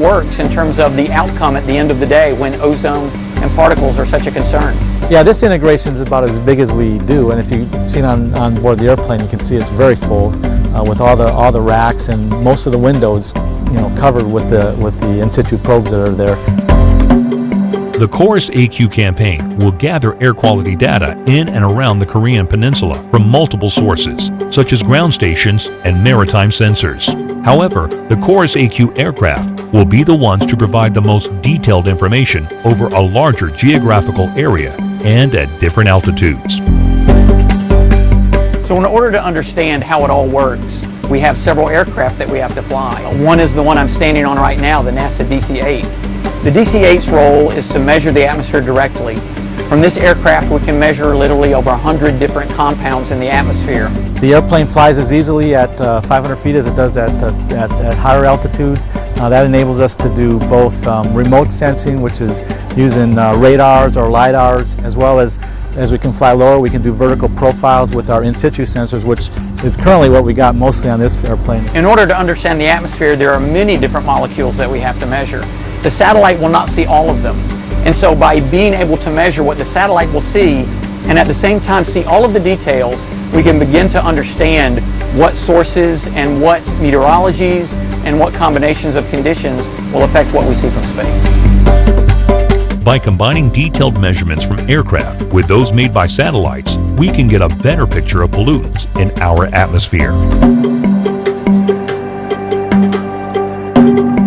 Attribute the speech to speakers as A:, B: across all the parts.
A: works in terms of the outcome at the end of the day when ozone and particles are such a concern.
B: Yeah, this integration is about as big as we do, and if you've seen on board the airplane, you can see it's very full with all the racks and most of the windows, covered with the in situ probes that are there.
C: The CHORUS AQ campaign will gather air quality data in and around the Korean Peninsula from multiple sources, such as ground stations and maritime sensors. However, the CHORUS AQ aircraft will be the ones to provide the most detailed information over a larger geographical area and at different altitudes.
A: So in order to understand how it all works, we have several aircraft that we have to fly. One is the one I'm standing on right now, the NASA DC-8. The DC-8's role is to measure the atmosphere directly. From this aircraft, we can measure literally over 100 different compounds in the atmosphere.
B: The airplane flies as easily at 500 feet as it does at higher altitudes. That enables us to do both remote sensing, which is using radars or LiDARs, as well as we can fly lower, we can do vertical profiles with our in situ sensors, which is currently what we got mostly on this airplane.
A: In order to understand the atmosphere, there are many different molecules that we have to measure. The satellite will not see all of them. And so by being able to measure what the satellite will see and at the same time see all of the details, we can begin to understand what sources and what meteorologies and what combinations of conditions will affect what we see from space.
C: By combining detailed measurements from aircraft with those made by satellites, we can get a better picture of pollutants in our atmosphere.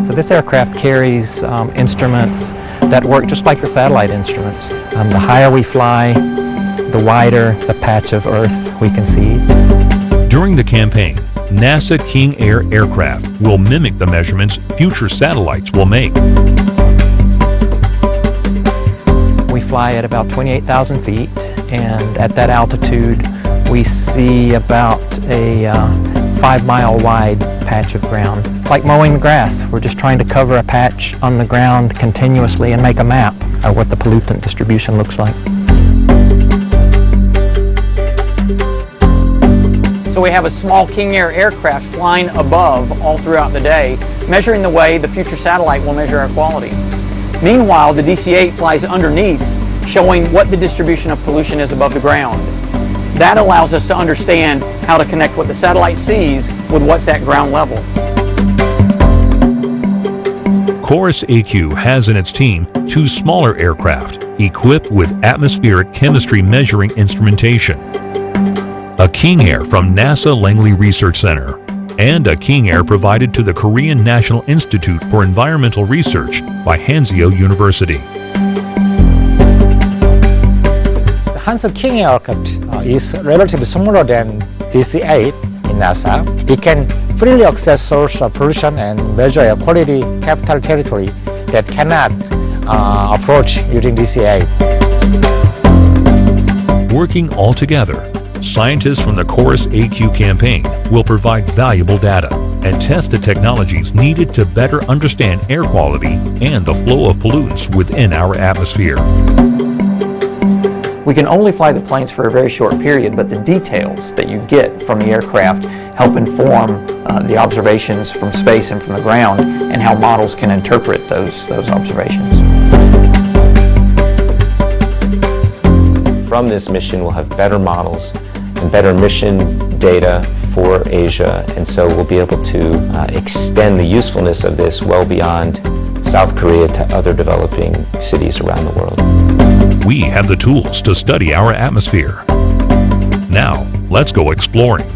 D: So this aircraft carries instruments that work just like the satellite instruments. The higher we fly, the wider the patch of Earth we can see.
C: During the campaign, NASA King Air aircraft will mimic the measurements future satellites will make.
D: We fly at about 28,000 feet, and at that altitude we see about a 5-mile wide patch of ground. Like mowing the grass, we're just trying to cover a patch on the ground continuously and make a map of what the pollutant distribution looks like.
A: So we have a small King Air aircraft flying above all throughout the day, measuring the way the future satellite will measure air quality. Meanwhile, the DC-8 flies underneath, showing what the distribution of pollution is above the ground. That allows us to understand how to connect what the satellite sees with what's at ground level.
C: CHORUS AQ has in its team 2 smaller aircraft equipped with atmospheric chemistry measuring instrumentation. A King Air from NASA Langley Research Center, and a King Air provided to the Korean National Institute for Environmental Research by Hanseo University.
E: The Hanseo King Air aircraft is relatively smaller than DC-8 in NASA. It can freely access source of pollution and measure air quality capital territory that cannot approach using DC-8.
C: Working all together, scientists from the CHORUS AQ campaign will provide valuable data and test the technologies needed to better understand air quality and the flow of pollutants within our atmosphere.
A: We can only fly the planes for a very short period, but the details that you get from the aircraft help inform the observations from space and from the ground and how models can interpret those observations.
F: From this mission, we'll have better models and better mission data for Asia, and so we'll be able to extend the usefulness of this well beyond South Korea to other developing cities around the world.
C: We have the tools to study our atmosphere. Now, let's go exploring.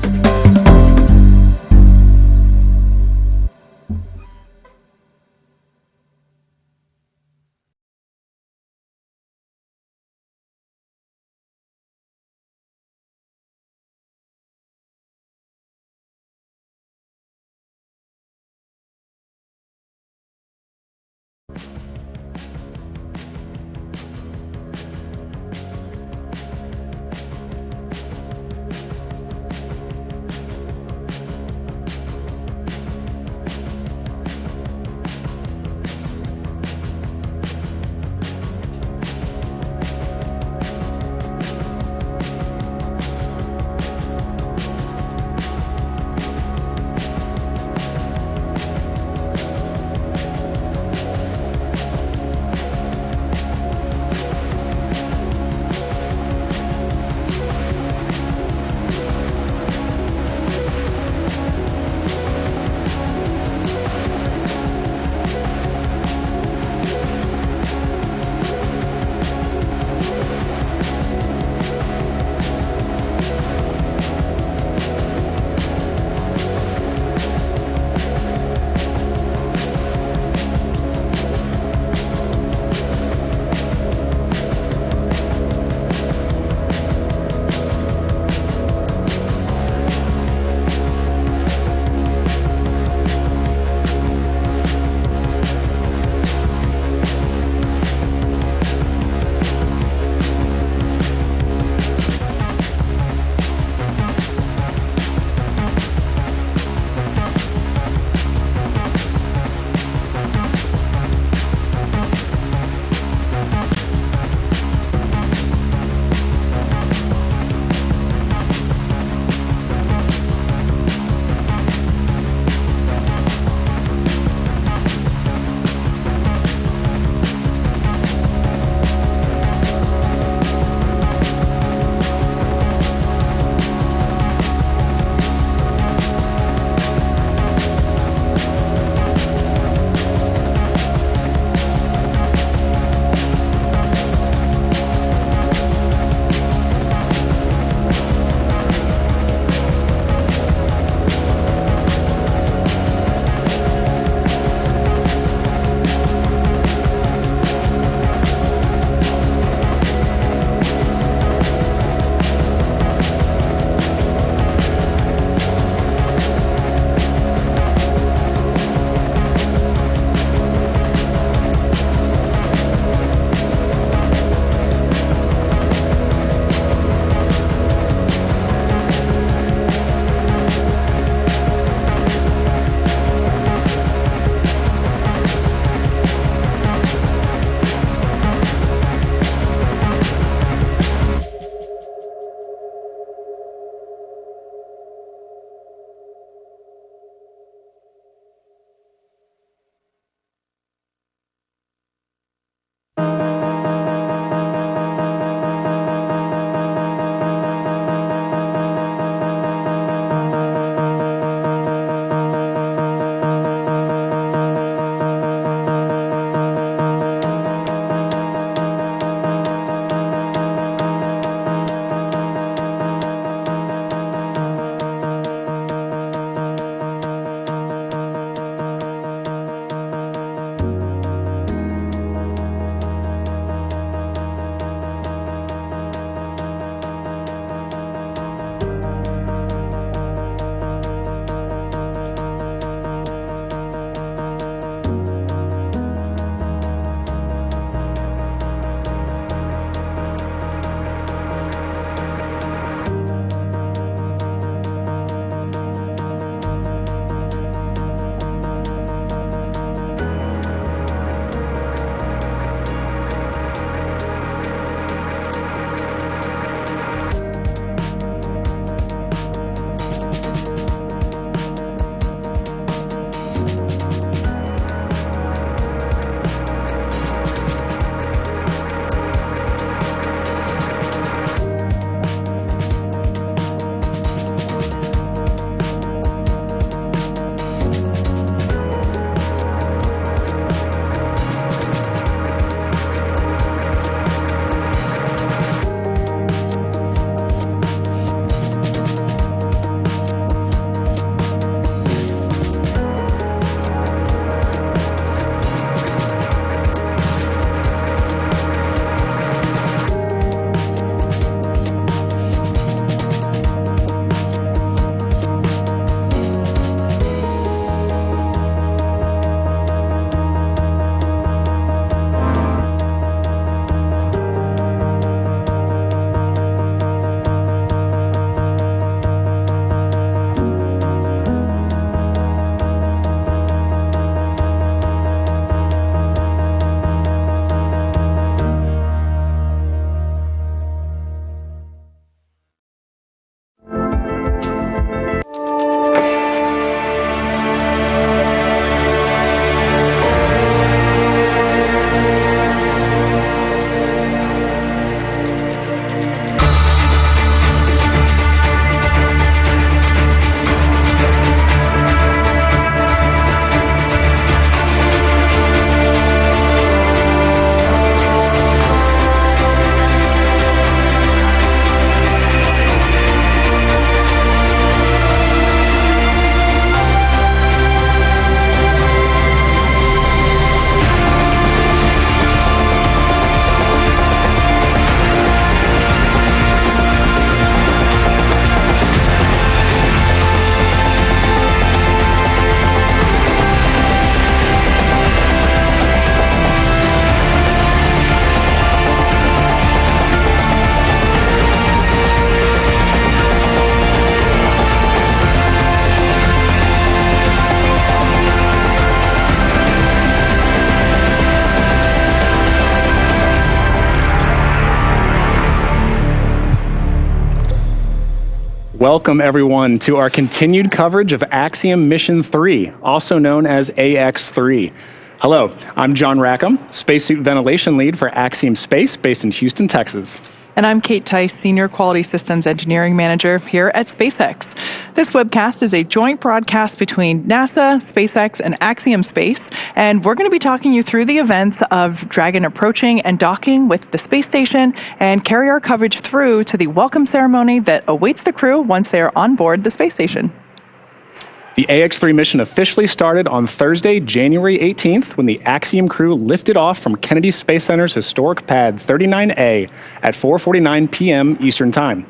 G: Welcome, everyone, to our continued coverage of Axiom Mission 3, also known as Ax-3. Hello, I'm John Rackham, Spacesuit Ventilation Lead for Axiom Space, based in Houston, Texas.
H: And I'm Kate Tice, Senior Quality Systems Engineering Manager here at SpaceX. This webcast is a joint broadcast between NASA, SpaceX, and Axiom Space, and we're going to be talking you through the events of Dragon approaching and docking with the space station and carry our coverage through to the welcome ceremony that awaits the crew once they are on board the space station.
G: The Ax-3 mission officially started on Thursday, January 18th, when the Axiom crew lifted off from Kennedy Space Center's historic pad 39A at 4:49 p.m. Eastern Time.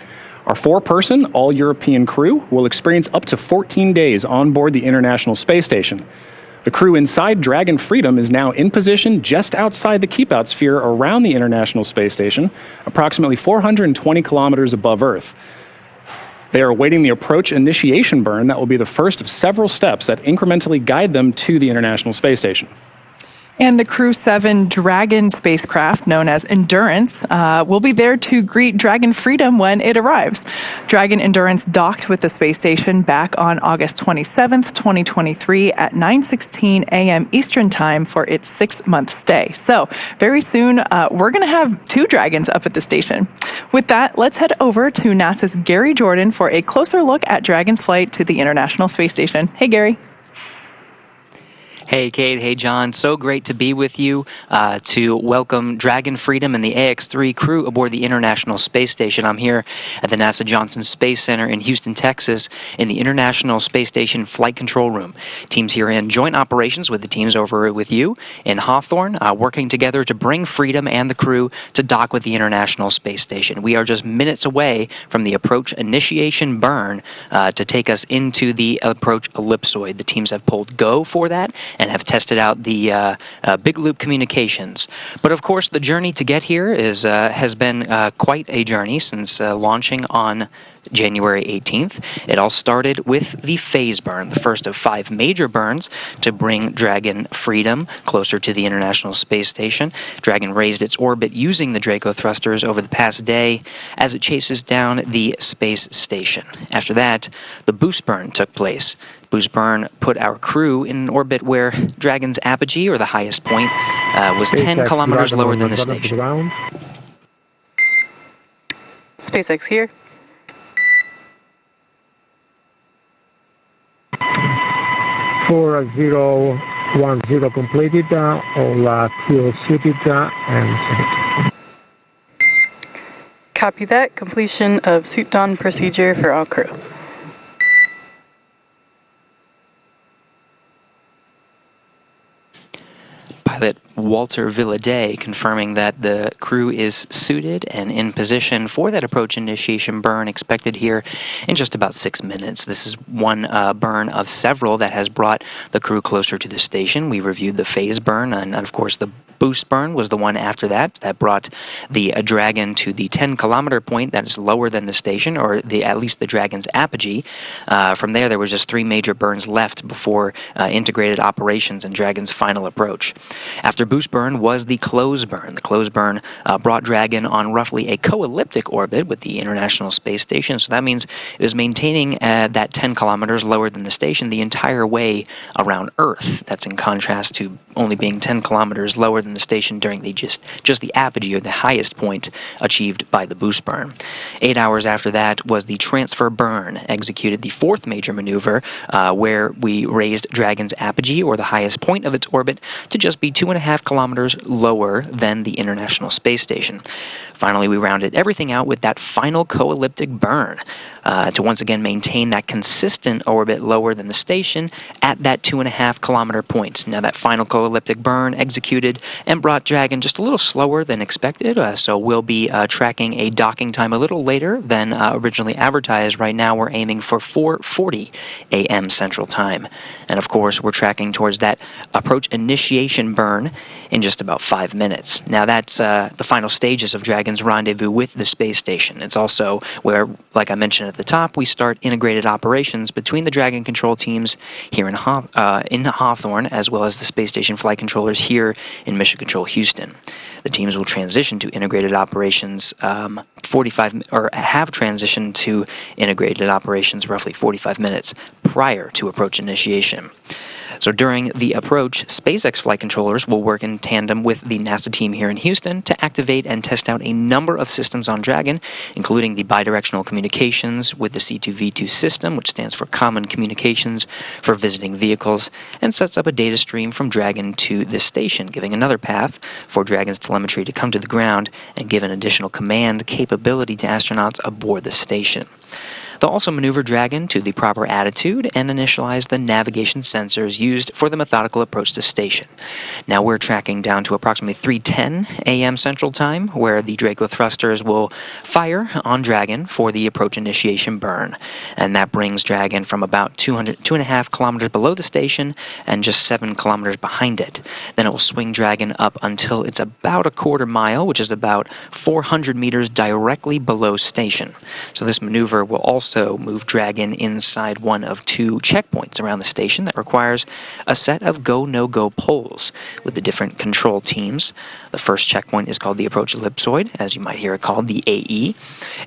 G: Our four-person, all-European crew will experience up to 14 days on board the International Space Station. The crew inside Dragon Freedom is now in position just outside the keep-out sphere around the International Space Station, approximately 420 kilometers above Earth. They are awaiting the approach initiation burn that will be the first of several steps that incrementally guide them to the International Space Station.
H: And the Crew 7 Dragon spacecraft, known as Endurance, will be there to greet Dragon Freedom when it arrives. Dragon Endurance docked with the space station back on August 27th, 2023 at 9:16 a.m. Eastern Time for its 6-month stay. So very soon, we're going to have 2 Dragons up at the station. With that, let's head over to NASA's Gary Jordan for a closer look at Dragon's flight to the International Space Station. Hey, Gary.
I: Hey, Kate. Hey, John. So great to be with you to welcome Dragon Freedom and the Ax-3 crew aboard the International Space Station. I'm here at the NASA Johnson Space Center in Houston, Texas, in the International Space Station Flight Control Room. Teams here in joint operations with the teams over with you in Hawthorne, working together to bring Freedom and the crew to dock with the International Space Station. We are just minutes away from the approach initiation burn to take us into the approach ellipsoid. The teams have pulled go for that and have tested out the big loop communications. But of course, the journey to get here has been quite a journey since launching on January 18th. It all started with the phase burn, the first of 5 major burns to bring Dragon Freedom closer to the International Space Station. Dragon raised its orbit using the Draco thrusters over the past day as it chases down the space station. After that, the boost burn took place. Boost burn put our crew in an orbit where Dragon's apogee, or the highest point, was 10 kilometers lower than the station.
J: SpaceX here.
K: For 010 completed, all fuel suited and
J: Copy that. Completion of suit don procedure for all crew.
I: Pilot Walter Villaday confirming that the crew is suited and in position for that approach initiation burn expected here in just about 6 minutes. This is one burn of several that has brought the crew closer to the station. We reviewed the phase burn, and of course the boost burn was the one after that brought the Dragon to the 10-kilometer point that is lower than the station, or at least the Dragon's apogee. From there was just 3 major burns left before integrated operations and Dragon's final approach. After boost burn was the close burn. The close burn brought Dragon on roughly a co-elliptic orbit with the International Space Station, so that means it was maintaining that 10 kilometers lower than the station the entire way around Earth. That's in contrast to only being 10 kilometers lower than the station during the just the apogee, or the highest point achieved by the boost burn. 8 hours after that was the transfer burn, executed the 4th major maneuver, where we raised Dragon's apogee, or the highest point of its orbit, to just be 2.5 kilometers lower than the International Space Station. Finally, we rounded everything out with that final co-elliptic burn to once again maintain that consistent orbit lower than the station at that 2.5 kilometer point. Now, that final co-elliptic burn executed and brought Dragon just a little slower than expected, so we'll be tracking a docking time a little later than originally advertised. Right now, we're aiming for 4:40 a.m. Central Time. And of course, we're tracking towards that approach initiation burn in just about 5 minutes. Now that's the final stages of Dragon's rendezvous with the space station. It's also where, like I mentioned at the top, we start integrated operations between the Dragon control teams here in Hawthorne, as well as the space station flight controllers here in Mission Control Houston. The teams will transition to integrated operations have transitioned to integrated operations roughly 45 minutes prior to approach initiation. So during the approach, SpaceX flight controllers will work in tandem with the NASA team here in Houston to activate and test out a number of systems on Dragon, including the bidirectional communications with the C2V2 system, which stands for Common Communications for Visiting Vehicles, and sets up a data stream from Dragon to this station, giving another path for Dragon's telemetry to come to the ground and give an additional command capability to astronauts aboard the station. They'll also maneuver Dragon to the proper attitude and initialize the navigation sensors used for the methodical approach to station. Now we're tracking down to approximately 3:10 a.m. Central Time, where the Draco thrusters will fire on Dragon for the approach initiation burn. And that brings Dragon from about 2.5 kilometers below the station and just 7 kilometers behind it. Then it will swing Dragon up until it's about a quarter mile, which is about 400 meters directly below station. So this maneuver will also move Dragon inside one of 2 checkpoints around the station that requires a set of go-no-go poles with the different control teams. The first checkpoint is called the approach ellipsoid, as you might hear it called, the AE.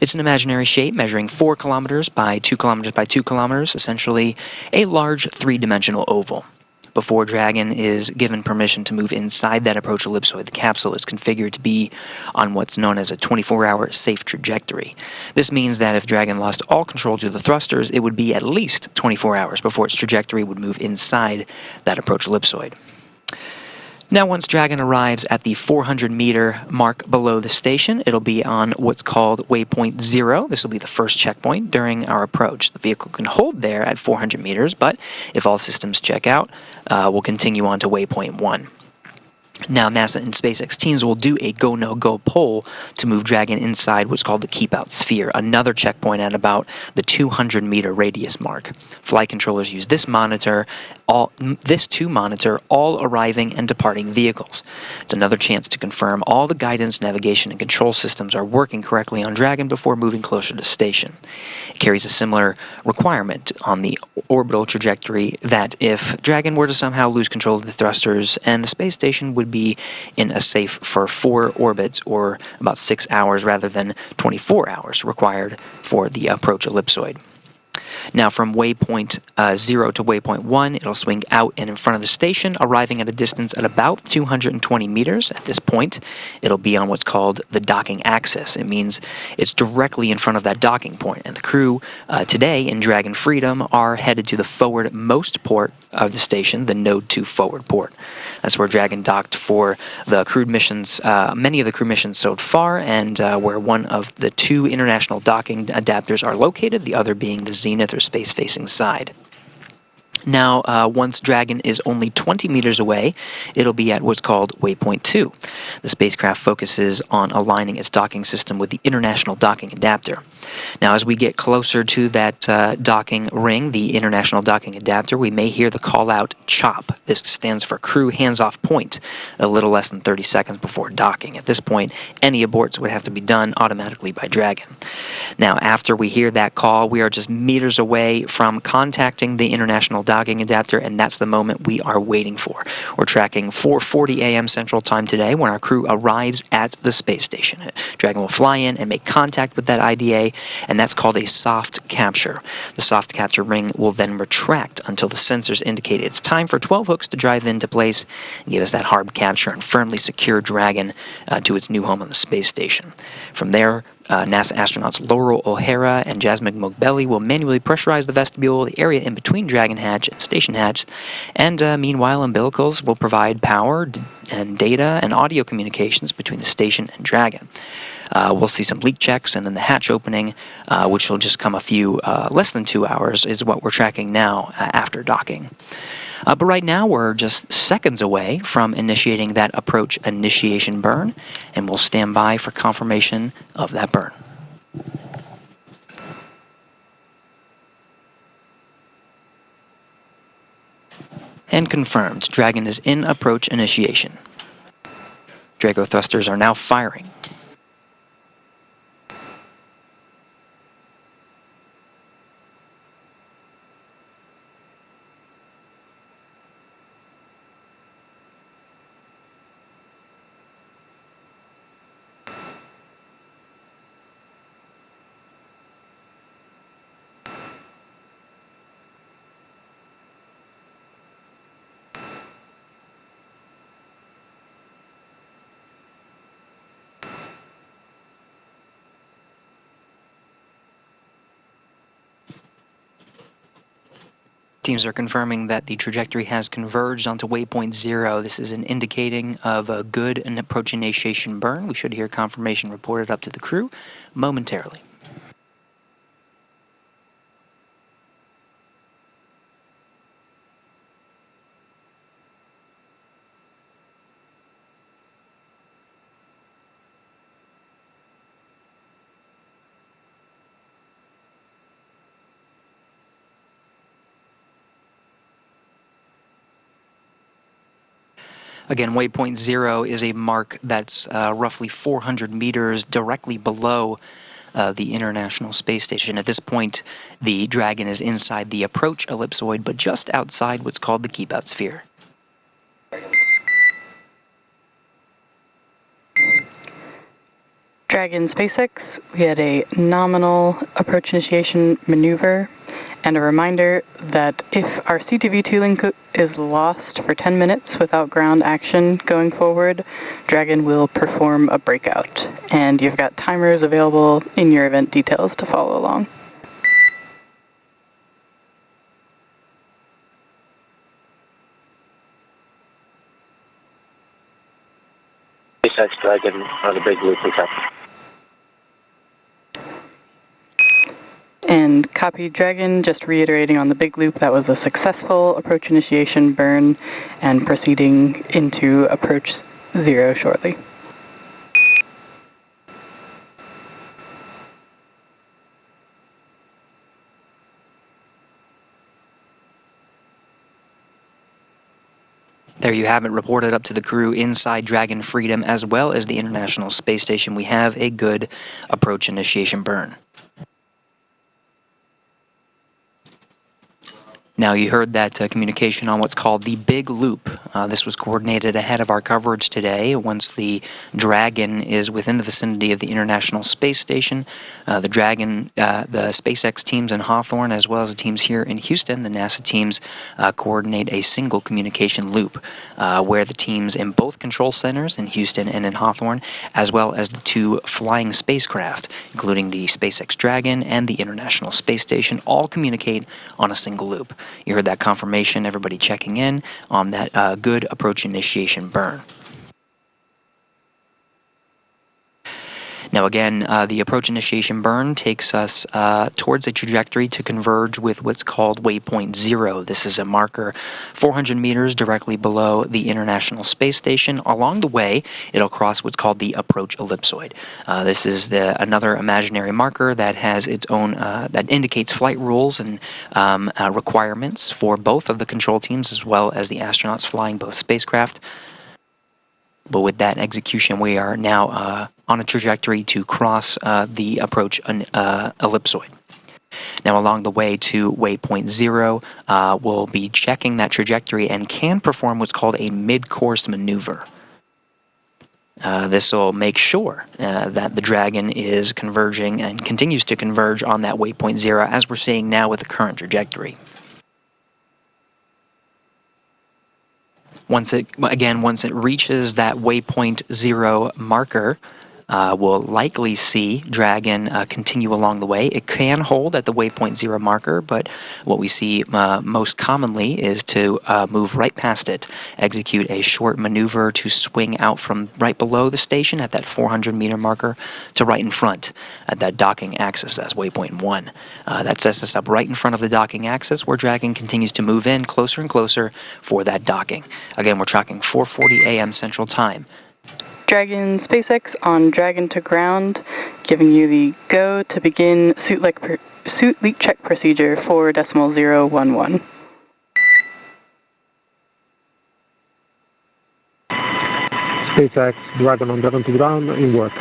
I: It's an imaginary shape measuring 4 kilometers by 2 kilometers by 2 kilometers, essentially a large 3-dimensional oval. Before Dragon is given permission to move inside that approach ellipsoid, the capsule is configured to be on what's known as a 24-hour safe trajectory. This means that if Dragon lost all control to the thrusters, it would be at least 24 hours before its trajectory would move inside that approach ellipsoid. Now, once Dragon arrives at the 400-meter mark below the station, it'll be on what's called waypoint 0. This will be the first checkpoint during our approach. The vehicle can hold there at 400 meters, but if all systems check out, we'll continue on to waypoint 1. Now, NASA and SpaceX teams will do a go-no-go poll to move Dragon inside what's called the keep-out sphere, another checkpoint at about the 200-meter radius mark. Flight controllers use this to monitor all arriving and departing vehicles. It's another chance to confirm all the guidance, navigation, and control systems are working correctly on Dragon before moving closer to station. It carries a similar requirement on the orbital trajectory that if Dragon were to somehow lose control of the thrusters, and the space station would be in a safe for 4 orbits, or about 6 hours rather than 24 hours required for the approach ellipsoid. Now, from waypoint 0 to waypoint 1, it'll swing out and in front of the station, arriving at a distance at about 220 meters. At this point, it'll be on what's called the docking axis. It means it's directly in front of that docking point. And the crew today in Dragon Freedom are headed to the forwardmost port of the station, the Node 2 forward port. That's where Dragon docked for the crewed missions, many of the crew missions so far, and where one of the 2 international docking adapters are located, the other being the zenith or space-facing side. Now, once Dragon is only 20 meters away, it'll be at what's called waypoint 2. The spacecraft focuses on aligning its docking system with the International Docking Adapter. Now, as we get closer to that docking ring, the International Docking Adapter, we may hear the call-out CHOP. This stands for Crew Hands-Off Point, a little less than 30 seconds before docking. At this point, any aborts would have to be done automatically by Dragon. Now, after we hear that call, we are just meters away from contacting the International Docking Adapter, and that's the moment we are waiting for. We're tracking 4:40 a.m. Central Time today when our crew arrives at the space station. Dragon will fly in and make contact with that IDA, and that's called a soft capture. The soft capture ring will then retract until the sensors indicate it's time for 12 hooks to drive into place and give us that hard capture and firmly secure Dragon to its new home on the space station. From there, NASA astronauts Laurel O'Hara and Jasmine Mogbelli will manually pressurize the vestibule, the area in between Dragon Hatch and Station Hatch, and meanwhile umbilicals will provide power and data and audio communications between the station and Dragon. We'll see some leak checks, and then the hatch opening, which will just come a few less than 2 hours, is what we're tracking now after docking. But right now, we're just seconds away from initiating that approach initiation burn, and we'll stand by for confirmation of that burn. And confirmed, Dragon is in approach initiation. Draco thrusters are now firing. Teams are confirming that the trajectory has converged onto waypoint 0. This is an indicating of a good and approach initiation burn. We should hear confirmation reported up to the crew momentarily. Again, waypoint 0 is a mark that's roughly 400 meters directly below the International Space Station. At this point, the Dragon is inside the approach ellipsoid, but just outside what's called the keep-out sphere.
J: Dragon SpaceX, we had a nominal approach initiation maneuver, and a reminder that if our CTV2 link is lost for 10 minutes without ground action going forward, Dragon will perform a breakout. And you've got timers available in your event details to follow along.
L: SpaceX Dragon on the big loop pickup.
J: And copy Dragon, just reiterating on the big loop, that was a successful approach initiation burn and proceeding into approach 0 shortly.
I: There you have it, reported up to the crew inside Dragon Freedom as well as the International Space Station. We have a good approach initiation burn. Now, you heard that communication on what's called the Big Loop. This was coordinated ahead of our coverage today. Once the Dragon is within the vicinity of the International Space Station, the SpaceX teams in Hawthorne, as well as the teams here in Houston, the NASA teams, coordinate a single communication loop where the teams in both control centers in Houston and in Hawthorne, as well as the two flying spacecraft, including the SpaceX Dragon and the International Space Station, all communicate on a single loop. You heard that confirmation, everybody checking in on that good approach initiation burn. Now again, the approach initiation burn takes us towards a trajectory to converge with what's called waypoint 0. This is a marker 400 meters directly below the International Space Station. Along the way, it'll cross what's called the approach ellipsoid. This is another imaginary marker that has its own, that indicates flight rules and requirements for both of the control teams as well as the astronauts flying both spacecraft. But with that execution, we are now on a trajectory to cross the approach ellipsoid. Now, along the way to waypoint 0, we'll be checking that trajectory and can perform what's called a mid-course maneuver. This will make sure that the Dragon is converging and continues to converge on that waypoint 0, as we're seeing now with the current trajectory. Once it reaches that waypoint 0 marker, we'll likely see Dragon continue along the way. It can hold at the waypoint 0 marker, but what we see most commonly is to move right past it, execute a short maneuver to swing out from right below the station at that 400-meter marker to right in front at that docking axis. That's waypoint 1. That sets us up right in front of the docking axis, where Dragon continues to move in closer and closer for that docking. Again, we're tracking 4:40 a.m. Central Time.
J: Dragon SpaceX on Dragon to ground, giving you the go to begin suit leak check procedure for 4.011.
K: SpaceX Dragon on Dragon to ground in work.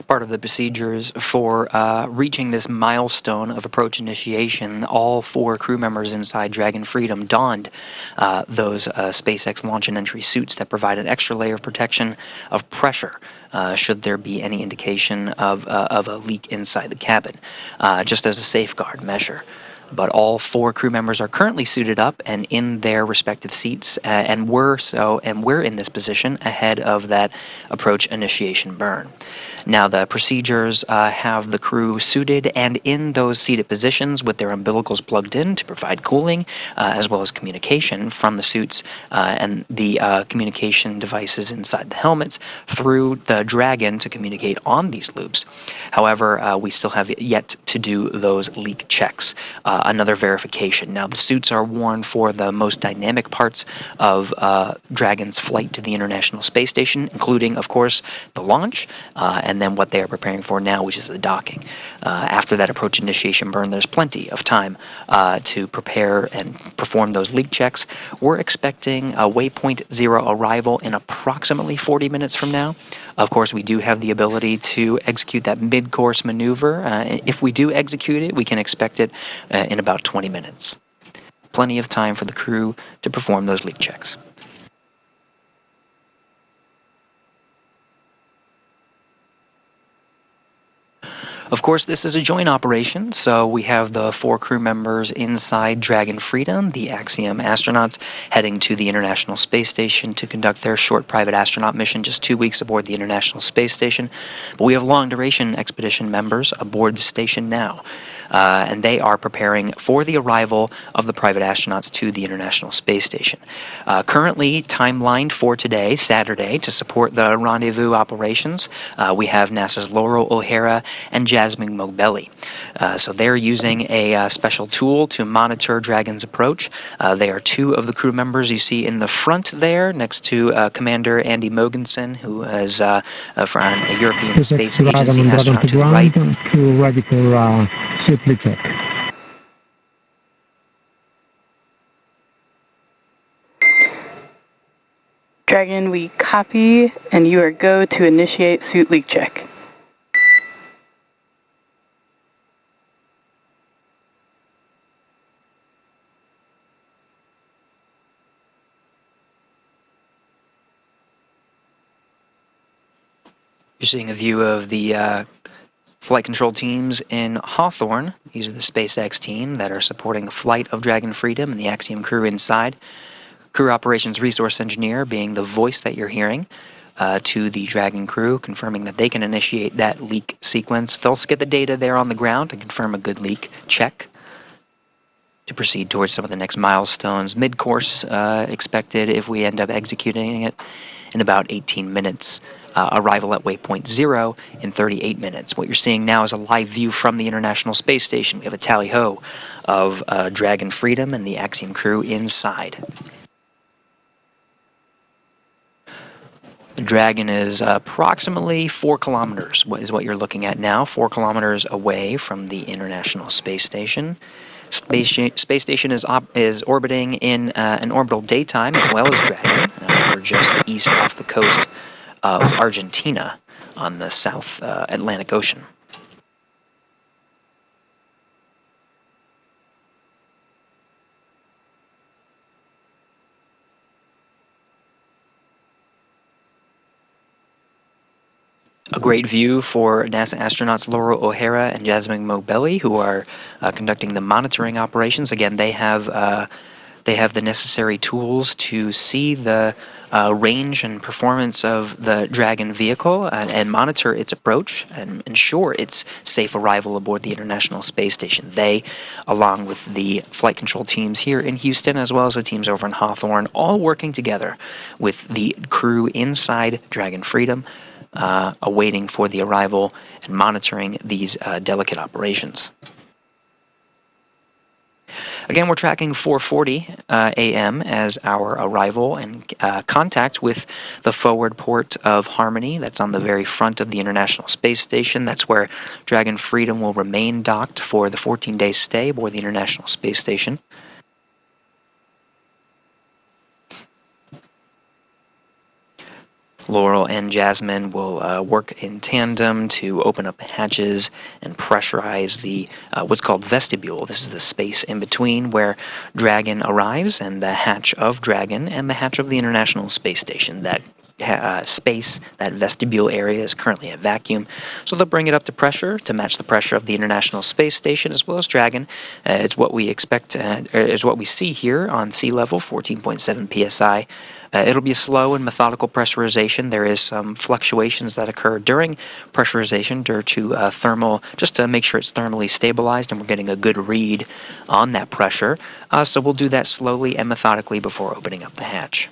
I: Part of the procedures for reaching this milestone of approach initiation, all 4 crew members inside Dragon Freedom donned those SpaceX launch and entry suits that provide an extra layer of protection of pressure should there be any indication of a leak inside the cabin, just as a safeguard measure. But all 4 crew members are currently suited up and in their respective seats, and we're in this position ahead of that approach initiation burn. Now the procedures have the crew suited and in those seated positions with their umbilicals plugged in to provide cooling, as well as communication from the suits and the communication devices inside the helmets through the Dragon to communicate on these loops. However, we still have yet to do those leak checks. Another verification. Now the suits are worn for the most dynamic parts of Dragon's flight to the International Space Station, including, of course, the launch, and then what they are preparing for now, which is the docking. After that approach initiation burn, there's plenty of time to prepare and perform those leak checks. We're expecting a waypoint 0 arrival in approximately 40 minutes from now. Of course, we do have the ability to execute that mid-course maneuver. If we do execute it, we can expect it in about 20 minutes. Plenty of time for the crew to perform those leak checks. Of course, this is a joint operation, so we have the 4 crew members inside Dragon Freedom, the Axiom astronauts, heading to the International Space Station to conduct their short private astronaut mission, just 2 weeks aboard the International Space Station. But we have long-duration expedition members aboard the station now, and they are preparing for the arrival of the private astronauts to the International Space Station. Currently timelined for today, Saturday, to support the rendezvous operations, we have NASA's Laurel O'Hara and Jasmine Mogbelli. So they're using a special tool to monitor Dragon's approach. They are 2 of the crew members you see in the front there, next to Commander Andy Mogensen, who is from a European Space Agency astronaut to the right.
K: Ready for suit check.
J: Dragon, we copy, and you are go to initiate suit leak check.
I: You're seeing a view of the flight control teams in Hawthorne. These are the SpaceX team that are supporting the flight of Dragon Freedom and the Axiom crew inside. Crew Operations Resource Engineer being the voice that you're hearing to the Dragon crew, confirming that they can initiate that leak sequence. They'll get the data there on the ground to confirm a good leak check to proceed towards some of the next milestones. Mid-course expected if we end up executing it in about 18 minutes. Arrival at waypoint 0 in 38 minutes. What you're seeing now is a live view from the International Space Station. We have a tally-ho of Dragon Freedom and the Axiom crew inside. The Dragon is approximately 4 kilometers, is what you're looking at now, 4 kilometers away from the International Space Station. Space Station is orbiting in an orbital daytime as well as Dragon. We're just east off the coast of Argentina on the South Atlantic Ocean. A great view for NASA astronauts Laurel O'Hara and Jasmine Mogbelli, who are conducting the monitoring operations. Again, they have the necessary tools to see the range and performance of the Dragon vehicle and monitor its approach and ensure its safe arrival aboard the International Space Station. They, along with the flight control teams here in Houston, as well as the teams over in Hawthorne, all working together with the crew inside Dragon Freedom, awaiting for the arrival and monitoring these delicate operations. Again, we're tracking 4:40 a.m. as our arrival and contact with the forward port of Harmony. That's on the very front of the International Space Station. That's where Dragon Freedom will remain docked for the 14-day stay aboard the International Space Station. Laurel and Jasmine will work in tandem to open up the hatches and pressurize the what's called vestibule. This is the space in between where Dragon arrives and the hatch of Dragon and the hatch of the International Space Station. That space, that vestibule area, is currently at vacuum, so they'll bring it up to pressure to match the pressure of the International Space Station as well as Dragon. It's what we expect, is what we see here on sea level, 14.7 psi. It'll be a slow and methodical pressurization. There is some fluctuations that occur during pressurization due to thermal, just to make sure it's thermally stabilized and we're getting a good read on that pressure. So we'll do that slowly and methodically before opening up the hatch.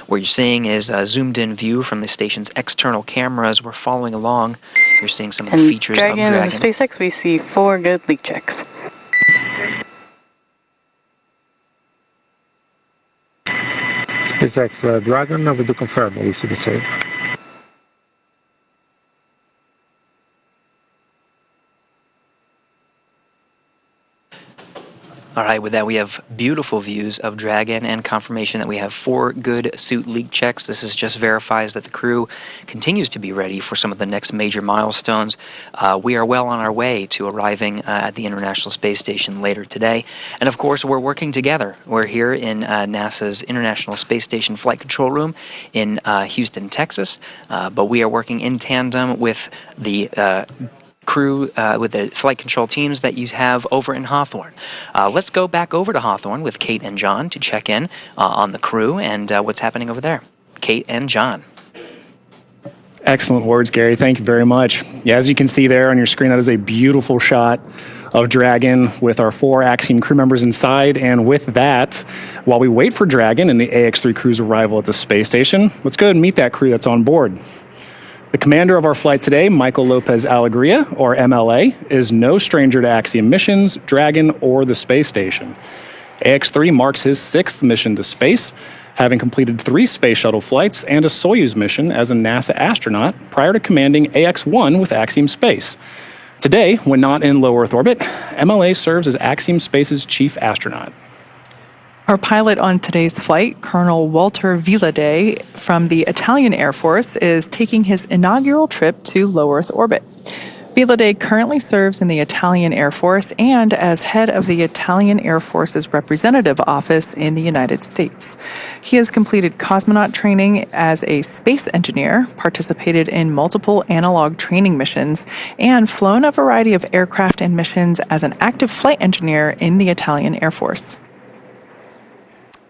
I: What you're seeing is a zoomed-in view from the station's external cameras. We're following along. You're seeing some of the features of Dragon.
J: And SpaceX, we see 4 good leak checks.
K: SpaceX Dragon, we do confirm, we see the same.
I: All right, with that, we have beautiful views of Dragon and confirmation that we have 4 good suit leak checks. This is just verifies that the crew continues to be ready for some of the next major milestones. We are well on our way to arriving at the International Space Station later today. And of course, we're working together. We're here in NASA's International Space Station Flight Control Room in Houston, Texas. But we are working in tandem with the crew, with the flight control teams that you have over in Hawthorne. Let's go back over to Hawthorne with Kate and John to check in on the crew and what's happening over there. Kate and John.
G: Excellent words, Gary. Thank you very much. Yeah, as you can see there on your screen, that is a beautiful shot of Dragon with our 4 Axiom crew members inside. And with that, while we wait for Dragon and the Ax-3 crew's arrival at the space station, let's go ahead and meet that crew that's on board. The commander of our flight today, Michael Lopez Alegria, or MLA, is no stranger to Axiom missions, Dragon, or the space station. Ax-3 marks his 6th mission to space, having completed 3 space shuttle flights and a Soyuz mission as a NASA astronaut prior to commanding AX-1 with Axiom Space. Today, when not in low Earth orbit, MLA serves as Axiom Space's chief astronaut.
H: Our pilot on today's flight, Colonel Walter Villade from the Italian Air Force, is taking his inaugural trip to low Earth orbit. Villade currently serves in the Italian Air Force and as head of the Italian Air Force's representative office in the United States. He has completed cosmonaut training as a space engineer, participated in multiple analog training missions, and flown a variety of aircraft and missions as an active flight engineer in the Italian Air Force.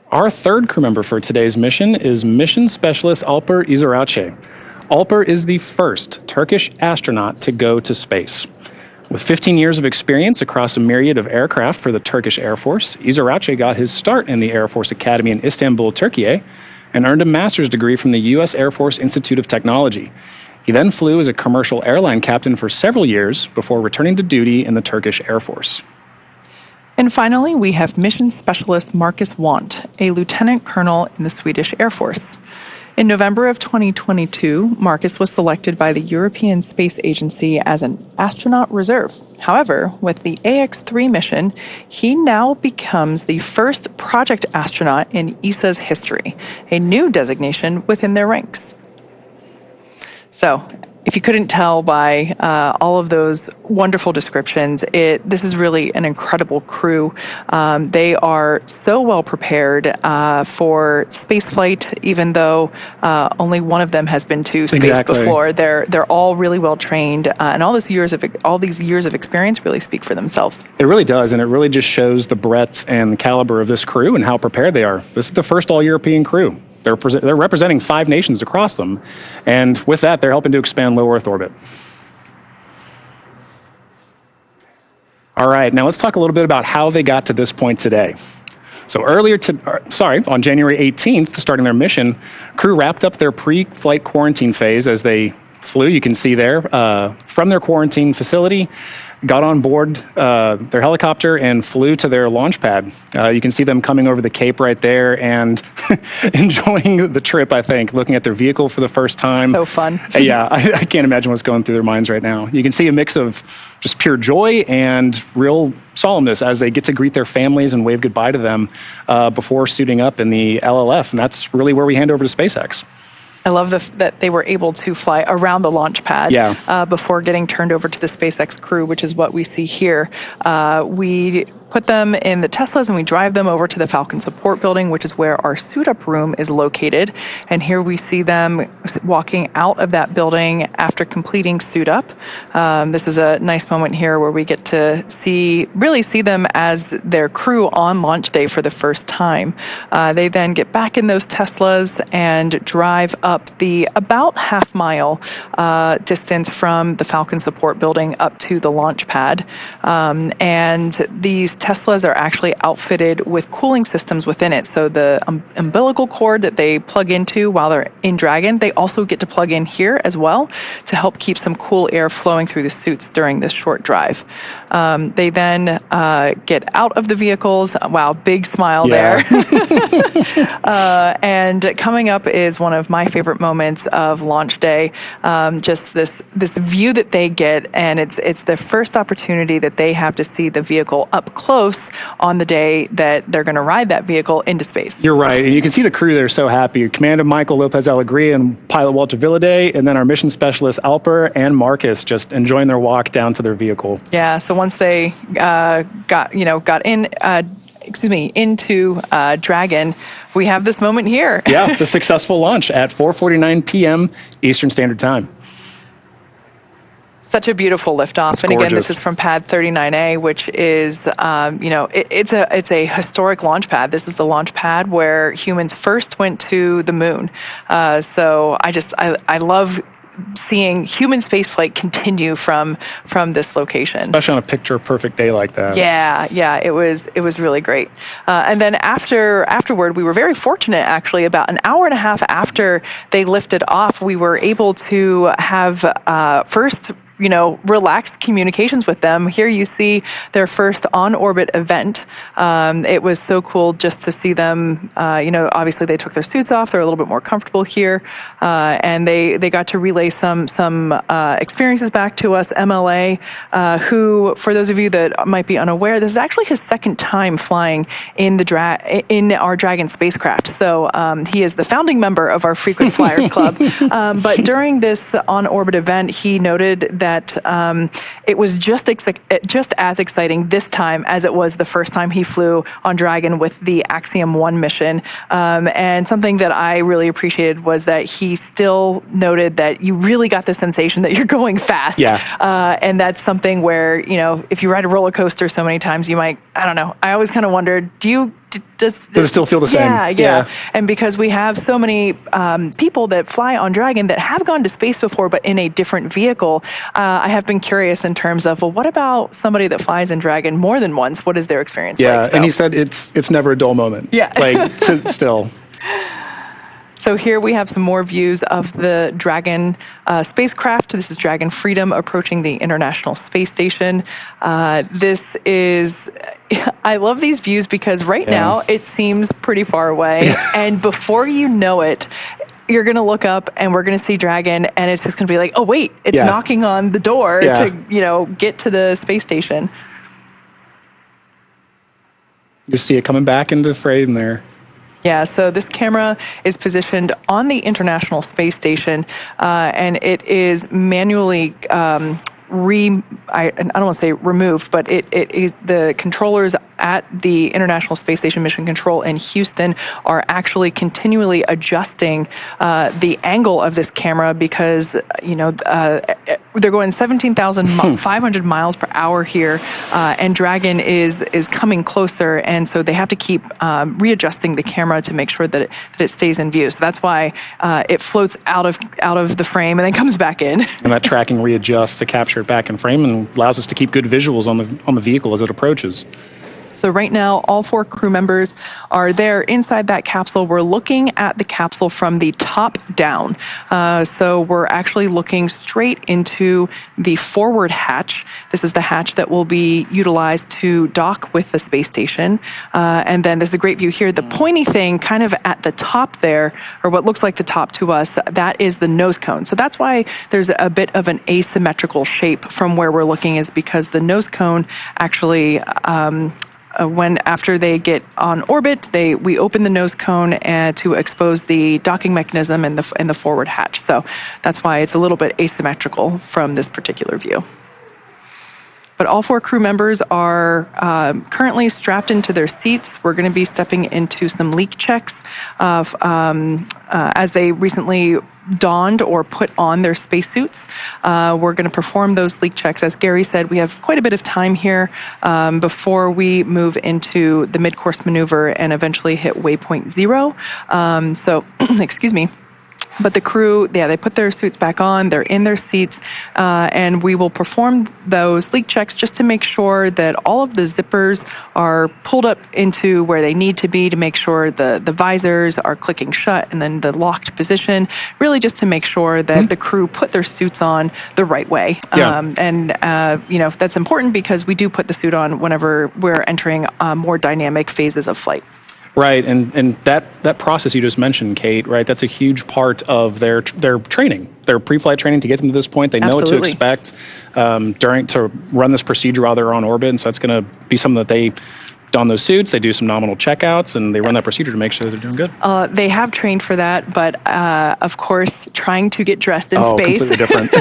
G: Our 3rd crew member for today's mission is Mission Specialist Alper Izirace. Alper is the first Turkish astronaut to go to space. With 15 years of experience across a myriad of aircraft for the Turkish Air Force, Izirace got his start in the Air Force Academy in Istanbul, Turkey, and earned a master's degree from the U.S. Air Force Institute of Technology. He then flew as a commercial airline captain for several years before returning to duty in the Turkish Air Force.
H: And finally, we have Mission Specialist Marcus Want, a lieutenant colonel in the Swedish Air Force. In November of 2022, Marcus was selected by the European Space Agency as an astronaut reserve. However, with the Ax-3 mission, he now becomes the first project astronaut in ESA's history, a new designation within their ranks. So, if you couldn't tell by all of those wonderful descriptions, this is really an incredible crew. They are so well prepared for spaceflight, even though only one of them has been to space before. They're all really well trained, and all these years of experience really speak for themselves.
G: It really does, and it really just shows the breadth and caliber of this crew and how prepared they are. This is the first all-European crew. They're representing 5 nations across them, and with that, they're helping to expand low Earth orbit. All right, now let's talk a little bit about how they got to this point today. So on January 18th, starting their mission, crew wrapped up their pre-flight quarantine phase as they flew, you can see there, from their quarantine facility got on board their helicopter and flew to their launch pad. You can see them coming over the Cape right there and enjoying the trip, I think, looking at their vehicle for the first time.
H: So fun.
G: Yeah, I can't imagine what's going through their minds right now. You can see a mix of just pure joy and real solemnness as they get to greet their families and wave goodbye to them before suiting up in the LLF. And that's really where we hand over to SpaceX.
H: I love that they were able to fly around the launch pad before getting turned over to the SpaceX crew, which is what we see here. We put them in the Teslas and we drive them over to the Falcon support building, which is where our suit-up room is located. And here we see them walking out of that building after completing suit-up. This is a nice moment here where we get to really see them as their crew on launch day for the first time. They then get back in those Teslas and drive up the about half-mile distance from the Falcon support building up to the launch pad. And these Teslas are actually outfitted with cooling systems within it. So the umbilical cord that they plug into while they're in Dragon, they also get to plug in here as well to help keep some cool air flowing through the suits during this short drive. They then get out of the vehicles. Wow, big smile there. And coming up is one of my favorite moments of launch day. Just this view that they get, and it's the first opportunity that they have to see the vehicle up close on the day that they're going to ride that vehicle into space.
G: You're right, and you can see the crew there so happy. Commander Michael Lopez Alegria and pilot Walter Villaday, and then our mission specialist Alper and Marcus just enjoying their walk down to their vehicle.
H: Yeah, so once they got into Dragon, we have this moment here.
G: Yeah, the successful launch at 4:49 p.m. Eastern Standard Time.
H: Such a beautiful liftoff, and again, this is from Pad 39A, which is, it's a historic launch pad. This is the launch pad where humans first went to the moon. So I love seeing human spaceflight continue from this location,
G: especially on a picture-perfect day like that.
H: Yeah, it was really great. And then afterward, we were very fortunate. Actually, about an hour and a half after they lifted off, we were able to have first relaxed communications with them. Here you see their first on-orbit event. It was so cool just to see them, obviously they took their suits off. They're a little bit more comfortable here. And they got to relay some experiences back to us. MLA, who, for those of you that might be unaware, this is actually his second time flying in our Dragon spacecraft. So he is the founding member of our Frequent Flyer Club. But during this on-orbit event, he noted that it was just as exciting this time as it was the first time he flew on Dragon with the Axiom 1 mission. And something that I really appreciated was that he still noted that you really got the sensation that you're going fast. Yeah. And that's something where, if you ride a roller coaster so many times, you might, I don't know, I always kind of wondered, does it still feel the same? Yeah. And because we have so many people that fly on Dragon that have gone to space before, but in a different vehicle, I have been curious in terms of, well, what about somebody that flies in Dragon more than once? What is their experience like?
G: Yeah, and he said it's never a dull moment.
H: Yeah.
G: Still.
H: So here we have some more views of the Dragon spacecraft. This is Dragon Freedom approaching the International Space Station. This is, I love these views because right now it seems pretty far away. And before you know it, you're going to look up and we're going to see Dragon and it's just going to be like, oh, wait, it's knocking on the door to, get to the space station.
G: You see it coming back into frame there.
H: Yeah, so this camera is positioned on the International Space Station, and it is manually I don't want to say removed, but it is the controllers at the International Space Station Mission Control in Houston are actually continually adjusting the angle of this camera because, they're going 17,500 miles per hour here, and Dragon is coming closer, and so they have to keep readjusting the camera to make sure that it stays in view. So that's why it floats out of the frame and then comes back in.
G: And that tracking readjusts to capture it back in frame and allows us to keep good visuals on the vehicle as it approaches.
H: So right now, all 4 crew members are there inside that capsule. We're looking at the capsule from the top down. So we're actually looking straight into the forward hatch. This is the hatch that will be utilized to dock with the space station. And then there's a great view here. The pointy thing kind of at the top there, or what looks like the top to us, that is the nose cone. So that's why there's a bit of an asymmetrical shape from where we're looking, is because the nose cone actually after they get on orbit, we open the nose cone to expose the docking mechanism in the forward hatch. So that's why it's a little bit asymmetrical from this particular view. But all 4 crew members are currently strapped into their seats. We're going to be stepping into some leak checks as they recently donned or put on their spacesuits. We're going to perform those leak checks. As Gary said, we have quite a bit of time here before we move into the mid-course maneuver and eventually hit waypoint 0. So, excuse me. But the crew, they put their suits back on, they're in their seats, and we will perform those leak checks just to make sure that all of the zippers are pulled up into where they need to be, to make sure the visors are clicking shut and then the locked position, really just to make sure that the crew put their suits on the right way. Yeah. That's important because we do put the suit on whenever we're entering more dynamic phases of flight.
G: Right, and that process you just mentioned, Kate, right, that's a huge part of their training, their pre-flight training to get them to this point. They know what to expect to run this procedure while they're on orbit, and so that's going to be something that they don those suits, they do some nominal checkouts, and they run that procedure to make sure they're doing good.
H: They have trained for that, but of course, trying to get dressed in space
G: completely different.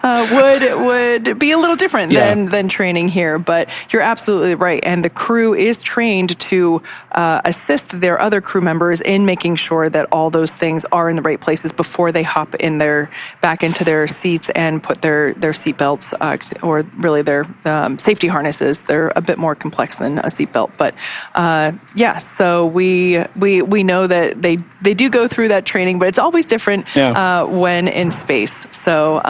H: would be a little different than training here. But you're absolutely right, and the crew is trained to assist their other crew members in making sure that all those things are in the right places before they hop in back into their seats and put their seat belts or really their safety harnesses. They're a bit more complex than a seatbelt, but so we know that they do go through that training, but it's always different when in space. So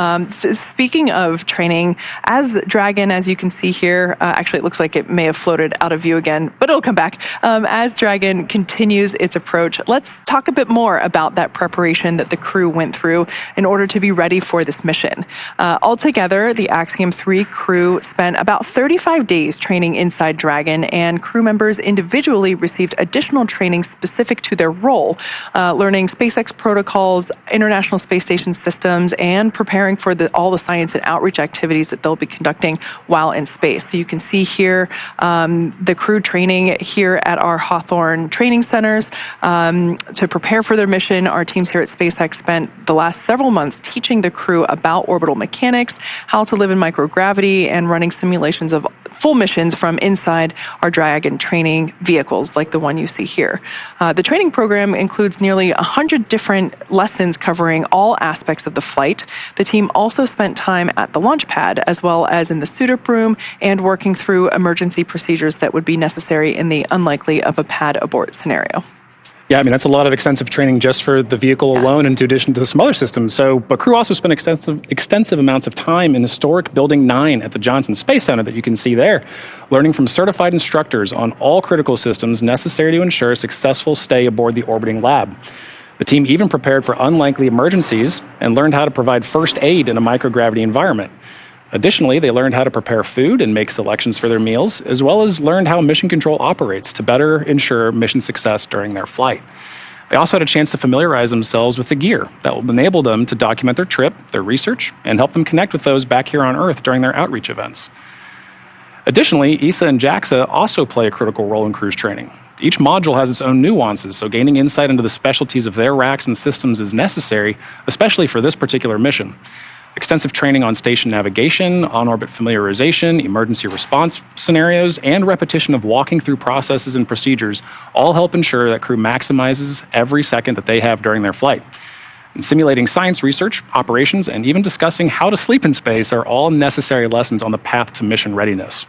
H: speaking of training, as Dragon, as you can see here, actually it looks like it may have floated out of view again, but it'll come back. As Dragon continues its approach, let's talk a bit more about that preparation that the crew went through in order to be ready for this mission. Altogether, the Axiom-3 crew spent about 35 days training inside Dragon, and crew members individually received additional training specific to their role, learning SpaceX protocols, International Space Station systems, and preparing for all the science and outreach activities that they'll be conducting while in space. So you can see here the crew training here at our Hawthorne training centers to prepare for their mission. Our teams here at SpaceX spent the last several months teaching the crew about orbital mechanics, how to live in microgravity, and running simulations of full missions from inside our Dragon training vehicles like the one you see here. The training program includes nearly 100 different lessons covering all aspects of the flight. The team also spent time at the launch pad as well as in the suit-up room and working through emergency procedures that would be necessary in the unlikely of a pad abort scenario.
G: Yeah, I mean, that's a lot of extensive training just for the vehicle alone, in addition to some other systems. But crew also spent extensive amounts of time in historic Building 9 at the Johnson Space Center that you can see there, learning from certified instructors on all critical systems necessary to ensure a successful stay aboard the orbiting lab. The team even prepared for unlikely emergencies and learned how to provide first aid in a microgravity environment. Additionally, they learned how to prepare food and make selections for their meals, as well as learned how mission control operates to better ensure mission success during their flight. They also had a chance to familiarize themselves with the gear that will enable them to document their trip, their research, and help them connect with those back here on Earth during their outreach events. Additionally, ESA and JAXA also play a critical role in cruise training. Each module has its own nuances, so gaining insight into the specialties of their racks and systems is necessary, especially for this particular mission. Extensive training on station navigation, on-orbit familiarization, emergency response scenarios, and repetition of walking through processes and procedures all help ensure that crew maximizes every second that they have during their flight. And simulating science research, operations, and even discussing how to sleep in space are all necessary lessons on the path to mission readiness.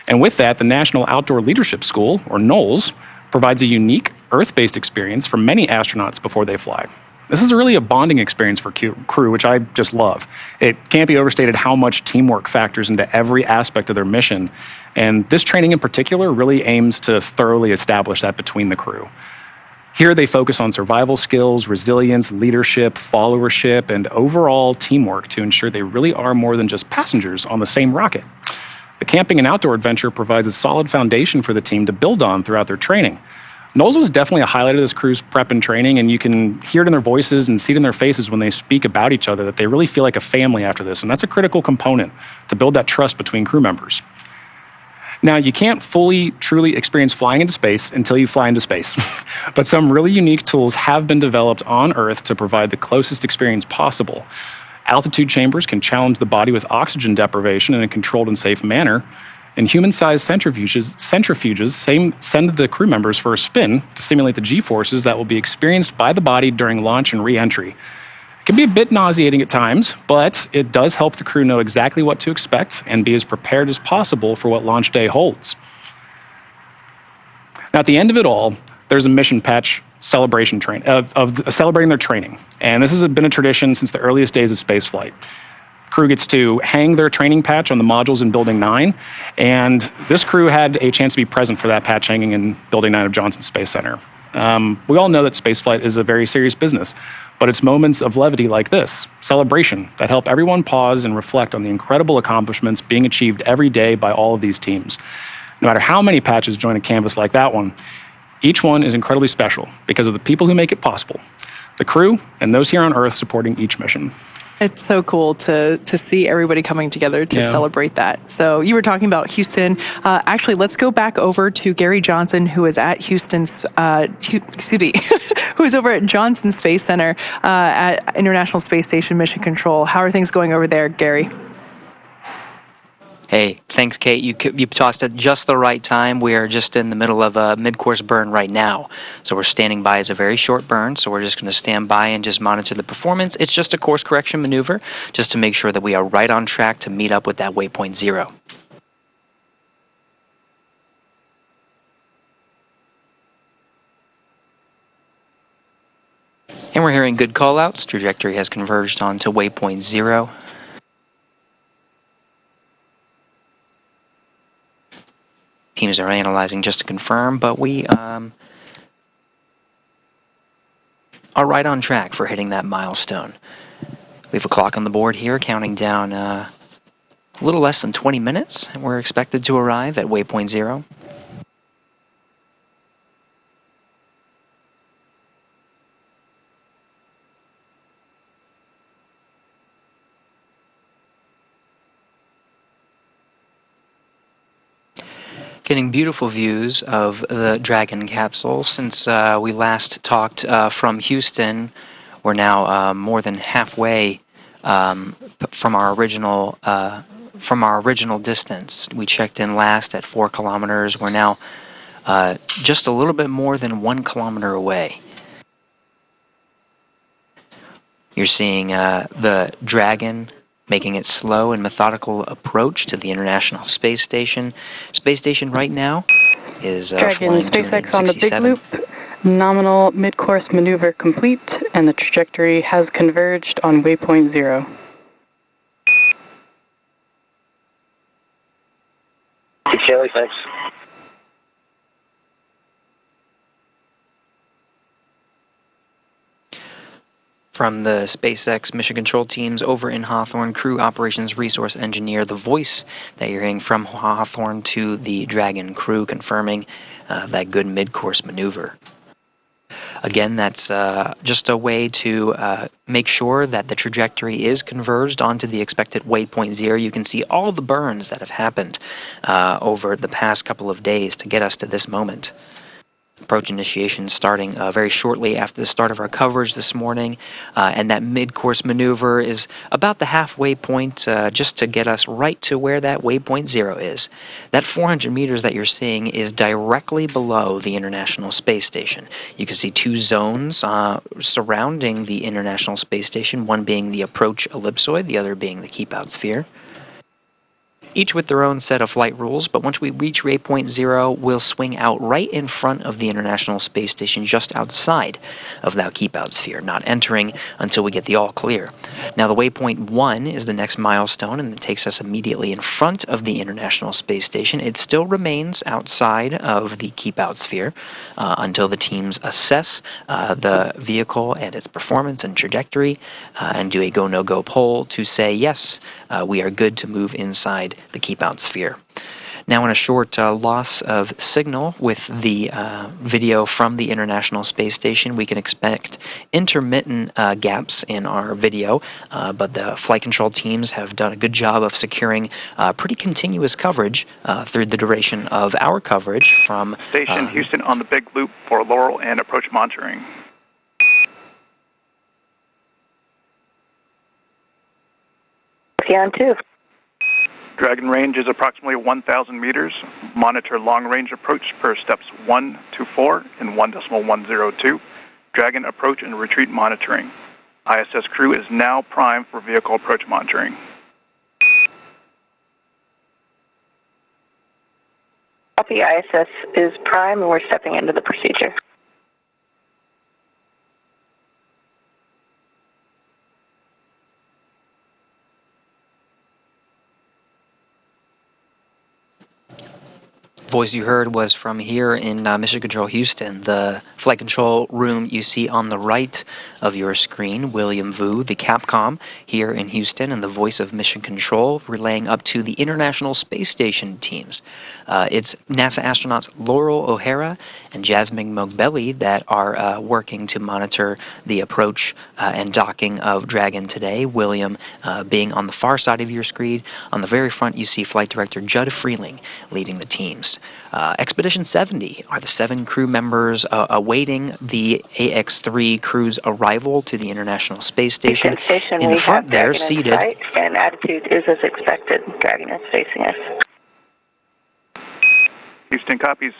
G: And with that, the National Outdoor Leadership School, or NOLS, provides a unique Earth-based experience for many astronauts before they fly. This is really a bonding experience for crew, which I just love. It can't be overstated how much teamwork factors into every aspect of their mission. And this training in particular really aims to thoroughly establish that between the crew. Here they focus on survival skills, resilience, leadership, followership, and overall teamwork to ensure they really are more than just passengers on the same rocket. The camping and outdoor adventure provides a solid foundation for the team to build on throughout their training. Knowles was definitely a highlight of this crew's prep and training, and you can hear it in their voices and see it in their faces when they speak about each other that they really feel like a family after this, and that's a critical component to build that trust between crew members. Now, you can't fully, truly experience flying into space until you fly into space, but some really unique tools have been developed on Earth to provide the closest experience possible. Altitude chambers can challenge the body with oxygen deprivation in a controlled and safe manner, and human-sized centrifuges send the crew members for a spin to simulate the G-forces that will be experienced by the body during launch and re-entry. It can be a bit nauseating at times, but it does help the crew know exactly what to expect and be as prepared as possible for what launch day holds. Now, at the end of it all, there's a mission patch celebration of celebrating their training, and this has been a tradition since the earliest days of spaceflight. Crew gets to hang their training patch on the modules in Building 9, and this crew had a chance to be present for that patch hanging in Building 9 of Johnson Space Center. We all know that spaceflight is a very serious business, but it's moments of levity like this, celebration, that help everyone pause and reflect on the incredible accomplishments being achieved every day by all of these teams. No matter how many patches join a canvas like that one, each one is incredibly special because of the people who make it possible, the crew and those here on Earth supporting each mission.
H: It's so cool to see everybody coming together to celebrate that. So you were talking about Houston. Actually, let's go back over to Gary Johnson, who is at Houston's, who is over at Johnson Space Center at International Space Station Mission Control. How are things going over there, Gary?
I: Hey, thanks, Kate. You tossed at just the right time. We are just in the middle of a mid-course burn right now. So we're standing by as a very short burn, so we're just going to stand by and just monitor the performance. It's just a course correction maneuver, just to make sure that we are right on track to meet up with that waypoint 0. And we're hearing good call-outs. Trajectory has converged onto waypoint 0. Teams are analyzing just to confirm, but we are right on track for hitting that milestone. We have a clock on the board here counting down a little less than 20 minutes, and we're expected to arrive at waypoint 0. Getting beautiful views of the Dragon capsule. Since we last talked from Houston, we're now more than halfway from our original distance. We checked in last at 4 kilometers. We're now just a little bit more than 1 kilometer away. You're seeing the Dragon making its slow and methodical approach to the International Space Station. Space Station right now is flying
J: SpaceX on the big loop. Nominal mid-course maneuver complete, and the trajectory has converged on waypoint 0.
L: Kelly, thanks.
I: From the SpaceX mission control teams over in Hawthorne, crew operations resource engineer, the voice that you're hearing from Hawthorne to the Dragon crew confirming that good mid-course maneuver. Again, that's just a way to make sure that the trajectory is converged onto the expected waypoint 0. You can see all the burns that have happened over the past couple of days to get us to this moment. Approach initiation starting very shortly after the start of our coverage this morning, and that mid-course maneuver is about the halfway point just to get us right to where that waypoint 0 is. That 400 meters that you're seeing is directly below the International Space Station. You can see 2 zones surrounding the International Space Station, one being the approach ellipsoid, the other being the keep-out sphere. each with their own set of flight rules, but once we reach waypoint 0, we'll swing out right in front of the International Space Station, just outside of that keep-out sphere, not entering until we get the all-clear. Now, the waypoint 1 is the next milestone, and it takes us immediately in front of the International Space Station. It still remains outside of the keep-out sphere until the teams assess the vehicle and its performance and trajectory and do a go-no-go poll to say, yes, we are good to move inside the keep-out sphere. Now, in a short loss of signal with the video from the International Space Station, we can expect intermittent gaps in our video, but the flight control teams have done a good job of securing pretty continuous coverage through the duration of our coverage from
M: Station Houston on the big loop for Laurel and approach monitoring.
N: On 2.
M: Dragon range is approximately 1,000 meters. Monitor long-range approach per steps 1 to 4 in 1.102. Dragon approach and retreat monitoring. ISS crew is now primed for vehicle approach monitoring.
N: Copy, ISS is prime and we're stepping into the procedure.
I: Voice you heard was from here in Mission Control Houston. The flight control room you see on the right of your screen, William Vu, the Capcom here in Houston, and the voice of Mission Control relaying up to the International Space Station teams. It's NASA astronauts Laurel O'Hara and Jasmine Mogbelli that are working to monitor the approach and docking of Dragon today. William being on the far side of your screen. On the very front, you see Flight Director Judd Freeling leading the teams. Expedition 70 are the 7 crew members awaiting the Ax-3 crew's arrival to the International Space Station. In the front there, seated.
N: And attitude is as expected. Dragon is facing us.
M: Houston copies.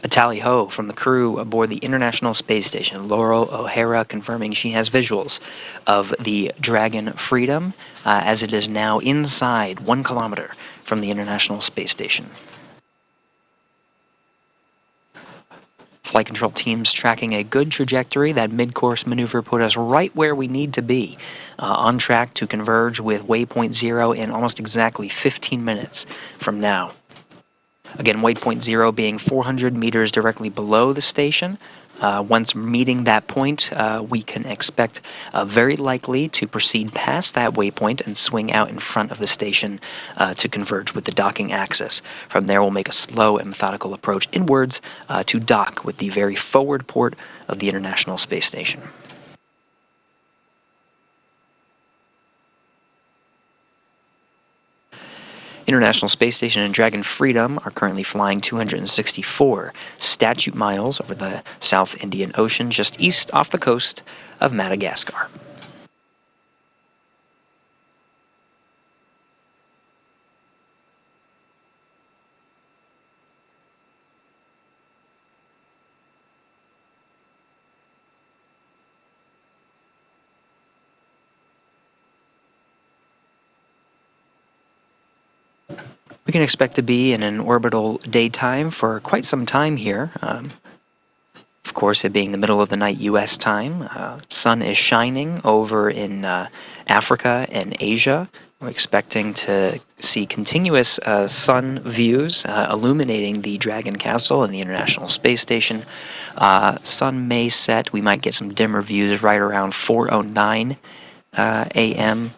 I: A tally-ho from the crew aboard the International Space Station. Laurel O'Hara confirming she has visuals of the Dragon Freedom as it is now inside 1 kilometer from the International Space Station. Flight control teams tracking a good trajectory. That mid-course maneuver put us right where we need to be, on track to converge with waypoint 0 in almost exactly 15 minutes from now. Again, waypoint 0 being 400 meters directly below the station. Once meeting that point, we can expect very likely to proceed past that waypoint and swing out in front of the station to converge with the docking axis. From there, we'll make a slow and methodical approach inwards to dock with the very forward port of the International Space Station. International Space Station and Dragon Freedom are currently flying 264 statute miles over the South Indian Ocean, just east off the coast of Madagascar. We can expect to be in an orbital daytime for quite some time here. Of course, it being the middle of the night U.S. time. Sun is shining over in Africa and Asia. We're expecting to see continuous sun views illuminating the Dragon Capsule and the International Space Station. Sun may set. We might get some dimmer views right around 4:09 a.m.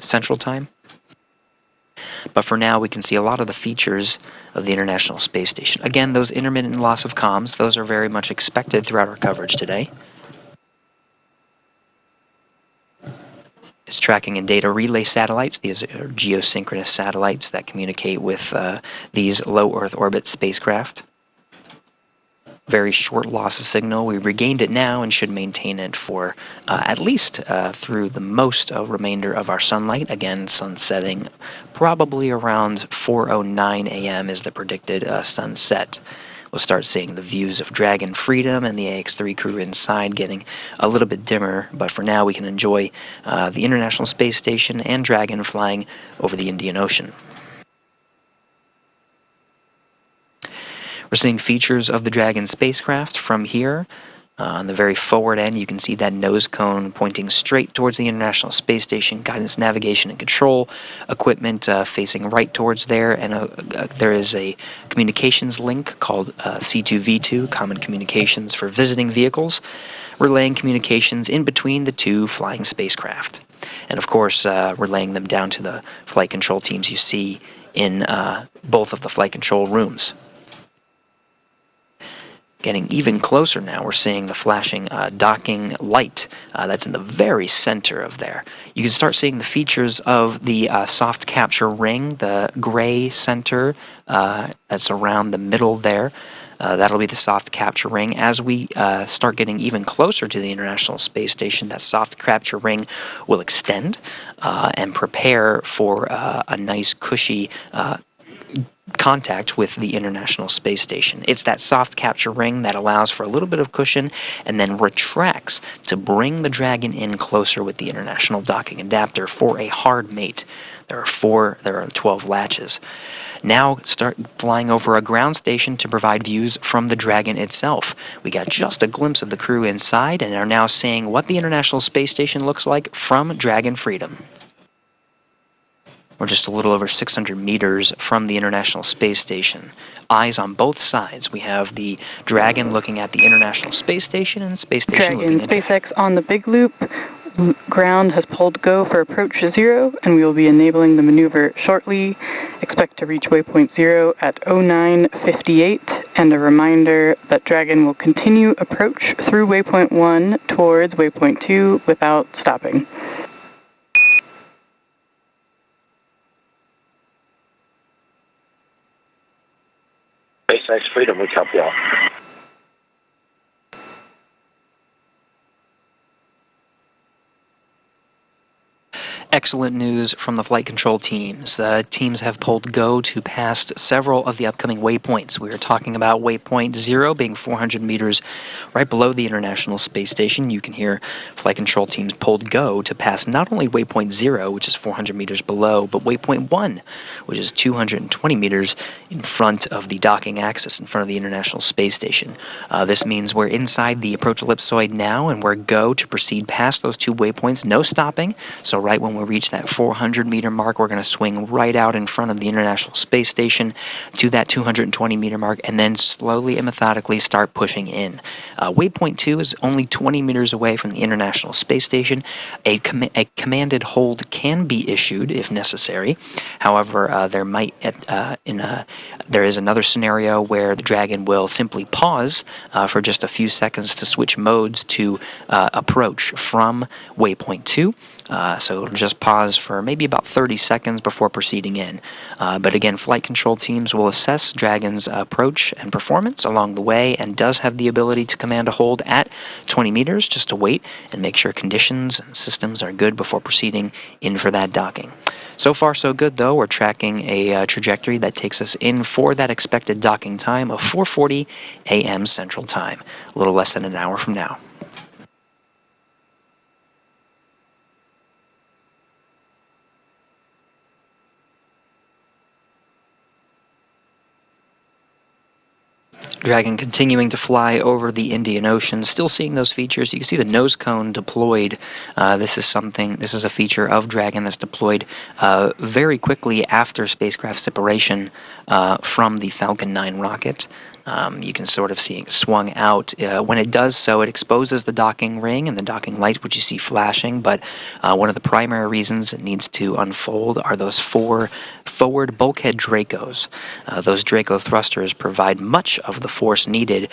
I: Central Time. But for now, we can see a lot of the features of the International Space Station. Again, those intermittent loss of comms, those are very much expected throughout our coverage today. It's tracking and data relay satellites. These are geosynchronous satellites that communicate with these low Earth orbit spacecraft. Very short loss of signal. We regained it now and should maintain it for at least through the most remainder of our sunlight. Again, sun setting probably around 4:09 a.m. is the predicted sunset. we'll start seeing the views of Dragon Freedom and the Ax-3 crew inside getting a little bit dimmer, but for now we can enjoy the International Space Station and Dragon flying over the Indian Ocean. We're seeing features of the Dragon spacecraft from here. On the very forward end, you can see that nose cone pointing straight towards the International Space Station, guidance, navigation, and control equipment facing right towards there, and there is a communications link called C2V2, Common Communications for Visiting Vehicles, relaying communications in between the two flying spacecraft. And of course, relaying them down to the flight control teams you see in both of the flight control rooms. Getting even closer now, we're seeing the flashing docking light that's in the very center of there. You can start seeing the features of the soft capture ring, the gray center that's around the middle there. That'll be the soft capture ring. As we start getting even closer to the International Space Station, that soft capture ring will extend and prepare for a nice cushy contact with the International Space Station. It's that soft capture ring that allows for a little bit of cushion and then retracts to bring the Dragon in closer with the International Docking Adapter for a hard mate. There are 12 latches. Now start flying over a ground station to provide views from the Dragon itself. We got just a glimpse of the crew inside and are now seeing what the International Space Station looks like from Dragon Freedom. We're just a little over 600 meters from the International Space Station. Eyes on both sides. We have the Dragon looking at the International Space Station and the Space Station looking at
J: SpaceX on the big loop. Ground has pulled go for approach 0, and we will be enabling the maneuver shortly. Expect to reach waypoint 0 at 09:58, and a reminder that Dragon will continue approach through waypoint 1 towards waypoint 2 without stopping.
L: SpaceX Freedom, we copy all.
I: Excellent news from the flight control teams. Teams have pulled go to past several of the upcoming waypoints. We are talking about waypoint 0 being 400 meters right below the International Space Station. You can hear flight control teams pulled go to pass not only waypoint 0, which is 400 meters below, but waypoint 1, which is 220 meters in front of the docking axis, in front of the International Space Station. This means we're inside the approach ellipsoid now, and we're go to proceed past those two waypoints, no stopping. So right when we reach that 400 meter mark, we're going to swing right out in front of the International Space Station to that 220 meter mark, and then slowly and methodically start pushing in. Waypoint 2 is only 20 meters away from the International Space Station. A commanded hold can be issued if necessary. However, there is another scenario where the Dragon will simply pause for just a few seconds to switch modes to approach from waypoint 2. So it'll just pause for maybe about 30 seconds before proceeding in. But again, flight control teams will assess Dragon's approach and performance along the way, and does have the ability to command a hold at 20 meters just to wait and make sure conditions and systems are good before proceeding in for that docking. So far so good though. We're tracking a trajectory that takes us in for that expected docking time of 4:40 a.m. Central Time, a little less than an hour from now. Dragon continuing to fly over the Indian Ocean, still seeing those features. You can see the nose cone deployed. This is a feature of Dragon that's deployed very quickly after spacecraft separation from the Falcon 9 rocket. You can sort of see it swung out. When it does so, it exposes the docking ring and the docking light, which you see flashing, but one of the primary reasons it needs to unfold are those 4 forward bulkhead Dracos. Those Draco thrusters provide much of the force needed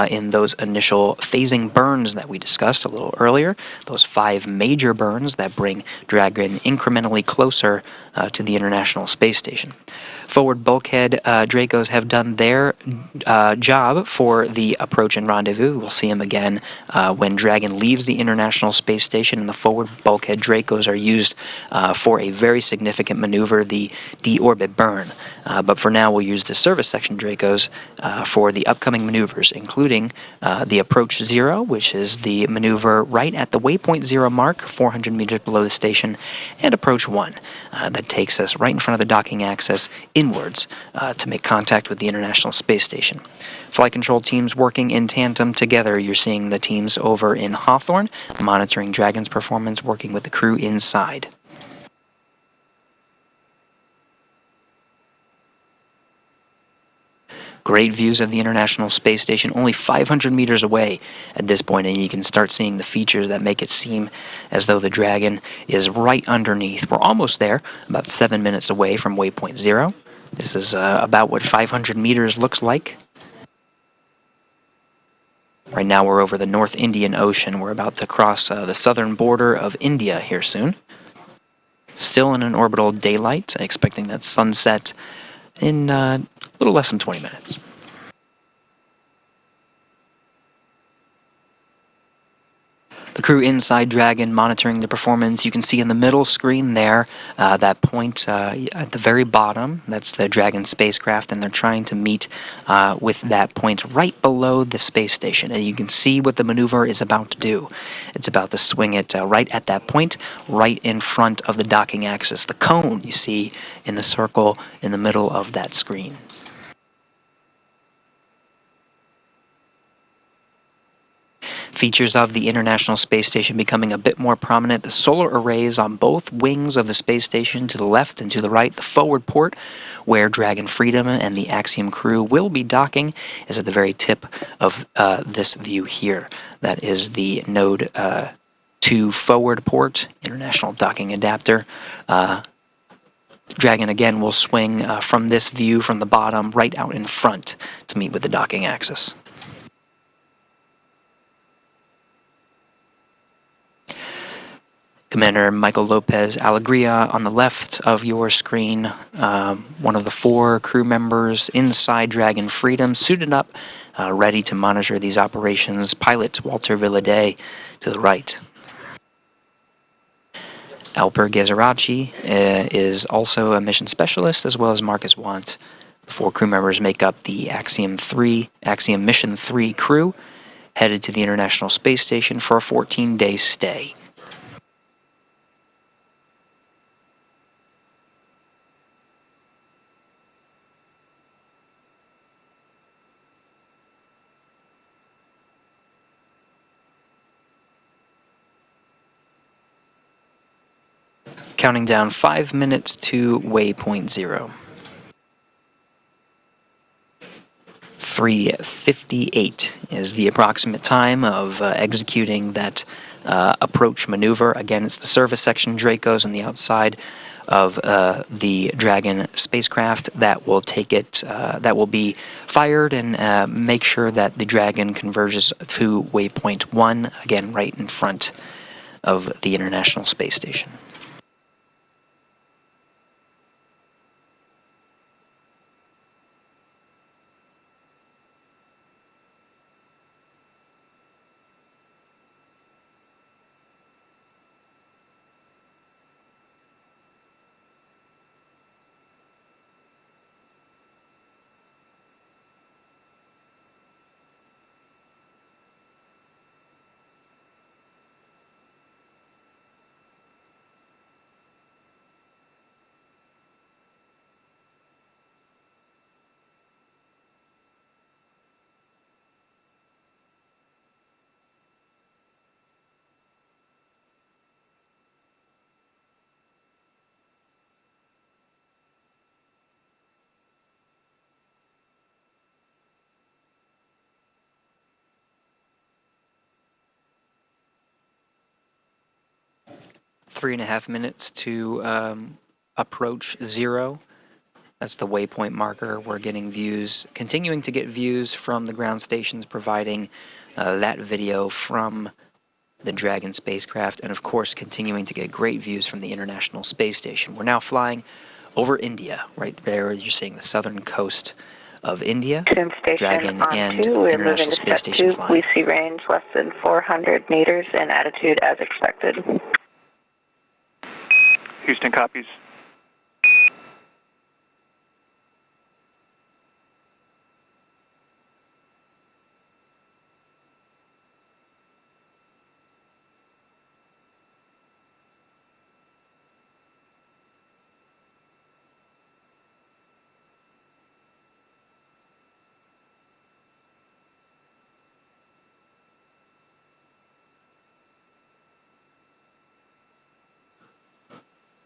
I: in those initial phasing burns that we discussed a little earlier, those 5 major burns that bring Dragon incrementally closer to the International Space Station. Forward bulkhead Dracos have done their job for the approach and rendezvous. We'll see them again when Dragon leaves the International Space Station, and the forward bulkhead Dracos are used for a very significant maneuver, the deorbit burn. But for now, we'll use the service section Dracos for the upcoming maneuvers, including the approach 0, which is the maneuver right at the waypoint 0 mark, 400 meters below the station, and approach 1 that takes us right in front of the docking axis inwards to make contact with the International Space Station. Flight control teams working in tandem together. You're seeing the teams over in Hawthorne monitoring Dragon's performance, working with the crew inside. Great views of the International Space Station, only 500 meters away at this point, and you can start seeing the features that make it seem as though the Dragon is right underneath. We're almost there, about 7 minutes away from waypoint 0. This is about what 500 meters looks like. Right now we're over the North Indian Ocean. We're about to cross the southern border of India here soon. Still in an orbital daylight, expecting that sunset in a little less than 20 minutes. The crew inside Dragon monitoring the performance. You can see in the middle screen there, that point at the very bottom, that's the Dragon spacecraft, and they're trying to meet with that point right below the space station. And you can see what the maneuver is about to do. It's about to swing it right at that point, right in front of the docking axis. The cone you see in the circle in the middle of that screen. Features of the International Space Station becoming a bit more prominent. The solar arrays on both wings of the space station, to the left and to the right. The forward port, where Dragon Freedom and the Axiom crew will be docking, is at the very tip of this view here. That is the Node 2 forward port, International Docking Adapter. Dragon again will swing from this view from the bottom right out in front to meet with the docking axis. Commander Michael Lopez Alegria on the left of your screen, one of the 4 crew members inside Dragon Freedom, suited up, ready to monitor these operations. Pilot Walter Villaday to the right. Alper Gezerachi is also a mission specialist, as well as Marcus Want. The 4 crew members make up the Axiom Mission 3 crew, headed to the International Space Station for a 14-day stay. Counting down 5 minutes to waypoint 0. 3:58 is the approximate time of executing that approach maneuver. Again, it's the service section Dracos on the outside of the Dragon spacecraft that will take it, that will be fired and make sure that the Dragon converges to waypoint 1, again right in front of the International Space Station. Three and a half minutes to approach 0. That's the waypoint marker. We're getting views, continuing to get views from the ground stations, providing that video from the Dragon spacecraft, and of course continuing to get great views from the International Space Station. We're now flying over India. Right there, you're seeing the southern coast of India.
N: Tune station
I: Dragon
N: on
I: and
N: 2. We're
I: International
N: moving to
I: Space
N: step
I: Station
N: 2.
I: flying.
N: We see range less than 400 meters and attitude as expected.
M: Houston copies.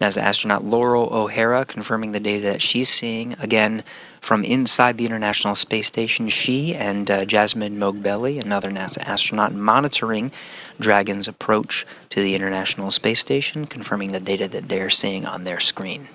I: NASA astronaut Laurel O'Hara confirming the data that she's seeing, again, from inside the International Space Station. She and Jasmine Mogbelli, another NASA astronaut, monitoring Dragon's approach to the International Space Station, confirming the data that they're seeing on their screen.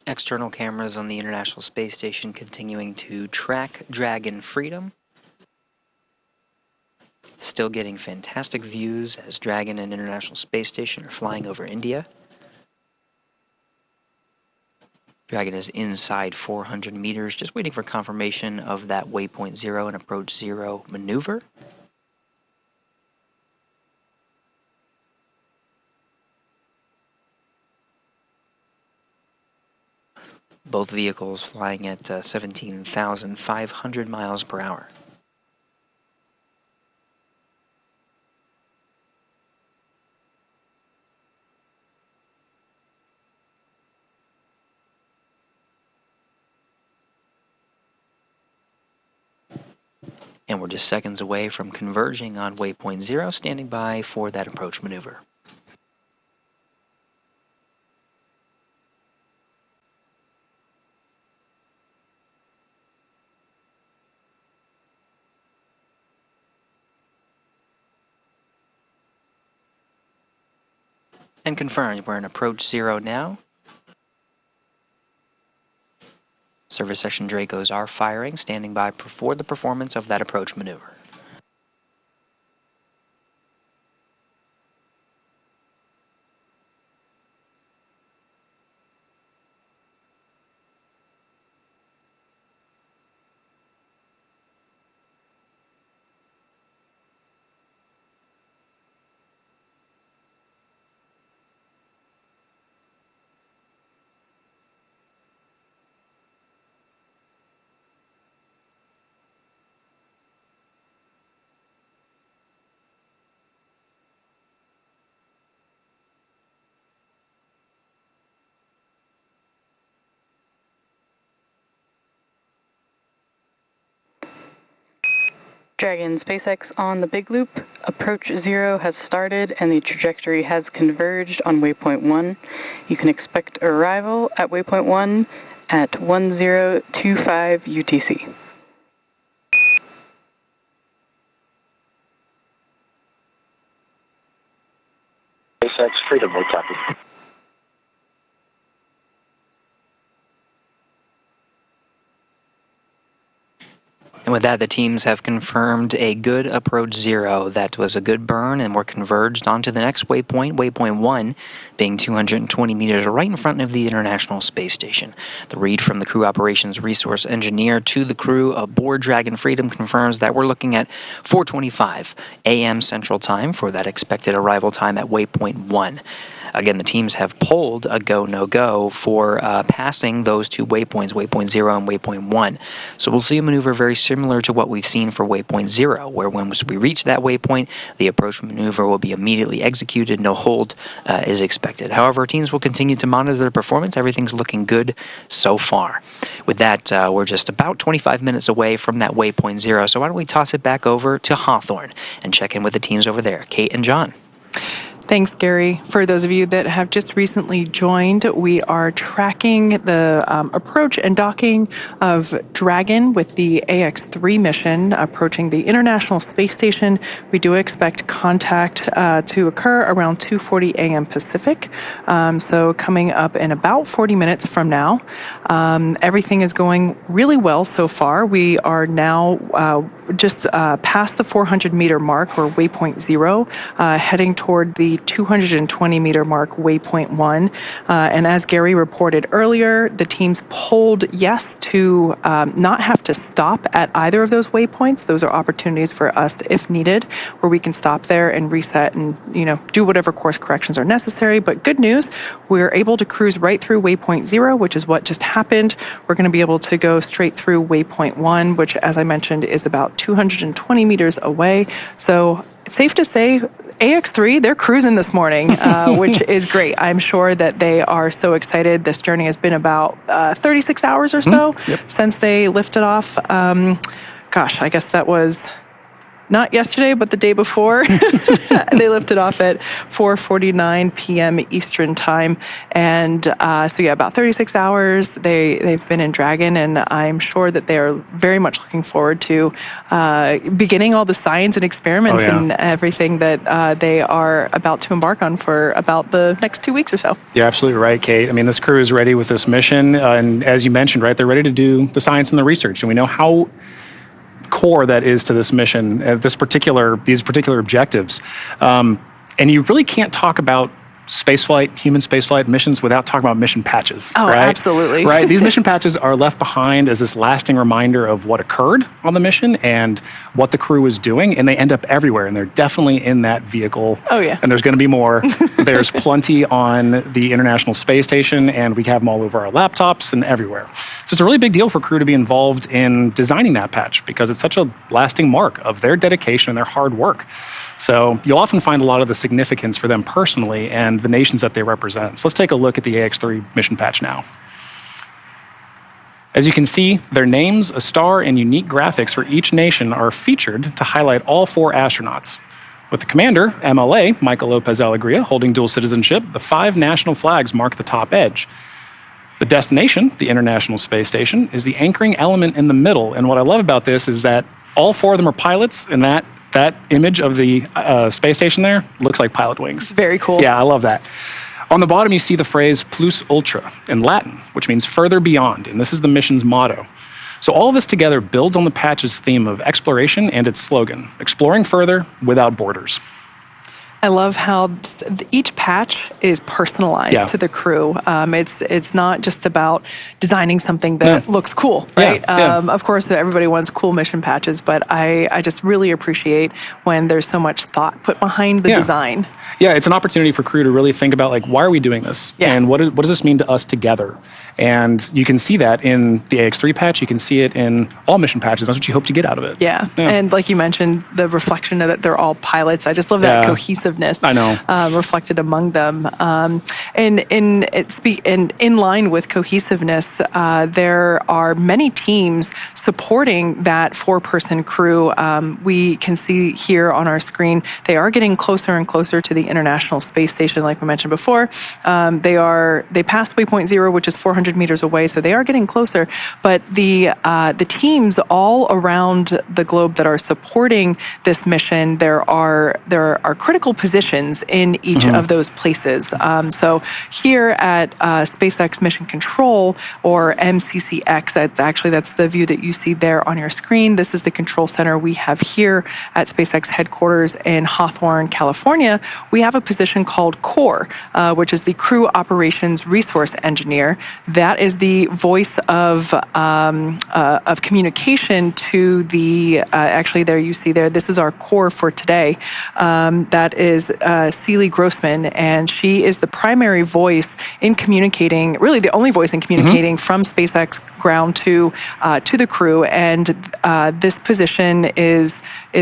I: External cameras on the International Space Station continuing to track Dragon Freedom. Still getting fantastic views as Dragon and International Space Station are flying over India. Dragon is inside 400 meters, just waiting for confirmation of that waypoint 0 and approach 0 maneuver. Both vehicles flying at 17,500 miles per hour. And we're just seconds away from converging on waypoint 0, standing by for that approach maneuver. And confirmed, we're in approach 0 now. Service section Dracos are firing, standing by for the performance of that approach maneuver.
J: Dragon SpaceX on the big loop. Approach 0 has started and the trajectory has converged on waypoint 1. You can expect arrival at waypoint 1 at 1025 UTC.
L: SpaceX Freedom, we copy.
I: And And with that, the teams have confirmed a good approach 0. That was a good burn, and we're converged onto the next waypoint, waypoint 1, being 220 meters right in front of the International Space Station. The read from the crew operations resource engineer to the crew aboard Dragon Freedom confirms that we're looking at 4:25 a.m. Central Time for that expected arrival time at waypoint 1. Again, the teams have polled a go, no-go for passing those two waypoints, waypoint 0 and waypoint 1. So we'll see a maneuver very similar to what we've seen for waypoint 0, where when we reach that waypoint, the approach maneuver will be immediately executed. No hold is expected. However, teams will continue to monitor their performance. Everything's looking good so far. With that, we're just about 25 minutes away from that waypoint 0. So why don't we toss it back over to Hawthorne and check in with the teams over there, Kate and John.
H: Thanks, Gary. For those of you that have just recently joined, we are tracking the approach and docking of Dragon with the Ax-3 mission approaching the International Space Station. We do expect contact to occur around 2:40 a.m. Pacific, so coming up in about 40 minutes from now. Everything is going really well so far. We are now just past the 400-meter mark, or waypoint 0, heading toward the 220-meter mark, waypoint 1. And as Gary reported earlier, the teams polled yes to not have to stop at either of those waypoints. Those are opportunities for us, if needed, where we can stop there and reset and do whatever course corrections are necessary. But good news, we're able to cruise right through waypoint 0, which is what just happened. We're going to be able to go straight through waypoint 1, which, as I mentioned, is about 220 meters away. So it's safe to say Ax-3, they're cruising this morning, which is great. I'm sure that they are so excited. This journey has been about 36 hours or so since they lifted off. Gosh, I guess that was not yesterday, but the day before. They lifted off at 4:49 p.m. Eastern Time. And so, yeah, about 36 hours they've been in Dragon, and I'm sure that they are very much looking forward to beginning all the science and experiments and everything that they are about to embark on for about the next 2 weeks or so.
G: You're absolutely right, Kate. I mean, this crew is ready with this mission. And as you mentioned, right, they're ready to do the science and the research. And we know how core that is to this mission, these particular objectives. And you really can't talk about spaceflight, human spaceflight missions without talking about mission patches.
H: Oh,
G: right?
H: Absolutely.
G: Right? These mission patches are left behind as this lasting reminder of what occurred on the mission and what the crew was doing, and they end up everywhere, and they're definitely in that vehicle.
H: Oh, yeah.
G: And there's going to be more. There's plenty on the International Space Station, and we have them all over our laptops and everywhere. So it's a really big deal for crew to be involved in designing that patch because it's such a lasting mark of their dedication and their hard work. So you'll often find a lot of the significance for them personally and the nations that they represent. So let's take a look at the Ax-3 mission patch now. As you can see, their names, a star, and unique graphics for each nation are featured to highlight all 4 astronauts. With the commander, MLA, Michael Lopez Alegria, holding dual citizenship, the 5 national flags mark the top edge. The destination, the International Space Station, is the anchoring element in the middle. And what I love about this is that all 4 of them are pilots, and that image of the space station there looks like pilot wings.
H: Very cool.
G: Yeah, I love that. On the bottom, you see the phrase plus ultra in Latin, which means further beyond, and this is the mission's motto. So all of this together builds on the patch's theme of exploration and its slogan, exploring further without borders.
H: I love how each patch is personalized to the crew. It's not just about designing something that looks cool, right? Of course, everybody wants cool mission patches, but I just really appreciate when there's so much thought put behind the design.
G: Yeah, it's an opportunity for crew to really think about, like, why are we doing this? And what does this mean to us together? And you can see that in the Ax-3 patch. You can see it in all mission patches. That's what you hope to get out of it.
H: Yeah. And like you mentioned, the reflection of that they're all pilots. I just love that cohesiveness.
G: I know.
H: Reflected among them. And in line with cohesiveness, there are many teams supporting that 4-person crew. We can see here on our screen, they are getting closer and closer to the International Space Station, like we mentioned before. They passed waypoint 0, which is 400 meters away, so they are getting closer. But the teams all around the globe that are supporting this mission, there are critical positions in each of those places. So here at SpaceX Mission Control, or MCCX, that's the view that you see there on your screen. This is the control center we have here at SpaceX headquarters in Hawthorne, California. We have a position called CORE, which is the Crew Operations Resource Engineer. That is the voice of communication to the, actually there you see there, this is our core for today. That is Celie Grossman, and she is the primary voice in communicating, really the only voice in communicating from SpaceX ground to the crew. And this position is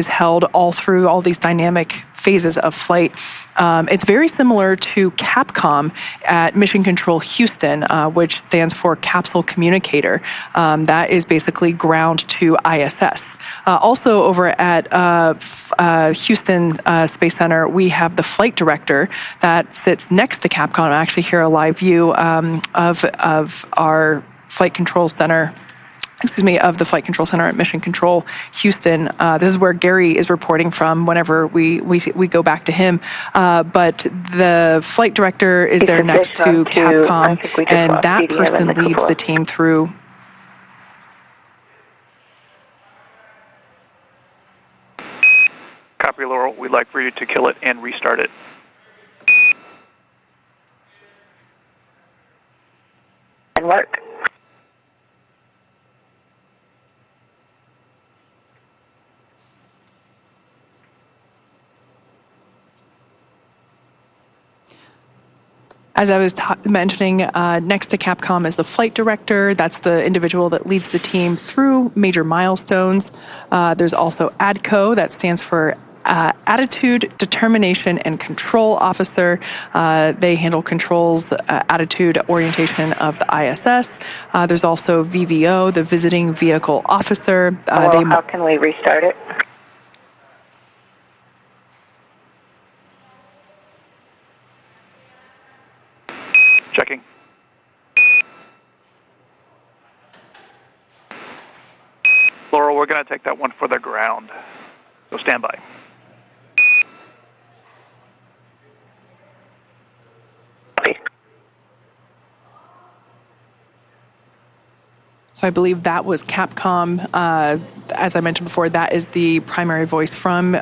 H: held all through all these dynamic phases of flight. It's very similar to Capcom at Mission Control Houston, which stands for Capsule Communicator. That is basically ground to ISS. Also over at Houston Space Center, we have the flight director that sits next to Capcom. I actually hear a live view of our flight control center. Of the Flight Control Center at Mission Control Houston. This is where Gary is reporting from whenever we go back to him. But the flight director is there next to Capcom, and that person leads the team through.
M: Copy, Laurel. We'd like for you to kill it and restart it.
N: And work.
H: As I was mentioning, next to Capcom is the flight director. That's the individual that leads the team through major milestones. There's also ADCO, that stands for Attitude, Determination, and Control Officer. They handle controls, attitude, orientation of the ISS. There's also VVO, the Visiting Vehicle Officer.
N: How can we restart it?
M: Checking. Laurel, we're going to take that one for the ground. So stand by.
H: So I believe that was Capcom. As I mentioned before, that is the primary voice from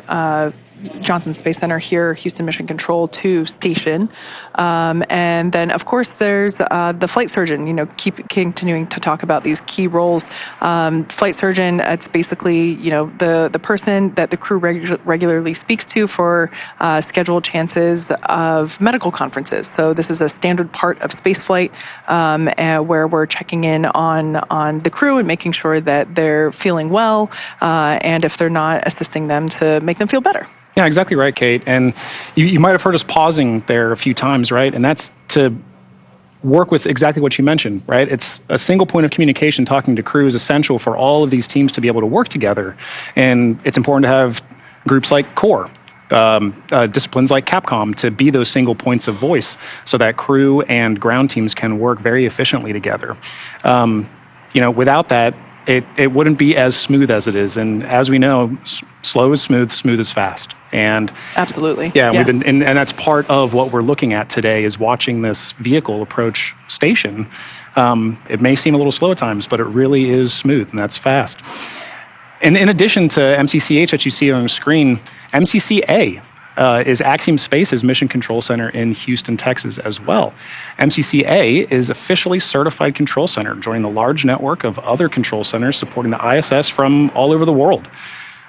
H: Johnson Space Center here, Houston Mission Control to station. And then, of course, there's the flight surgeon, keep continuing to talk about these key roles. Flight surgeon, it's basically, the person that the crew regularly speaks to for scheduled chances of medical conferences. So this is a standard part of spaceflight where we're checking in on the crew and making sure that they're feeling well, and if they're not, assisting them to make them feel better.
G: Yeah, exactly right, Kate. And you might have heard us pausing there a few times, right? And that's to work with exactly what you mentioned, right? It's a single point of communication. Talking to crew is essential for all of these teams to be able to work together. And it's important to have groups like CORE, disciplines like Capcom, to be those single points of voice so that crew and ground teams can work very efficiently together. Without that, it wouldn't be as smooth as it is. And as we know, slow is smooth, smooth is fast. And
H: absolutely.
G: Yeah, we've been, and that's part of what we're looking at today, is watching this vehicle approach station. It may seem a little slow at times, but it really is smooth, and that's fast. And in addition to MCCH that you see on the screen, MCCA is Axiom Space's Mission Control Center in Houston, Texas as well. MCCA is officially certified control center, joining the large network of other control centers supporting the ISS from all over the world.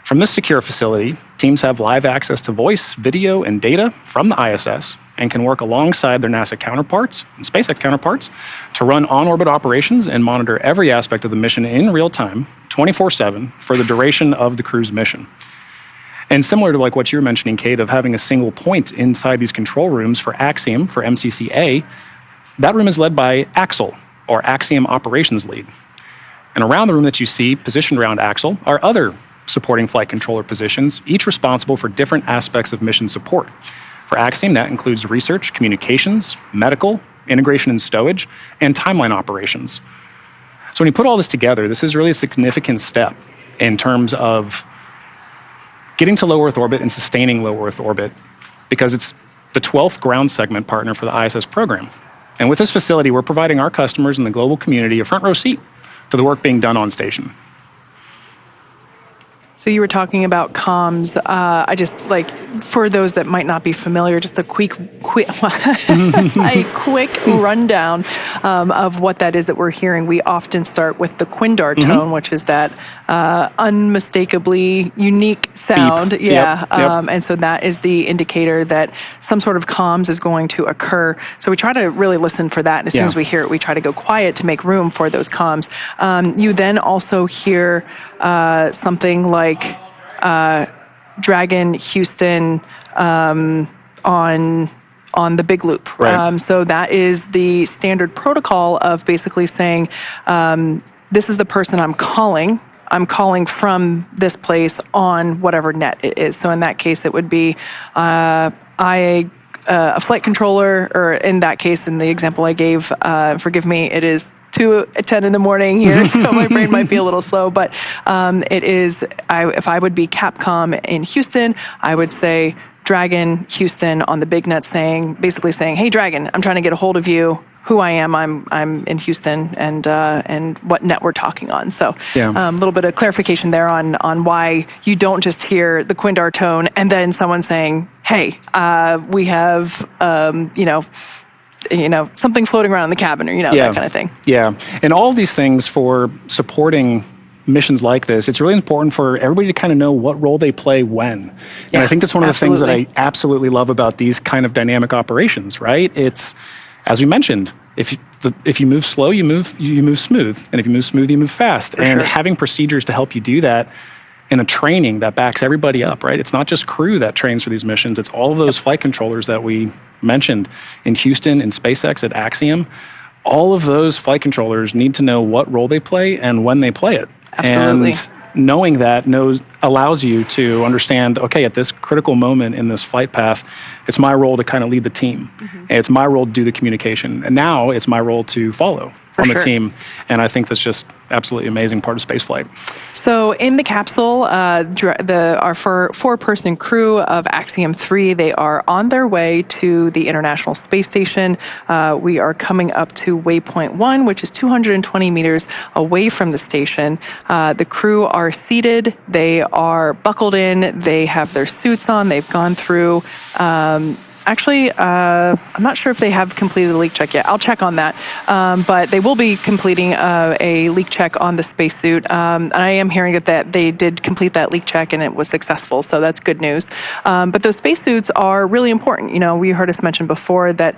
G: From this secure facility, teams have live access to voice, video, and data from the ISS and can work alongside their NASA counterparts and SpaceX counterparts to run on-orbit operations and monitor every aspect of the mission in real time, 24/7, for the duration of the crew's mission. And similar to like what you were mentioning, Kate, of having a single point inside these control rooms for Axiom, for MCCA, that room is led by Axel, or Axiom Operations Lead. And around the room that you see, positioned around Axel, are other supporting flight controller positions, each responsible for different aspects of mission support. For Axiom, that includes research, communications, medical, integration and stowage, and timeline operations. So when you put all this together, this is really a significant step in terms of getting to low Earth orbit and sustaining low Earth orbit because it's the 12th ground segment partner for the ISS program. And with this facility, we're providing our customers and the global community a front row seat to the work being done on station.
H: So you were talking about comms. I just for those that might not be familiar, just a quick rundown of what that is that we're hearing. We often start with the Quindar tone, which is that unmistakably unique sound.
G: Beep.
H: Yeah.
G: Yep.
H: And so that is the indicator that some sort of comms is going to occur. So we try to really listen for that. And as soon as we hear it, we try to go quiet to make room for those comms. You then also hear something like Dragon Houston on the big loop.
G: Right.
H: So that is the standard protocol of basically saying, this is the person I'm calling. I'm calling from this place on whatever net it is. So in that case, it would be a flight controller, or in that case, in the example I gave, forgive me, it is 2:10 in the morning here, so my brain might be a little slow, but it is, if I would be Capcom in Houston, I would say Dragon Houston on the big net basically saying, hey Dragon, I'm trying to get a hold of you, who I am, I'm in Houston, and what net we're talking on. So a little bit of clarification there on why you don't just hear the Quindar tone and then someone saying, hey, we have, something floating around in the cabin, or, that kind of thing.
G: Yeah. And all of these things for supporting missions like this, it's really important for everybody to kind of know what role they play when. And I think that's one of the things that I absolutely love about these kind of dynamic operations, right? It's, as we mentioned, if you move slow, you move smooth. And if you move smooth, you move fast. And having procedures to help you do that in a training that backs everybody up, right? It's not just crew that trains for these missions. It's all of those flight controllers that we mentioned in Houston, in SpaceX, at Axiom. All of those flight controllers need to know what role they play and when they play it.
H: Absolutely.
G: And knowing that allows you to understand, okay, at this critical moment in this flight path, it's my role to kind of lead the team. And it's my role to do the communication. And now it's my role to follow on the team. And I think that's just absolutely amazing part of spaceflight. So
H: in the capsule, our four-person crew of Axiom-3, they are on their way to the International Space Station. We are coming up to waypoint 1, which is 220 meters away from the station. The crew are seated. They are buckled in. They have their suits on. They've gone through... Actually, I'm not sure if they have completed the leak check yet. I'll check on that. But they will be completing a leak check on the spacesuit. And I am hearing that they did complete that leak check and it was successful, so that's good news. But those spacesuits are really important. We heard us mention before that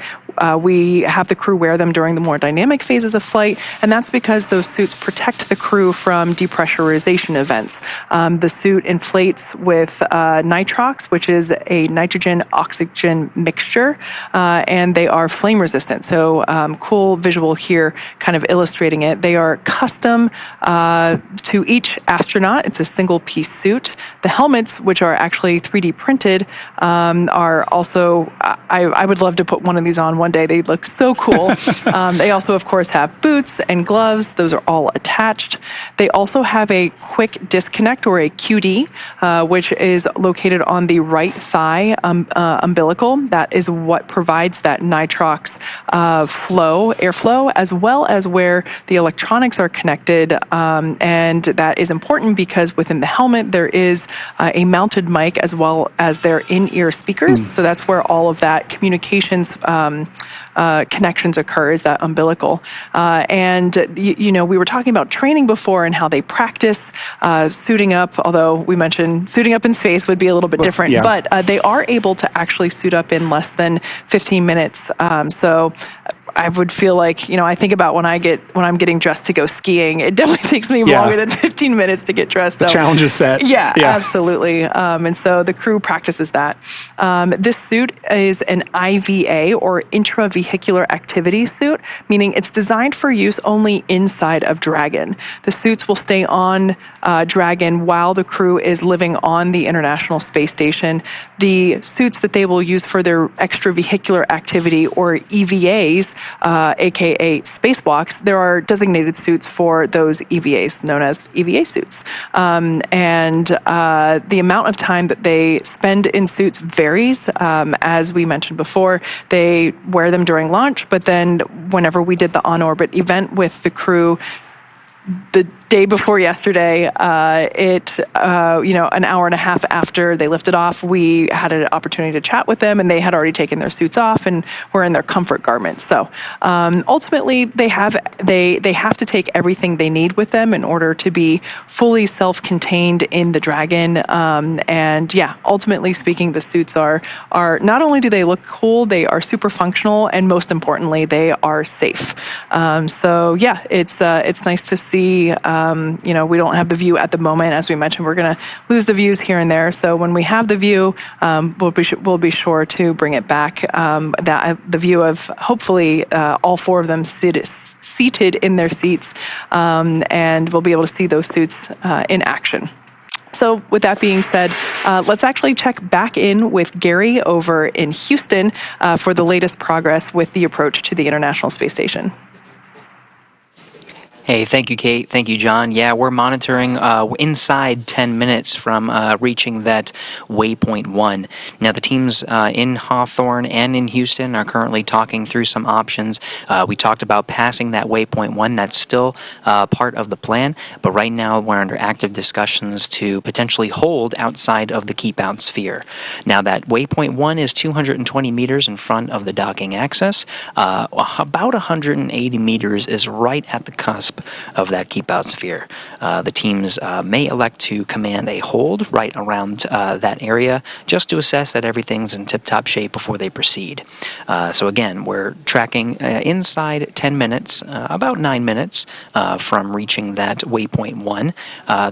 H: we have the crew wear them during the more dynamic phases of flight, and that's because those suits protect the crew from depressurization events. The suit inflates with nitrox, which is a nitrogen-oxygen mixture, and they are flame resistant. So cool visual here kind of illustrating it. They are custom to each astronaut. It's a single piece suit. The helmets, which are actually 3D printed, are also, I would love to put one of these on one day. They look so cool. They also, of course, have boots and gloves. Those are all attached. They also have a quick disconnect, or a QD, which is located on the right thigh umbilical. That is what provides that nitrox airflow, as well as where the electronics are connected. And that is important because within the helmet, there is a mounted mic as well as their in-ear speakers. So that's where all of that communications connections occur, is that umbilical. And we were talking about training before and how they practice suiting up, although we mentioned suiting up in space would be a little bit different, but they are able to actually suit up in less than 15 minutes. So I would feel like, I think about when I'm getting dressed to go skiing, it definitely takes me longer than 15 minutes to get dressed. So
G: the challenge is set.
H: Yeah, absolutely. And so the crew practices that. This suit is an IVA, or intravehicular activity suit, meaning it's designed for use only inside of Dragon. The suits will stay on Dragon while the crew is living on the International Space Station. The suits that they will use for their extravehicular activity, or EVAs, aka spacewalks, there are designated suits for those EVAs, known as EVA suits. And the amount of time that they spend in suits varies. As we mentioned before, they wear them during launch, but then whenever we did the on-orbit event with the crew the day before yesterday, an hour and a half after they lifted off, we had an opportunity to chat with them, and they had already taken their suits off and were in their comfort garments. So ultimately, they have to take everything they need with them in order to be fully self-contained in the Dragon. And yeah, ultimately speaking, the suits are not only do they look cool, they are super functional, and most importantly, they are safe. So yeah, it's nice to see. We don't have the view at the moment. As we mentioned, we're going to lose the views here and there. So when we have the view, we'll be sure to bring it back. The view of hopefully all four of them seated in their seats, and we'll be able to see those suits in action. So with that being said, let's actually check back in with Gary over in Houston for the latest progress with the approach to the International Space Station.
I: Hey, thank you, Kate. Thank you, John. Yeah, we're monitoring inside 10 minutes from reaching that waypoint 1. Now, the teams in Hawthorne and in Houston are currently talking through some options. We talked about passing that waypoint 1. That's still part of the plan, but right now we're under active discussions to potentially hold outside of the keep-out sphere. Now, that waypoint 1 is 220 meters in front of the docking access. About 180 meters is right at the cusp of that keep-out sphere. The teams may elect to command a hold right around that area just to assess that everything's in tip-top shape before they proceed. So again, we're tracking inside 10 minutes, about 9 minutes from reaching that waypoint 1.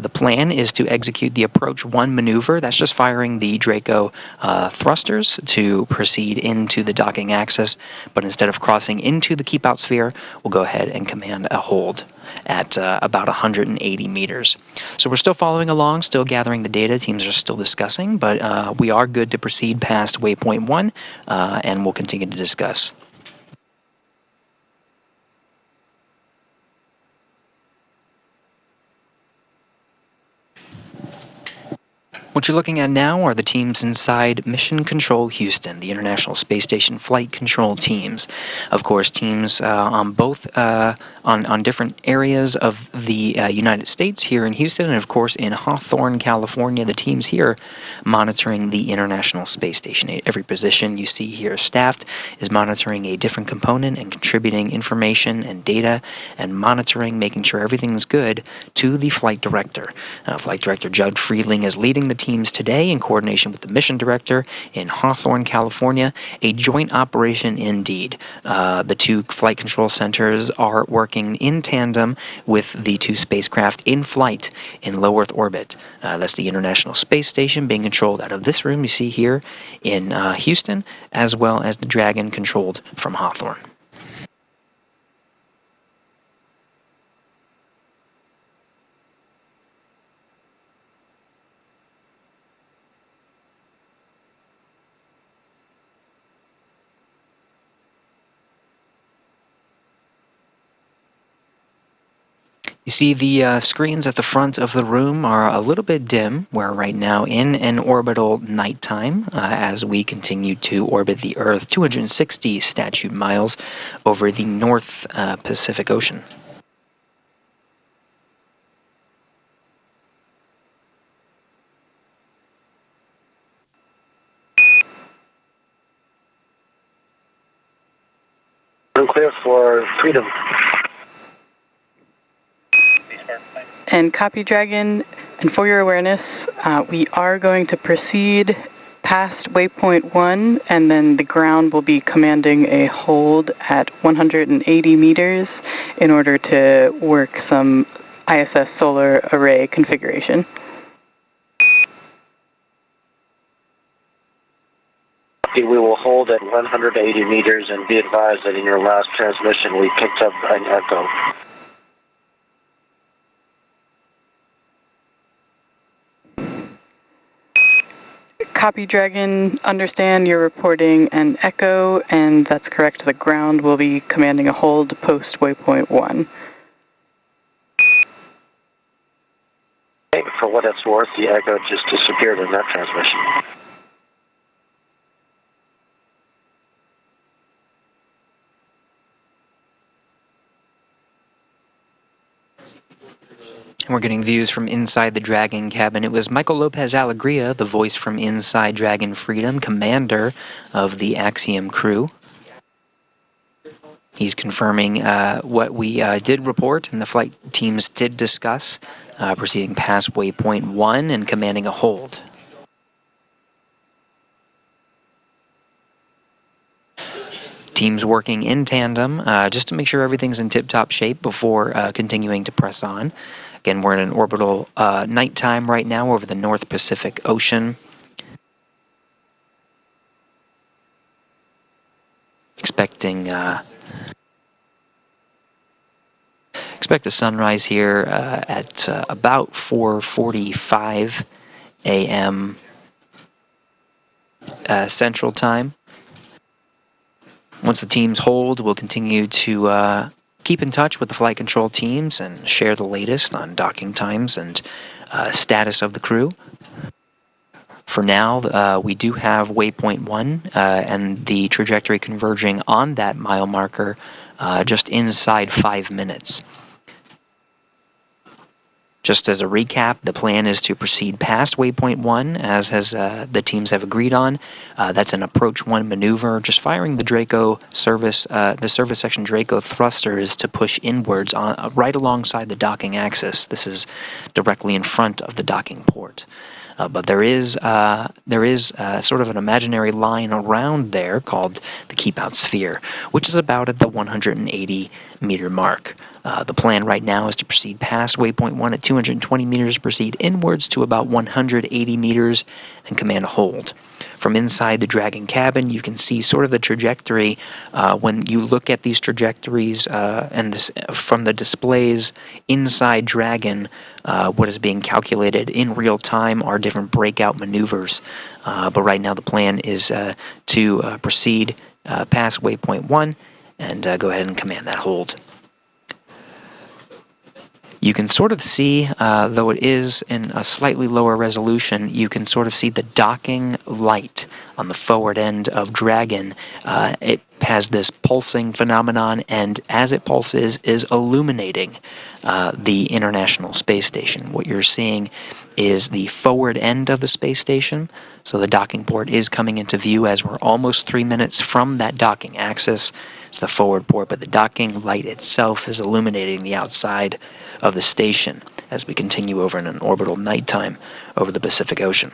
I: The plan is to execute the approach 1 maneuver. That's just firing the Draco thrusters to proceed into the docking access, but instead of crossing into the keep-out sphere, we'll go ahead and command a hold at about 180 meters. So we're still following along, still gathering the data. Teams are still discussing, but we are good to proceed past waypoint 1, and we'll continue to discuss. What you're looking at now are the teams inside Mission Control Houston, the International Space Station flight control teams. Of course, teams on both on different areas of the United States here in Houston, and of course in Hawthorne, California, the teams here monitoring the International Space Station. Every position you see here staffed is monitoring a different component and contributing information and data and monitoring, making sure everything's good to the flight director. Flight Director Judd Friedling is leading the teams today in coordination with the mission director in Hawthorne, California. A joint operation indeed. The two flight control centers are working in tandem with the two spacecraft in flight in low Earth orbit. That's the International Space Station being controlled out of this room you see here in Houston, as well as the Dragon controlled from Hawthorne. You see the screens at the front of the room are a little bit dim. We're right now in an orbital nighttime as we continue to orbit the Earth 260 statute miles over the North Pacific Ocean.
L: Clear for Freedom.
J: And copy, Dragon. And for your awareness, we are going to proceed past waypoint 1, and then the ground will be commanding a hold at 180 meters in order to work some ISS solar array configuration.
L: We will hold at 180 meters, and be advised that in your last transmission we picked up an echo.
J: Copy, Dragon. Understand you're reporting an echo, and that's correct. The ground will be commanding a hold post waypoint 1.
L: Okay, for what it's worth, the echo just disappeared in that transmission.
I: And we're getting views from inside the Dragon cabin. It was Michael Lopez Alegria, the voice from inside Dragon Freedom, commander of the Axiom crew. He's confirming what we did report and the flight teams did discuss, proceeding past waypoint 1 and commanding a hold. Teams working in tandem just to make sure everything's in tip-top shape before continuing to press on. Again, we're in an orbital nighttime right now over the North Pacific Ocean. Expecting expect a sunrise here at about 4:45 a.m. Central Time. Once the teams hold, we'll continue to keep in touch with the flight control teams and share the latest on docking times and status of the crew. For now, we do have waypoint 1 and the trajectory converging on that mile marker just inside 5 minutes. Just as a recap, the plan is to proceed past waypoint 1, as the teams have agreed on. That's an approach 1 maneuver, just firing the Draco service, the service section Draco thrusters to push inwards on right alongside the docking axis. This is directly in front of the docking port. But there is sort of an imaginary line around there called the keep out sphere, which is about at the 180 meter mark. The plan right now is to proceed past waypoint 1 at 220 meters, proceed inwards to about 180 meters, and command a hold. From inside the Dragon cabin, you can see sort of the trajectory. When you look at these trajectories from the displays inside Dragon, what is being calculated in real time are different breakout maneuvers. But right now the plan is to proceed past waypoint 1 and go ahead and command that hold. You can sort of see, though it is in a slightly lower resolution, you can sort of see the docking light on the forward end of Dragon. It has this pulsing phenomenon, and as it pulses, is illuminating the International Space Station. What you're seeing is the forward end of the space station, so the docking port is coming into view as we're almost 3 minutes from that docking axis. It's the forward port, but the docking light itself is illuminating the outside of the station as we continue over in an orbital nighttime over the Pacific Ocean.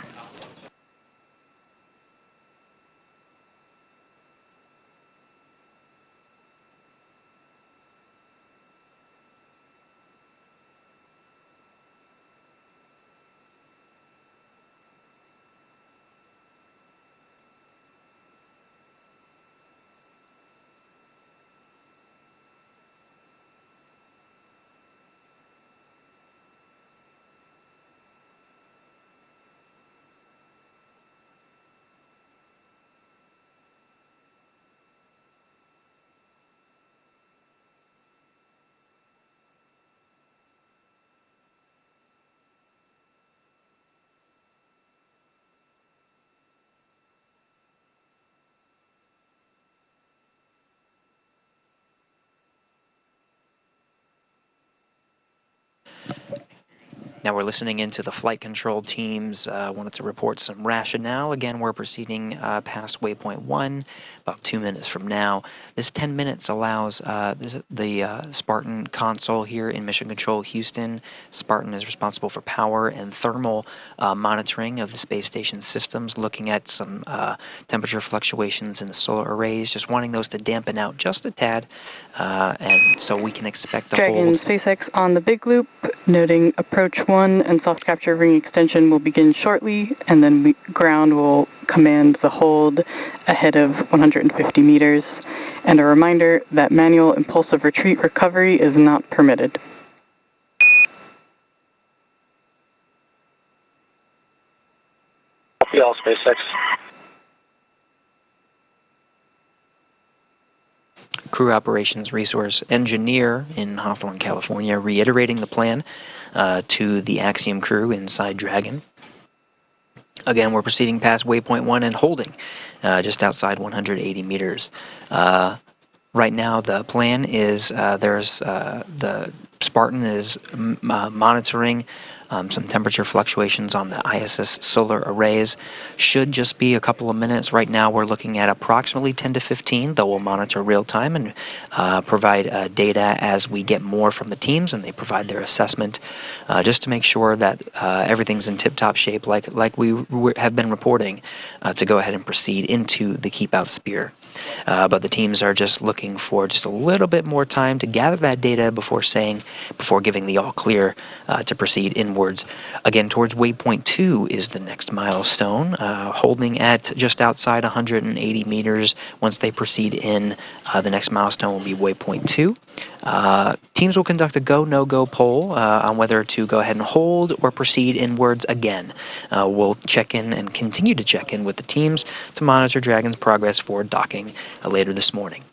I: Now we're listening into the flight control teams. Wanted to report some rationale. Again, we're proceeding past waypoint 1, about 2 minutes from now. This 10 minutes allows the Spartan console here in Mission Control Houston. Spartan is responsible for power and thermal monitoring of the space station systems, looking at some temperature fluctuations in the solar arrays, just wanting those to dampen out just a tad, and so we can expect a
J: Dragon
I: hold.
J: SpaceX on the big loop, noting approach 1 and soft capture ring extension will begin shortly, and then ground will command the hold ahead of 150 meters. And a reminder that manual impulsive retreat recovery is not permitted.
L: Copy all, SpaceX.
I: Crew Operations Resource Engineer in Hawthorne, California, reiterating the plan to the Axiom crew inside Dragon. Again, we're proceeding past waypoint 1 and holding just outside 180 meters. Right now, the plan is the Spartan is monitoring some temperature fluctuations on the ISS solar arrays. Should just be a couple of minutes. Right now, we're looking at approximately 10 to 15, though we'll monitor real time and provide data as we get more from the teams and they provide their assessment, just to make sure that everything's in tip-top shape, like we have been reporting, to go ahead and proceed into the keep-out sphere. But the teams are just looking for just a little bit more time to gather that data before giving the all clear to proceed inwards. Again, towards waypoint 2 is the next milestone, holding at just outside 180 meters. Once they proceed in, the next milestone will be waypoint 2. Teams will conduct a go-no-go poll on whether to go ahead and hold or proceed inwards again. We'll check in and continue to check in with the teams to monitor Dragon's progress for docking later this morning.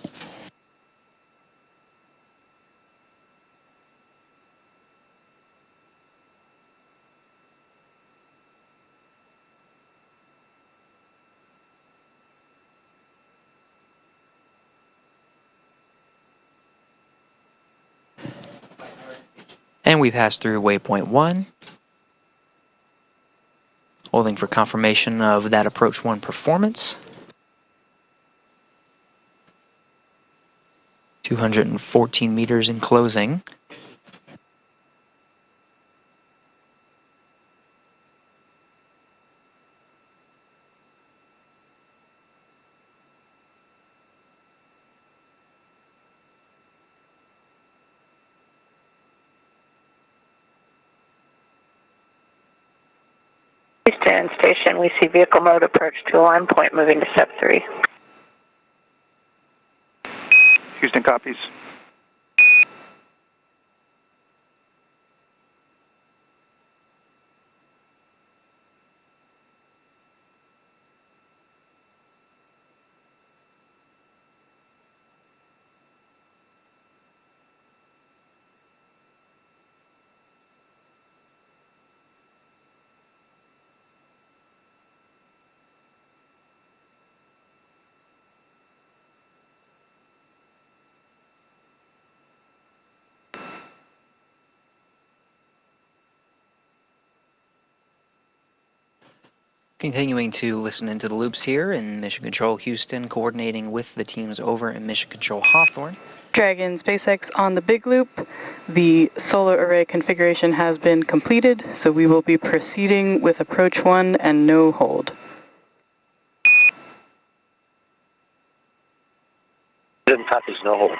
I: And we pass through waypoint 1, holding for confirmation of that approach 1 performance. 214 meters in closing.
N: Houston Station, we see vehicle mode approach to alarm point moving to step 3.
M: Houston copies.
I: Continuing to listen into the loops here in Mission Control Houston, coordinating with the teams over in Mission Control Hawthorne.
J: Dragon SpaceX on the big loop. The solar array configuration has been completed, so we will be proceeding with approach 1 and no hold.
L: Houston copies, no hold.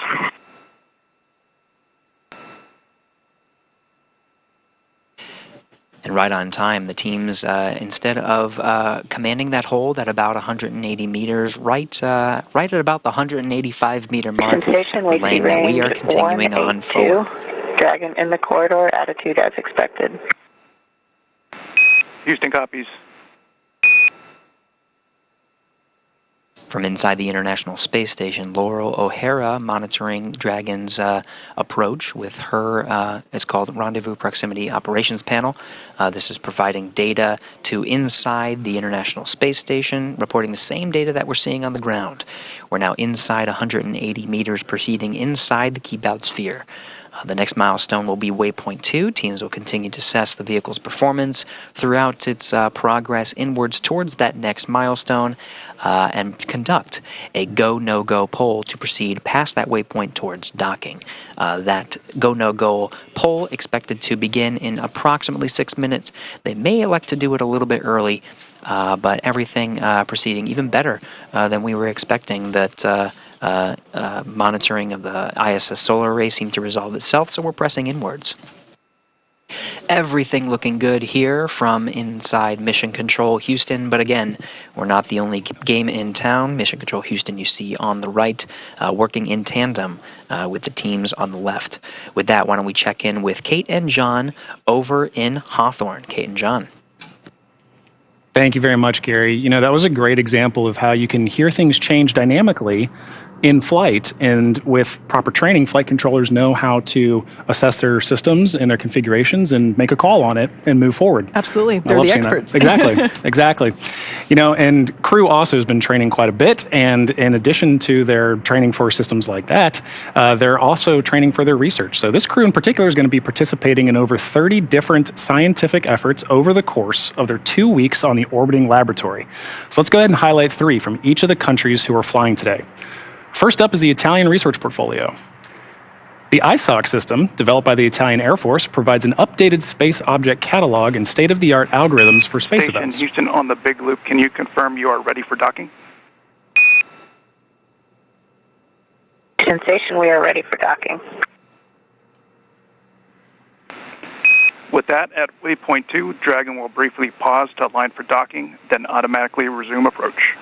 I: And right on time, the teams, instead of commanding that hold at about 180 meters, right at about the 185 meter mark, laying that we are continuing on forward.
N: Dragon in the corridor, attitude as expected.
M: Houston copies.
I: From inside the International Space Station, Laurel O'Hara monitoring Dragon's approach with her, it's called Rendezvous Proximity Operations Panel. This is providing data to inside the International Space Station, reporting the same data that we're seeing on the ground. We're now inside 180 meters, proceeding inside the keep-out sphere. The next milestone will be waypoint 2. Teams will continue to assess the vehicle's performance throughout its progress inwards towards that next milestone and conduct a go-no-go poll to proceed past that waypoint towards docking. That go-no-go poll expected to begin in approximately 6 minutes. They may elect to do it a little bit early, but everything proceeding even better than we were expecting. That monitoring of the ISS solar array seemed to resolve itself, so we're pressing inwards. Everything looking good here from inside Mission Control Houston, but again, we're not the only game in town. Mission Control Houston you see on the right, working in tandem with the teams on the left. With that, why don't we check in with Kate and John over in Hawthorne. Kate and John.
G: Thank you very much, Gary. You know, that was a great example of how you can hear things change dynamically in flight, and with proper training, flight controllers know how to assess their systems and their configurations and make a call on it and move forward.
H: Absolutely.
G: I
H: They're
G: love
H: the
G: seeing that.
H: experts.
G: Exactly. Exactly. You know, and crew also has been training quite a bit, and in addition to their training for systems like that, they're also training for their research. So this crew in particular is going to be participating in over 30 different scientific efforts over the course of their 2 weeks on the orbiting laboratory. So let's go ahead and highlight 3 from each of the countries who are flying today. First up is the Italian research portfolio. The ISOC system, developed by the Italian Air Force, provides an updated space object catalog and state-of-the-art algorithms for space events.
M: Houston on the Big Loop, can you confirm you are ready for docking?
N: Sensation, we are ready for docking.
M: With that, at waypoint 2, Dragon will briefly pause to align for docking, then automatically resume approach.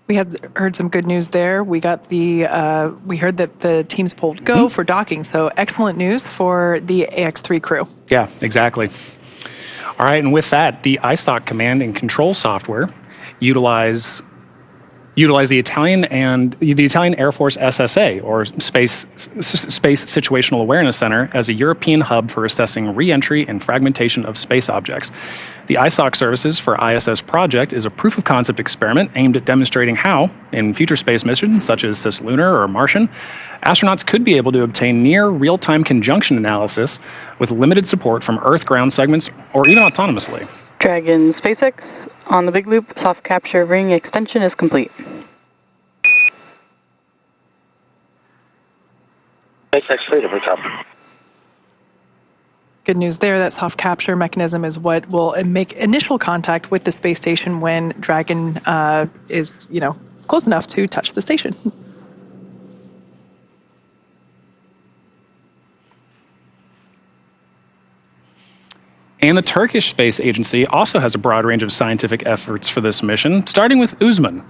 H: We had heard some good news there. We got we heard that the teams pulled go for docking. So excellent news for the Ax-3 crew.
G: Yeah, exactly. All right, and with that, the ISOC command and control software utilize the Italian Air Force SSA, or Space Situational Awareness Center, as a European hub for assessing re-entry and fragmentation of space objects. The ISOC services for ISS project is a proof of concept experiment aimed at demonstrating how, in future space missions such as cislunar or Martian, astronauts could be able to obtain near real-time conjunction analysis with limited support from Earth ground segments or even autonomously.
J: Dragon SpaceX on the Big Loop, soft capture ring extension is complete.
L: SpaceX Freedom, we copy.
H: Good news there. That soft capture mechanism is what will make initial contact with the space station when Dragon is, close enough to touch the station.
G: And the Turkish Space Agency also has a broad range of scientific efforts for this mission, starting with Uzman.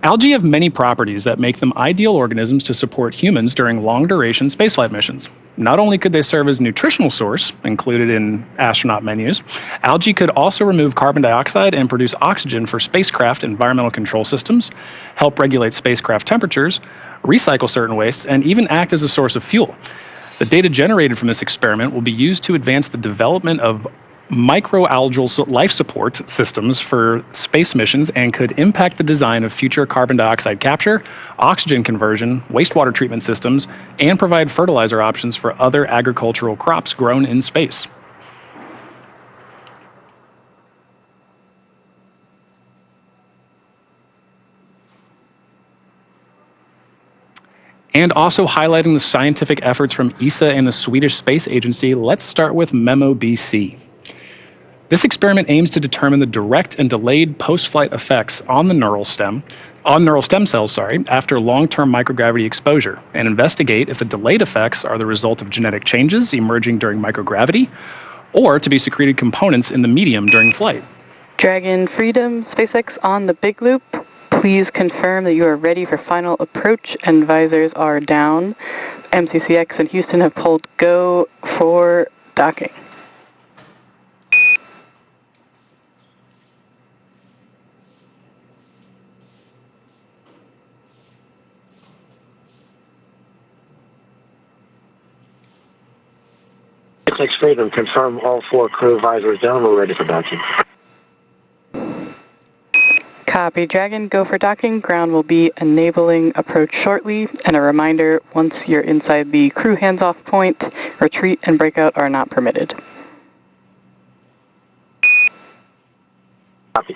G: Algae have many properties that make them ideal organisms to support humans during long-duration spaceflight missions. Not only could they serve as a nutritional source, included in astronaut menus, algae could also remove carbon dioxide and produce oxygen for spacecraft environmental control systems, help regulate spacecraft temperatures, recycle certain wastes, and even act as a source of fuel. The data generated from this experiment will be used to advance the development of microalgal life support systems for space missions and could impact the design of future carbon dioxide capture, oxygen conversion, wastewater treatment systems, and provide fertilizer options for other agricultural crops grown in space. And also highlighting the scientific efforts from ESA and the Swedish Space Agency, let's start with MEMO-BC. This experiment aims to determine the direct and delayed post-flight effects on the neural stem cells, after long-term microgravity exposure, and investigate if the delayed effects are the result of genetic changes emerging during microgravity, or to be secreted components in the medium during flight.
J: Dragon Freedom SpaceX on the Big Loop. Please confirm that you are ready for final approach and visors are down. MCCX and Houston have pulled go for docking.
L: SpaceX Freedom, confirm all 4 crew visors down. We're ready for docking.
J: Copy, Dragon. Go for docking. Ground will be enabling approach shortly. And a reminder, once you're inside the crew hands-off point, retreat and breakout are not permitted.
L: Copy.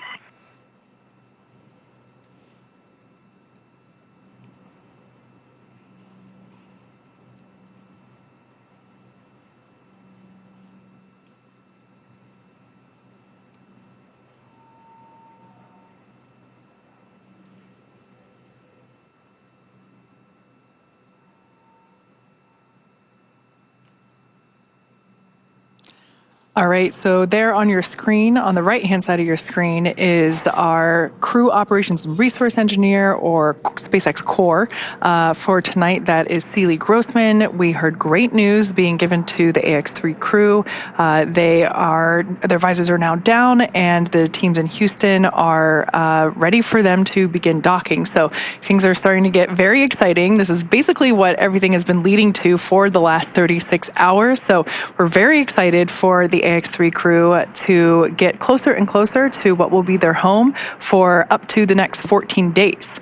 H: All right, so there on your screen, on the right-hand side of your screen, is our Crew Operations and Resource Engineer, or SpaceX Core. For tonight, that is Seeley Grossman. We heard great news being given to the AX-3 crew. Their visors are now down, and the teams in Houston are ready for them to begin docking. So things are starting to get very exciting. This is basically what everything has been leading to for the last 36 hours. So we're very excited for the AX-3 crew to get closer and closer to what will be their home for up to the next 14 days.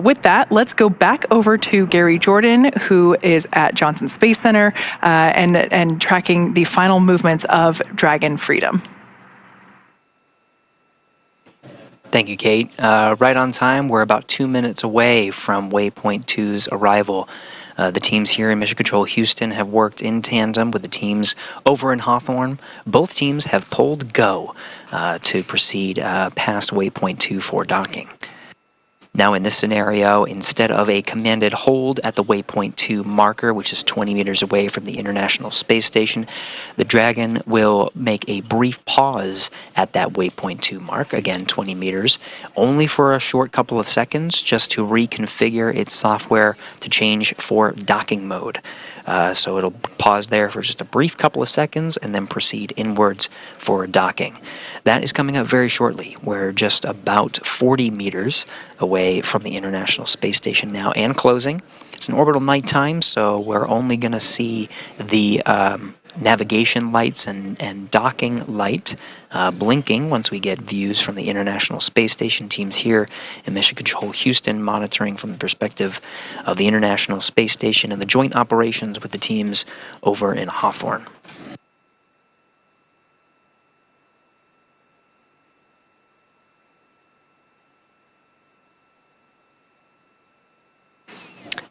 H: With that, let's go back over to Gary Jordan, who is at Johnson Space Center and tracking the final movements of Dragon Freedom.
I: Thank you, Kate. Right on time. We're about 2 minutes away from Waypoint 2's arrival. The teams here in Mission Control Houston have worked in tandem with the teams over in Hawthorne. Both teams have pulled go to proceed past Waypoint 2 for docking. Now in this scenario, instead of a commanded hold at the Waypoint 2 marker, which is 20 meters away from the International Space Station, the Dragon will make a brief pause at that Waypoint 2 mark, again 20 meters, only for a short couple of seconds, just to reconfigure its software to change for docking mode. So it'll pause there for just a brief couple of seconds and then proceed inwards for docking. That is coming up very shortly. We're just about 40 meters away from the International Space Station now and closing. It's an orbital nighttime, so we're only going to see the navigation lights and docking light blinking once we get views from the International Space Station. Teams here in Mission Control Houston monitoring from the perspective of the International Space Station and the joint operations with the teams over in Hawthorne.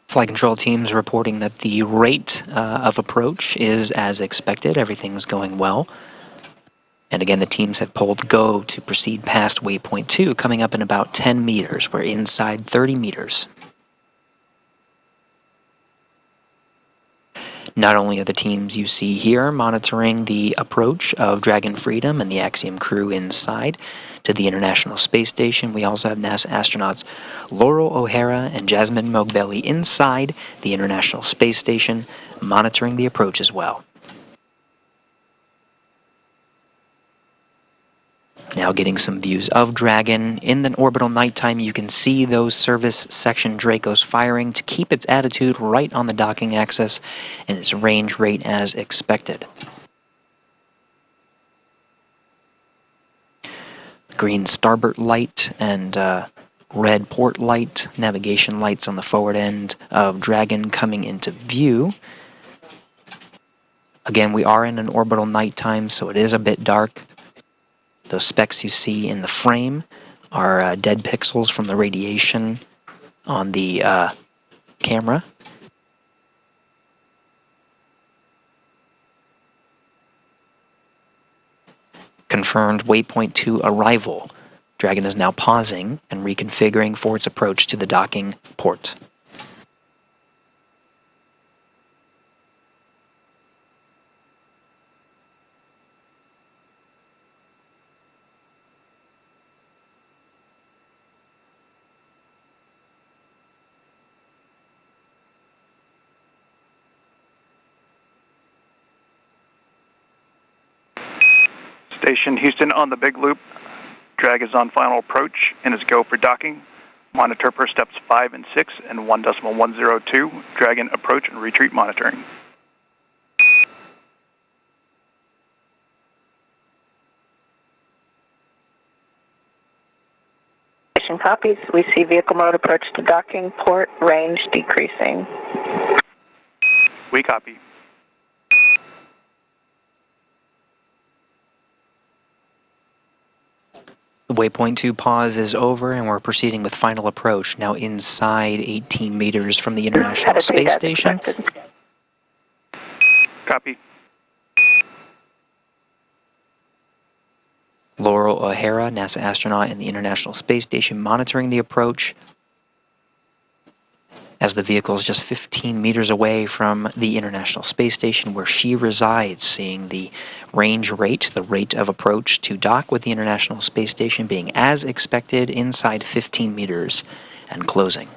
I: Flight control teams reporting that the rate of approach is as expected. Everything's going well. And again, the teams have pulled go to proceed past Waypoint 2, coming up in about 10 meters. We're inside 30 meters. Not only are the teams you see here monitoring the approach of Dragon Freedom and the Axiom crew inside to the International Space Station, we also have NASA astronauts Laurel O'Hara and Jasmine Mogbelli inside the International Space Station monitoring the approach as well. Now getting some views of Dragon. In the orbital nighttime, you can see those service section Dracos firing to keep its attitude right on the docking axis and its range rate as expected. Green starboard light and red port light, navigation lights on the forward end of Dragon coming into view. Again, we are in an orbital nighttime, so it is a bit dark. Those specks you see in the frame are dead pixels from the radiation on the camera. Confirmed Waypoint 2 arrival. Dragon is now pausing and reconfiguring for its approach to the docking port.
M: Station Houston on the big loop. Drag is on final approach and is go for docking. Monitor per steps 5 and 6 and 1.102. Dragon approach and retreat monitoring.
N: Station copies. We see vehicle mode approach to docking, port range decreasing.
M: We copy.
I: The Waypoint 2 pause is over and we're proceeding with final approach, now inside 18 meters from the International Space Station.
M: Copy.
I: Laurel O'Hara, NASA astronaut in the International Space Station, monitoring the approach. as the vehicle is just 15 meters away from the International Space Station where she resides, seeing the range rate, the rate of approach to dock with the International Space Station being as expected inside 15 meters and closing.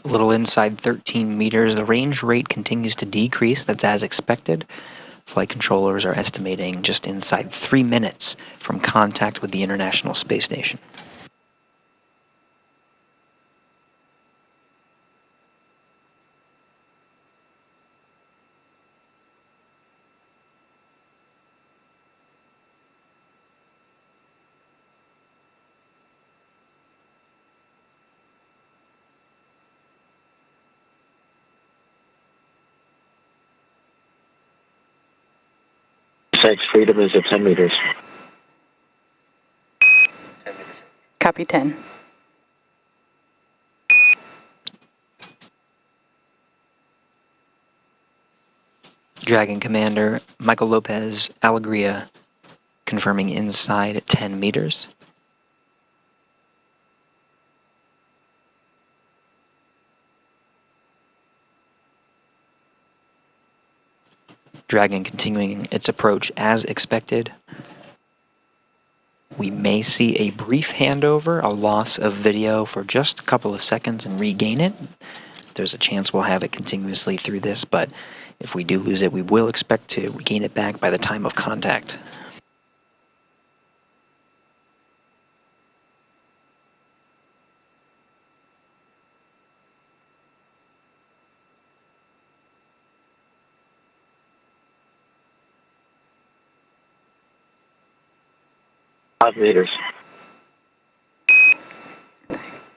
I: A little inside 13 meters, the range rate continues to decrease. That's as expected. Flight controllers are estimating just inside 3 minutes from contact with the International Space Station.
L: Freedom is at 10 meters.
J: Copy 10.
I: Dragon Commander Michael Lopez Alegria confirming inside at 10 meters. Dragon continuing its approach as expected. We may see a brief handover, a loss of video for just a couple of seconds and regain it. There's a chance we'll have it continuously through this, but if we do lose it, we will expect to regain it back by the time of contact.
L: Meters.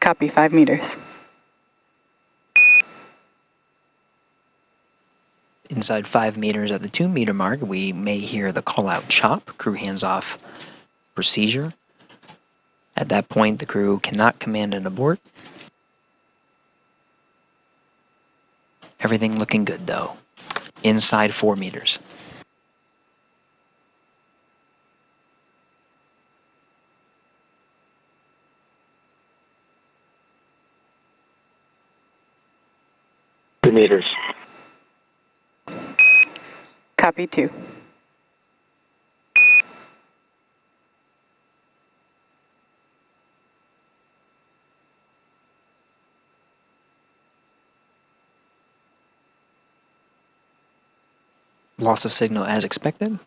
J: Copy 5 meters.
I: Inside 5 meters at the 2 meter mark, we may hear the call out chop, crew hands off procedure. At that point, the crew cannot command an abort. Everything looking good though. Inside 4 meters.
L: Meters.
J: Copy 2.
I: Loss of signal as expected.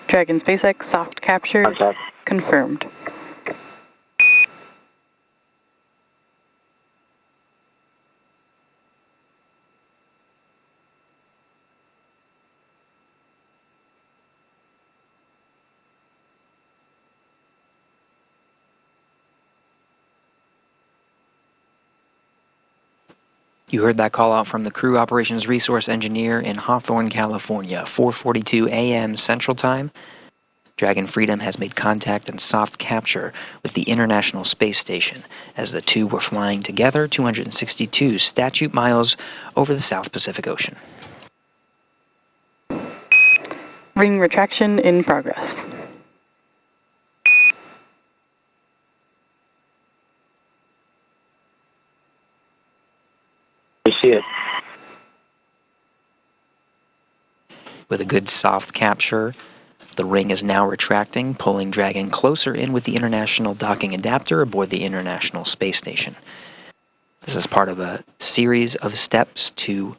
J: Dragon SpaceX soft capture confirmed.
I: You heard that call out from the Crew Operations Resource Engineer in Hawthorne, California, 4:42 a.m. Central Time. Dragon Freedom has made contact and soft capture with the International Space Station as the two were flying together 262 statute miles over the South Pacific Ocean.
J: Ring retraction in progress.
L: We see it.
I: With a good soft capture, the ring is now retracting, pulling Dragon closer in with the International Docking Adapter aboard the International Space Station. This is part of a series of steps to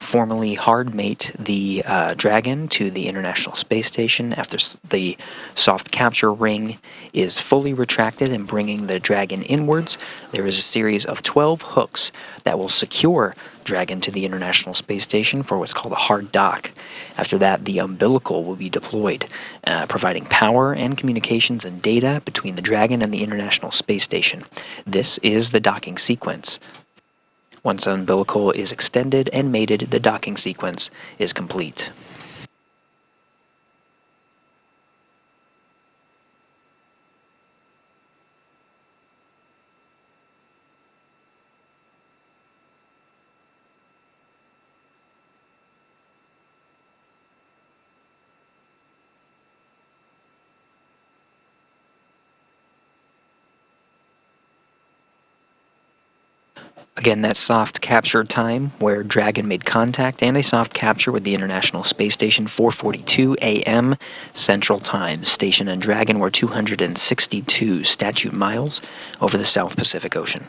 I: formally hard mate the Dragon to the International Space Station after the soft capture ring is fully retracted and bringing the Dragon inwards. There is a series of 12 hooks that will secure Dragon to the International Space Station for what's called a hard dock. After that, the umbilical will be deployed, providing power and communications and data between the Dragon and the International Space Station. This is the docking sequence. Once umbilical is extended and mated, the docking sequence is complete. Again, that soft capture time where Dragon made contact, and a soft capture with the International Space Station, 4:42 a.m. Central Time. Station and Dragon were 262 statute miles over the South Pacific Ocean.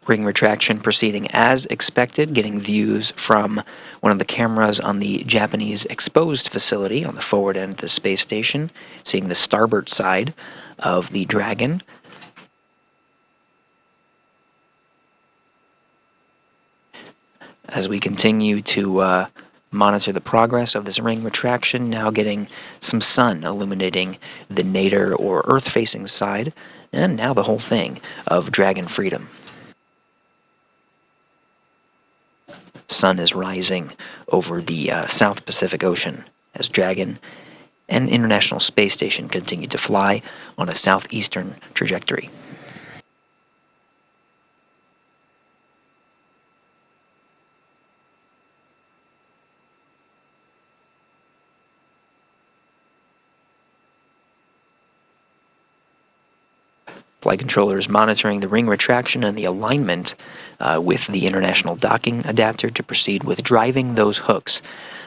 I: Ring retraction proceeding as expected, getting views from one of the cameras on the Japanese exposed facility on the forward end of the space station, seeing the starboard side of the Dragon. As we continue to monitor the progress of this ring retraction, now getting some sun illuminating the nadir or Earth-facing side, and now the whole thing of Dragon Freedom. Sun is rising over the South Pacific Ocean as Dragon and International Space Station continue to fly on a southeastern trajectory. Flight controllers monitoring the ring retraction and the alignment with the international docking adapter to proceed with driving those hooks.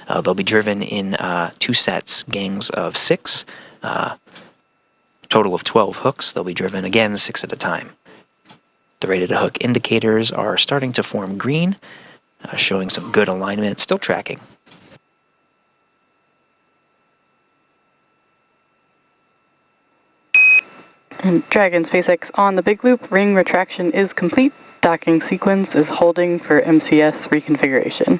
I: They'll be driven in 2 sets, gangs of 6, total of 12 hooks. They'll be driven again 6 at a time. The rated hook indicators are starting to form green, showing some good alignment, still tracking.
J: And Dragon SpaceX on the big loop, ring retraction is complete. Docking sequence is holding for MCS reconfiguration.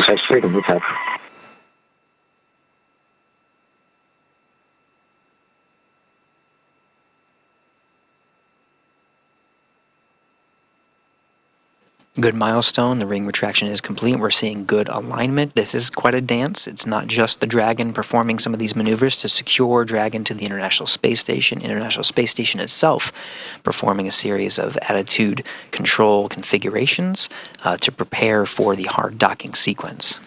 L: Ax-3 to move ahead.
I: Good milestone. The ring retraction is complete. We're seeing good alignment. This is quite a dance. It's not just the Dragon performing some of these maneuvers to secure Dragon to the International Space Station. International Space Station itself performing a series of attitude control configurations to prepare for the hard docking sequence.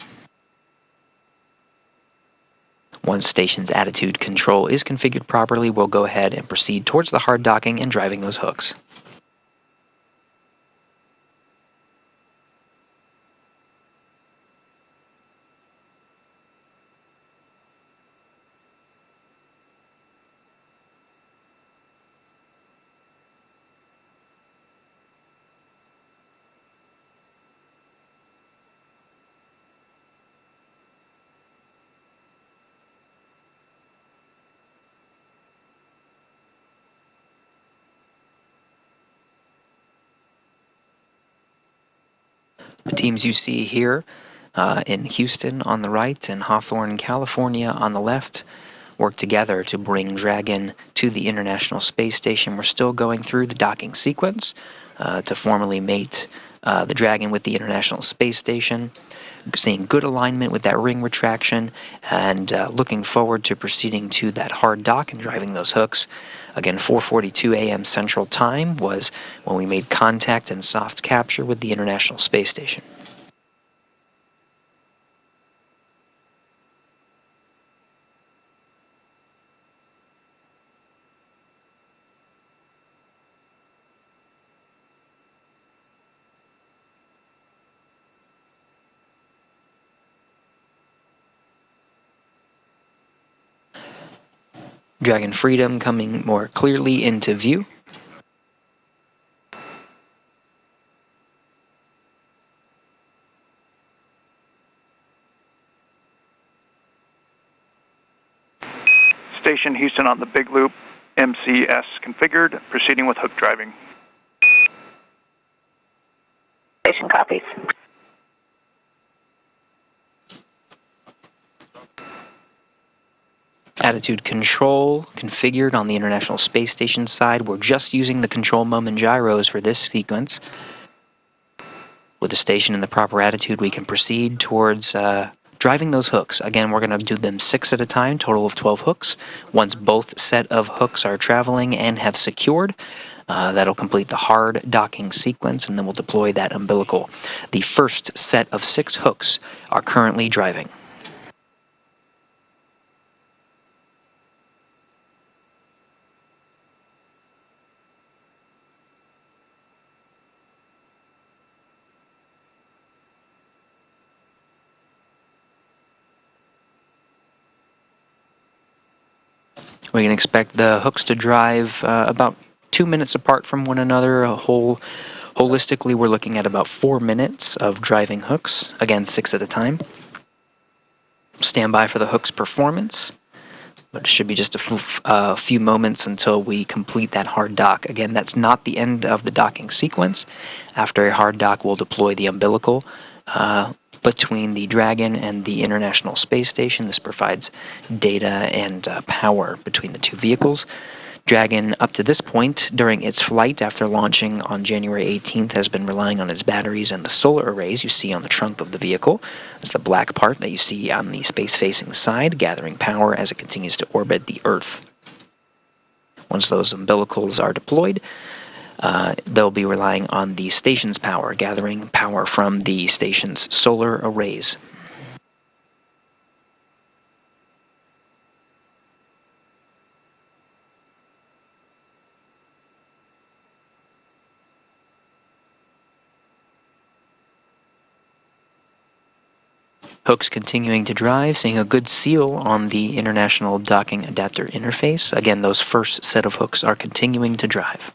I: Once station's attitude control is configured properly, we'll go ahead and proceed towards the hard docking and driving those hooks. The teams you see here in Houston on the right and Hawthorne, California on the left work together to bring Dragon to the International Space Station. We're still going through the docking sequence to formally mate the Dragon with the International Space Station. Seeing good alignment with that ring retraction and looking forward to proceeding to that hard dock and driving those hooks. Again, 4:42 a.m. Central Time was when we made contact and soft capture with the International Space Station. Dragon Freedom coming more clearly into view.
M: Station Houston on the Big Loop, MCS configured, proceeding with hook driving.
N: Station copies.
I: Attitude control configured on the International Space Station side. We're just using the control moment gyros for this sequence. With the station in the proper attitude, we can proceed towards driving those hooks. Again, we're going to do them 6 at a time, total of 12 hooks. Once both set of hooks are traveling and have secured, that'll complete the hard docking sequence, and then we'll deploy that umbilical. The first set of 6 hooks are currently driving. We can expect the hooks to drive about 2 minutes apart from one another. Holistically, we're looking at about 4 minutes of driving hooks. Again, 6 at a time. Stand by for the hook's performance, but it should be just a few moments until we complete that hard dock. Again, that's not the end of the docking sequence. After a hard dock, we'll deploy the umbilical between the Dragon and the International Space Station. This provides data and power between the two vehicles. Dragon, up to this point, during its flight after launching on January 18th, has been relying on its batteries and the solar arrays you see on the trunk of the vehicle. That's the black part that you see on the space-facing side, gathering power as it continues to orbit the Earth. Once those umbilicals are deployed, they'll be relying on the station's power, gathering power from the station's solar arrays. Hooks continuing to drive, seeing a good seal on the International Docking Adapter interface. Again, those first set of hooks are continuing to drive.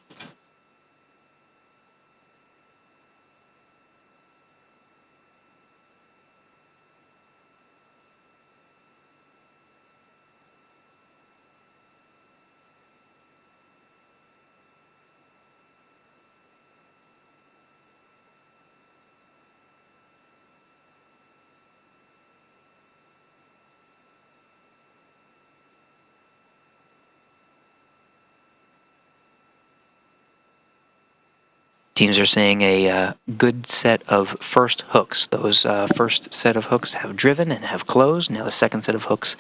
I: Teams are saying a good set of first hooks. Those first set of hooks have driven and have closed. Now the second set of hooks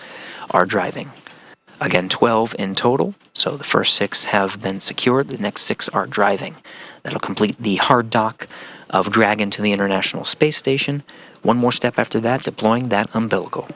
I: are driving. Again, 12 in total. So the first 6 have been secured. The next 6 are driving. That'll complete the hard dock of Dragon to the International Space Station. One more step after that, deploying that umbilical.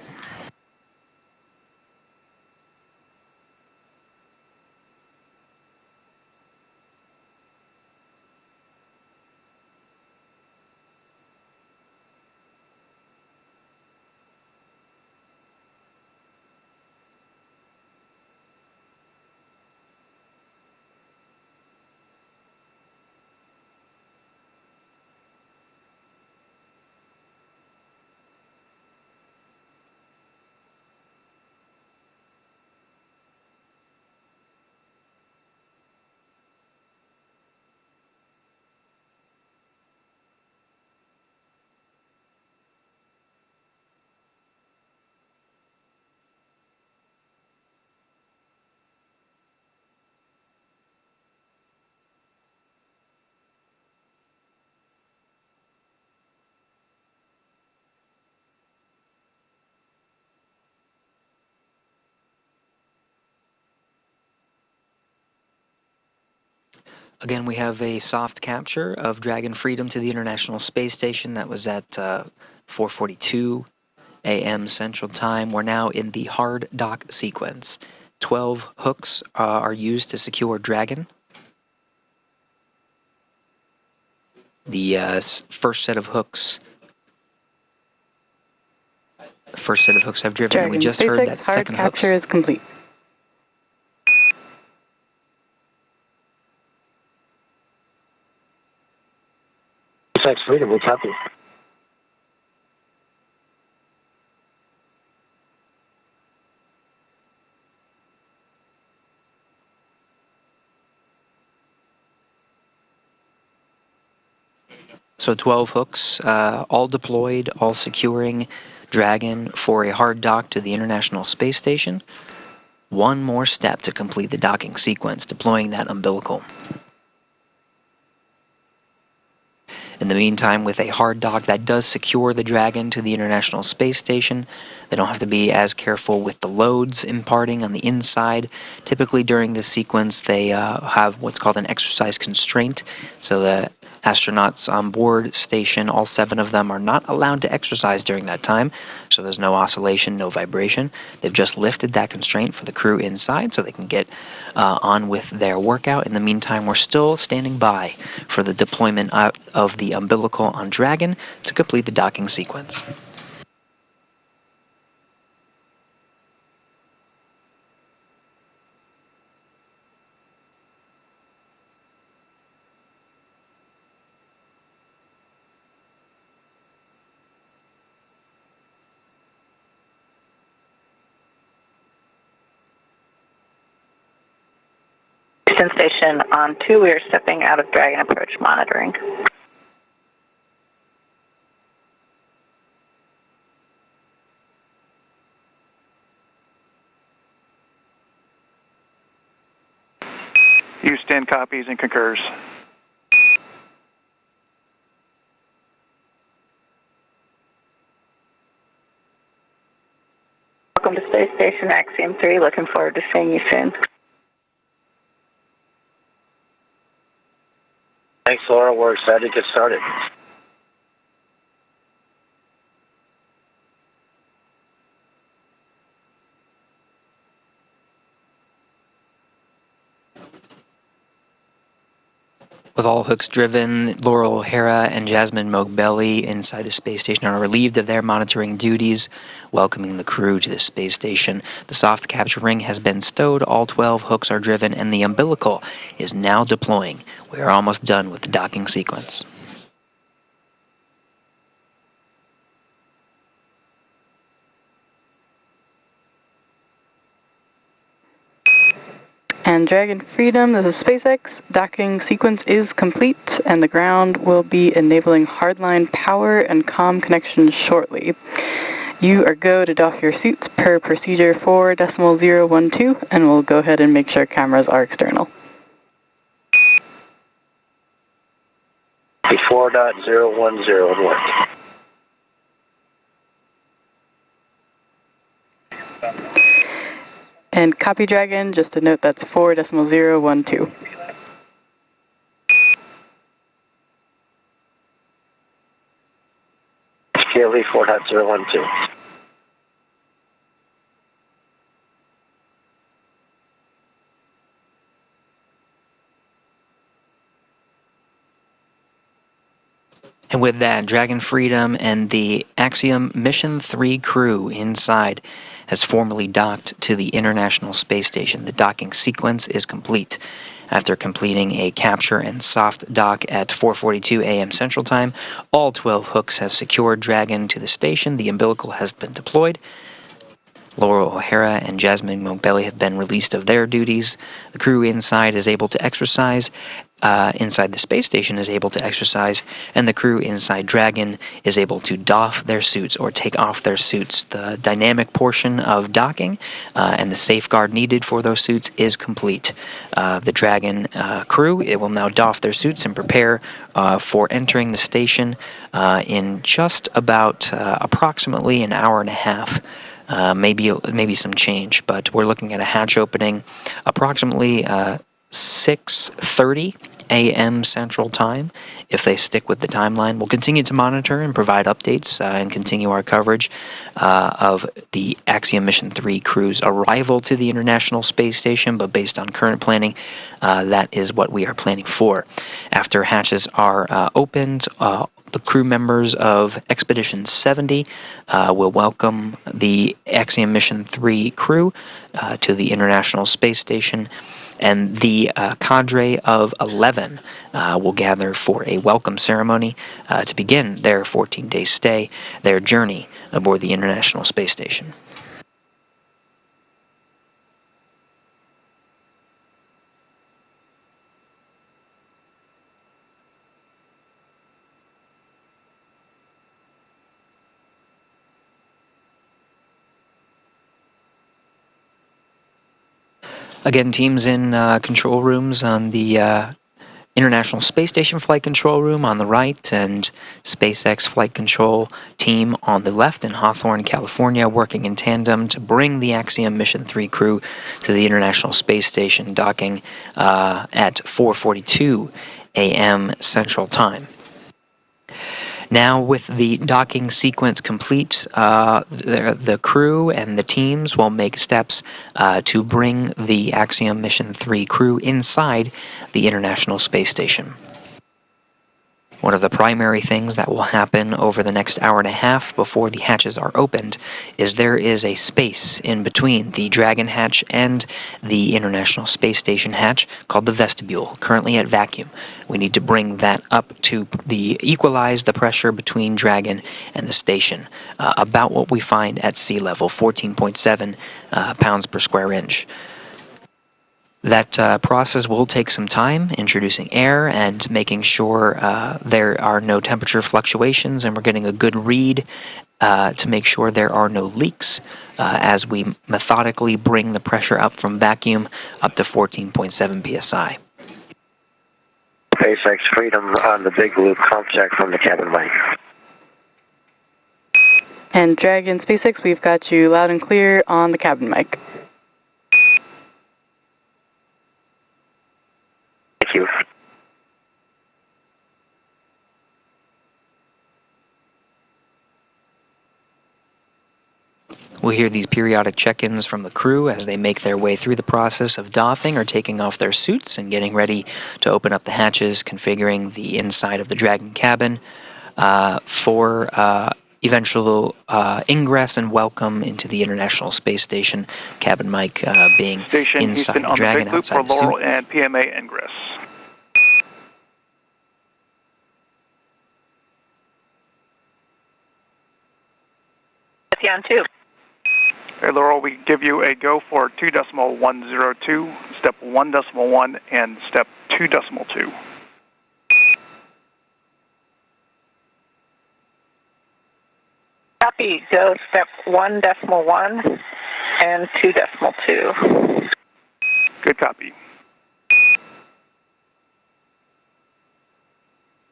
I: Again, we have a soft capture of Dragon Freedom to the International Space Station. That was at 4:42 a.m. Central Time. We're now in the hard dock sequence. 12 hooks are used to secure Dragon. The first set of hooks have driven, and we just heard that second hook.
J: Hard capture is complete.
L: Ax-3, we'll copy.
I: So 12 hooks, all deployed, all securing Dragon for a hard dock to the International Space Station. One more step to complete the docking sequence, deploying that umbilical. In the meantime, with a hard dock that does secure the Dragon to the International Space Station, they don't have to be as careful with the loads imparting on the inside. Typically during this sequence, they have what's called an exercise constraint, so the astronauts on board station, all 7 of them, are not allowed to exercise during that time, so there's no oscillation, no vibration. They've just lifted that constraint for the crew inside so they can get on with their workout. In the meantime, we're still standing by for the deployment of the umbilical on Dragon to complete the docking sequence.
N: Houston Station on 2, we are stepping out of Dragon approach monitoring.
M: Houston copies and concurs.
N: Welcome to Space Station Axiom-3. Looking forward to seeing you soon.
L: Thanks, Laura. We're excited to get started.
I: With all hooks driven, Laurel O'Hara and Jasmine Mogbelli inside the space station are relieved of their monitoring duties, welcoming the crew to the space station. The soft capture ring has been stowed, all 12 hooks are driven, and the umbilical is now deploying. We are almost done with the docking sequence.
J: And Dragon Freedom, this is SpaceX. Docking sequence is complete, and the ground will be enabling hardline power and comm connections shortly. You are go to dock your suits per procedure 4.012, and we'll go ahead and make sure cameras are external.
L: 4.010 work.
J: And copy Dragon, just to note that's 4.012.
L: KLV 4.012.
I: And with that, Dragon Freedom and the Axiom Mission 3 crew inside has formally docked to the International Space Station. The docking sequence is complete. After completing a capture and soft dock at 4:42 a.m. Central Time, all 12 hooks have secured Dragon to the station. The umbilical has been deployed. Laurel O'Hara and Jasmine Mogbelli have been released of their duties. The crew inside is able to exercise. Inside the space station is able to exercise, and the crew inside Dragon is able to doff their suits or take off their suits. The dynamic portion of docking and the safeguard needed for those suits is complete. The Dragon crew, it will now doff their suits and prepare for entering the station in just about approximately an hour and a half. Maybe some change, but we're looking at a hatch opening approximately 6:30 a.m. Central Time. If they stick with the timeline, we'll continue to monitor and provide updates and continue our coverage of the Axiom Mission 3 crew's arrival to the International Space Station, but based on current planning, that is what we are planning for. After hatches are opened, the crew members of Expedition 70 will welcome the Axiom Mission 3 crew to the International Space Station, and the cadre of 11 will gather for a welcome ceremony to begin their 14-day stay, their journey aboard the International Space Station. Again, teams in control rooms on the International Space Station Flight Control Room on the right, and SpaceX Flight Control Team on the left in Hawthorne, California, working in tandem to bring the Axiom Mission 3 crew to the International Space Station, docking at 4:42 a.m. Central Time. Now, with the docking sequence complete, the crew and the teams will make steps to bring the Axiom Mission 3 crew inside the International Space Station. One of the primary things that will happen over the next hour and a half before the hatches are opened is there is a space in between the Dragon hatch and the International Space Station hatch called the vestibule, currently at vacuum. We need to bring that up to equalize the pressure between Dragon and the station, about what we find at sea level, 14.7 pounds per square inch. That process will take some time, introducing air and making sure there are no temperature fluctuations, and we're getting a good read to make sure there are no leaks as we methodically bring the pressure up from vacuum up to 14.7 psi.
L: SpaceX Freedom on the big loop, contact from the cabin mic.
J: And Dragon SpaceX, we've got you loud and clear on the cabin mic.
L: Thank you.
I: We'll hear these periodic check-ins from the crew as they make their way through the process of doffing or taking off their suits and getting ready to open up the hatches, configuring the inside of the Dragon cabin for eventual ingress and welcome into the International Space Station. Cabin mic being
M: Station
I: inside
M: Houston
I: the
M: on
I: Dragon,
M: the big loop
I: outside
M: for
I: the suit.
M: Laurel and PMA ingress.
N: On 2.
M: Okay, Laurel, we give you a go for 2.102, step 1.1, and step 2.2.
N: Copy. Go step 1.1 and 2.2.
M: Good copy.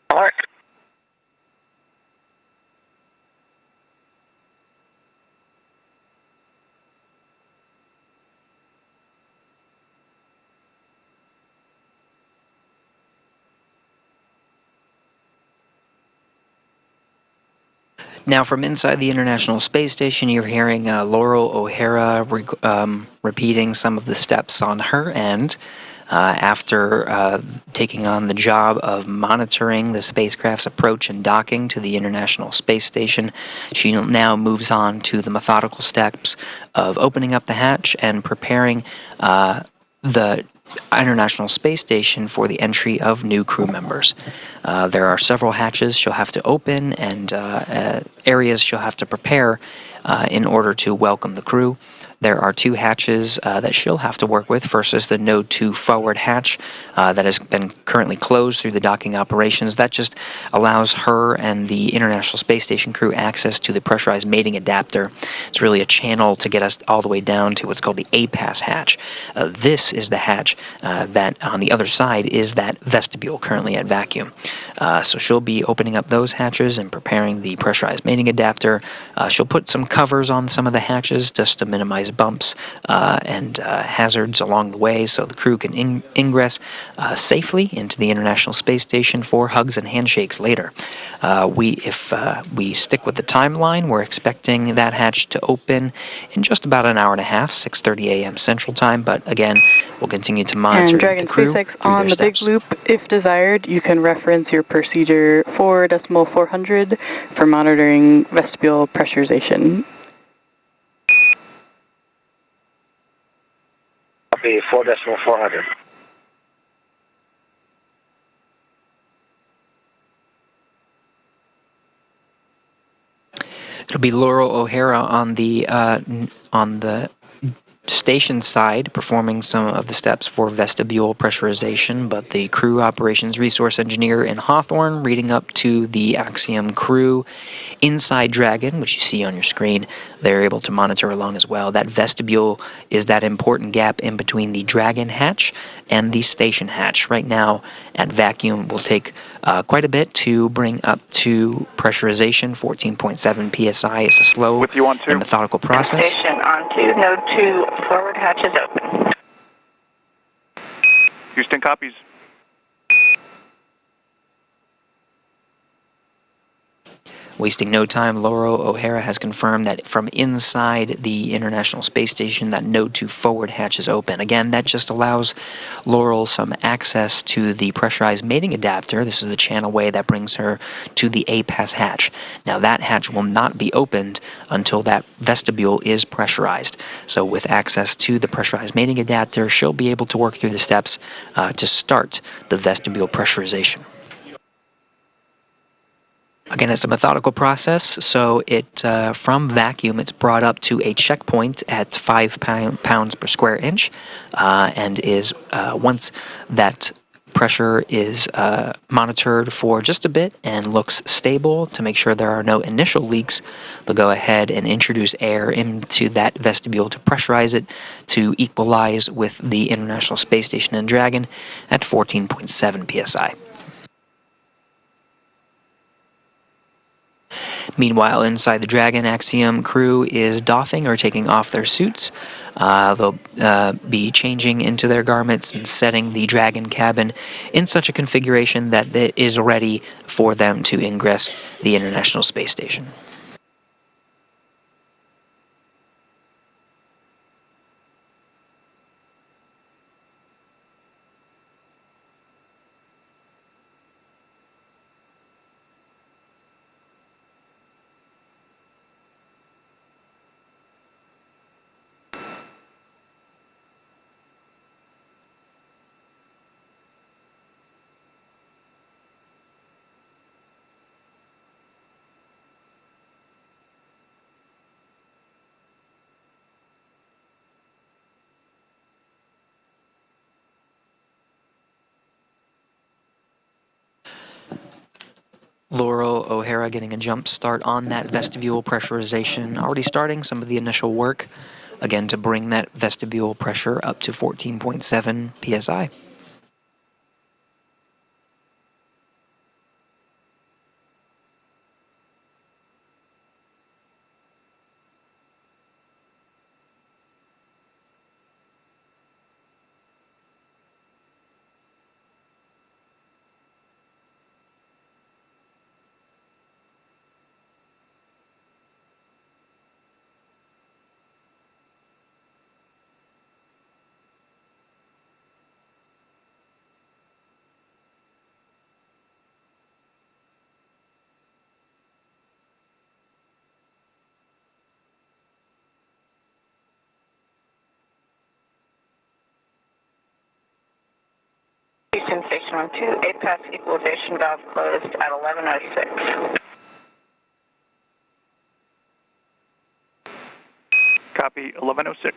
N: Alert.
I: Now, from inside the International Space Station, you're hearing Laurel O'Hara repeating some of the steps on her end. After taking on the job of monitoring the spacecraft's approach and docking to the International Space Station, she now moves on to the methodical steps of opening up the hatch and preparing the International Space Station for the entry of new crew members. There are several hatches she'll have to open and areas she'll have to prepare in order to welcome the crew. There are two hatches that she'll have to work with. First is the Node 2 forward hatch that has been currently closed through the docking operations. That just allows her and the International Space Station crew access to the pressurized mating adapter. It's really a channel to get us all the way down to what's called the A-Pass hatch. This is the hatch that on the other side is that vestibule currently at vacuum. So she'll be opening up those hatches and preparing the pressurized mating adapter. She'll put some covers on some of the hatches just to minimize bumps and hazards along the way so the crew can ingress safely into the International Space Station for hugs and handshakes later. If we stick with the timeline, we're expecting that hatch to open in just about an hour and a half, 6:30 a.m. Central Time, but again, we'll continue to monitor
J: and Dragon
I: the crew
J: SpaceX
I: through
J: on
I: their
J: the
I: steps.
J: big loop. If desired, you can reference your procedure 4.400 for monitoring vestibule pressurization.
L: Copy 4.400.
I: It'll be Laurel O'Hara on the station side performing some of the steps for vestibule pressurization, but the crew operations resource engineer in Hawthorne reading up to the Axiom crew inside Dragon, which you see on your screen. They're able to monitor along as well. That vestibule is that important gap in between the Dragon hatch and the station hatch. Right now at vacuum will take quite a bit to bring up to pressurization. 14.7 psi. It's a slow and methodical process.
N: Station on 2, node 2, forward hatch is open.
M: Houston copies.
I: Wasting no time, Laurel O'Hara has confirmed that from inside the International Space Station, that node 2 forward hatch is open. Again, that just allows Laurel some access to the pressurized mating adapter. This is the channel way that brings her to the APAS hatch. Now, that hatch will not be opened until that vestibule is pressurized. So with access to the pressurized mating adapter, she'll be able to work through the steps to start the vestibule pressurization. Again, it's a methodical process, so from vacuum, it's brought up to a checkpoint at 5 pounds per square inch, and is once that pressure is monitored for just a bit and looks stable to make sure there are no initial leaks, they'll go ahead and introduce air into that vestibule to pressurize it to equalize with the International Space Station and Dragon at 14.7 psi. Meanwhile, inside the Dragon, Axiom crew is doffing or taking off their suits. They'll be changing into their garments and setting the Dragon cabin in such a configuration that it is ready for them to ingress the International Space Station. Laurel O'Hara getting a jump start on that vestibule pressurization, already starting some of the initial work, again to bring that vestibule pressure up to 14.7 psi.
N: Houston Station 1 2, APAS equalization valve closed at 11:06.
M: Copy, 11:06.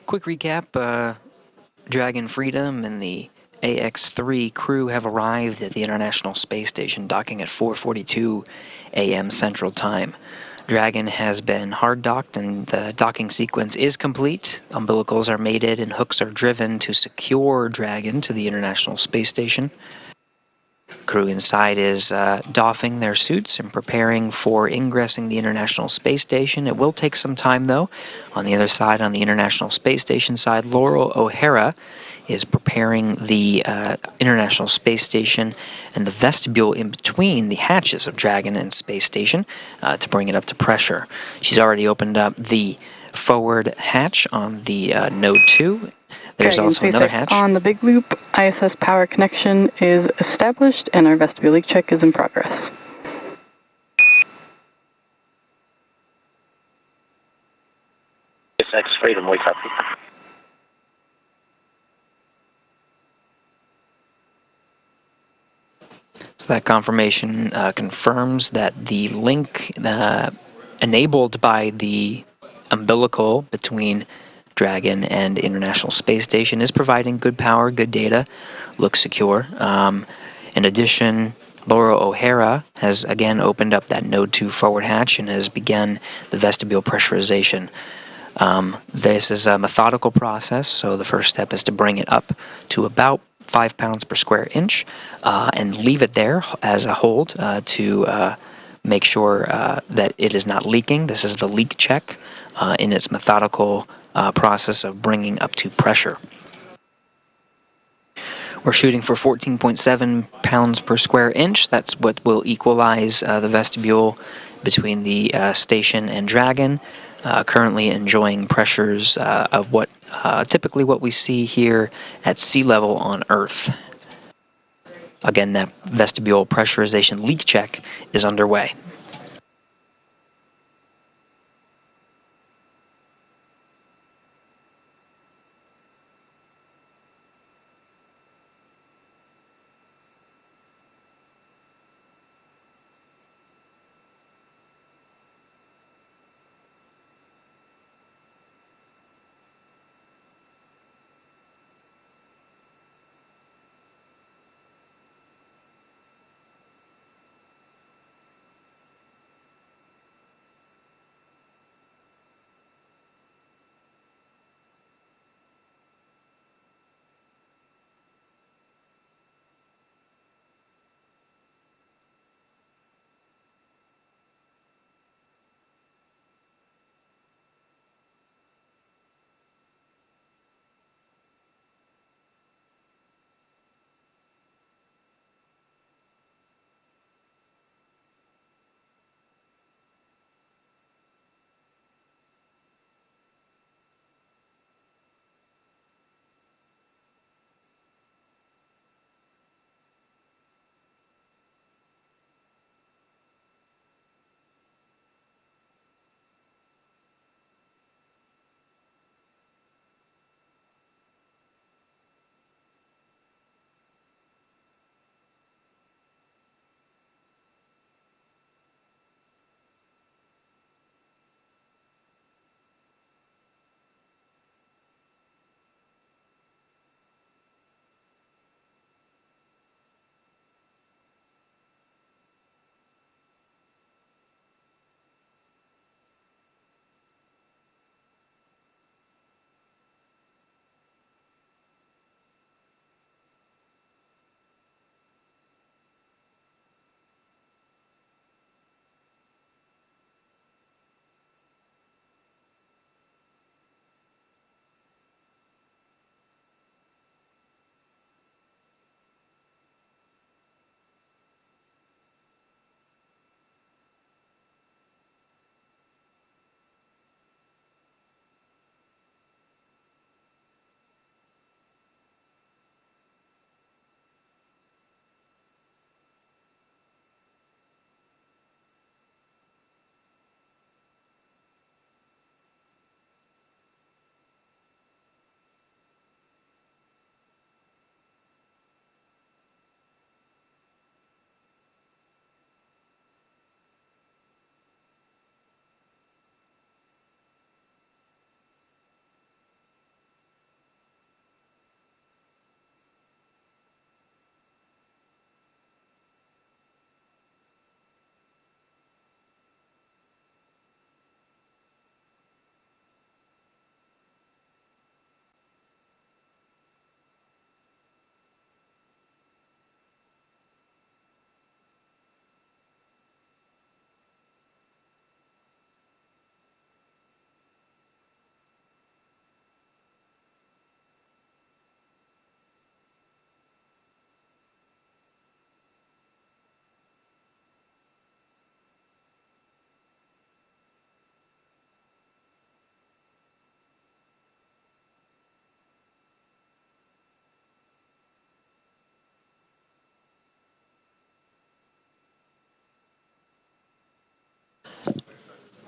I: quick recap, Dragon Freedom and the Ax-3 crew have arrived at the International Space Station, docking at 4:42 a.m. Central Time. Dragon has been hard docked and the docking sequence is complete. Umbilicals are mated and hooks are driven to secure Dragon to the International Space Station. Crew inside is doffing their suits and preparing for ingressing the International Space Station. It will take some time though. On the other side, on the International Space Station side, Laurel O'Hara is preparing the International Space Station and the vestibule in between the hatches of Dragon and Space Station to bring it up to pressure. She's already opened up the forward hatch on the Node 2. There's
J: Dragon
I: also another hatch.
J: On the big loop, ISS power connection is established and our vestibule leak check is in progress.
L: Ax Freedom, we copy.
I: So that confirmation confirms that the link enabled by the umbilical between Dragon and International Space Station is providing good power, good data, looks secure. In addition, Laura O'Hara has again opened up that Node 2 forward hatch and has begun the vestibule pressurization. This is a methodical process, so the first step is to bring it up to about 5 pounds per square inch and leave it there as a hold to make sure that it is not leaking. This is the leak check in its methodical process of bringing up to pressure. We're shooting for 14.7 pounds per square inch. That's what will equalize the vestibule between the station and Dragon. Currently enjoying pressures of what typically what we see here at sea level on Earth. Again, that vestibule pressurization leak check is underway.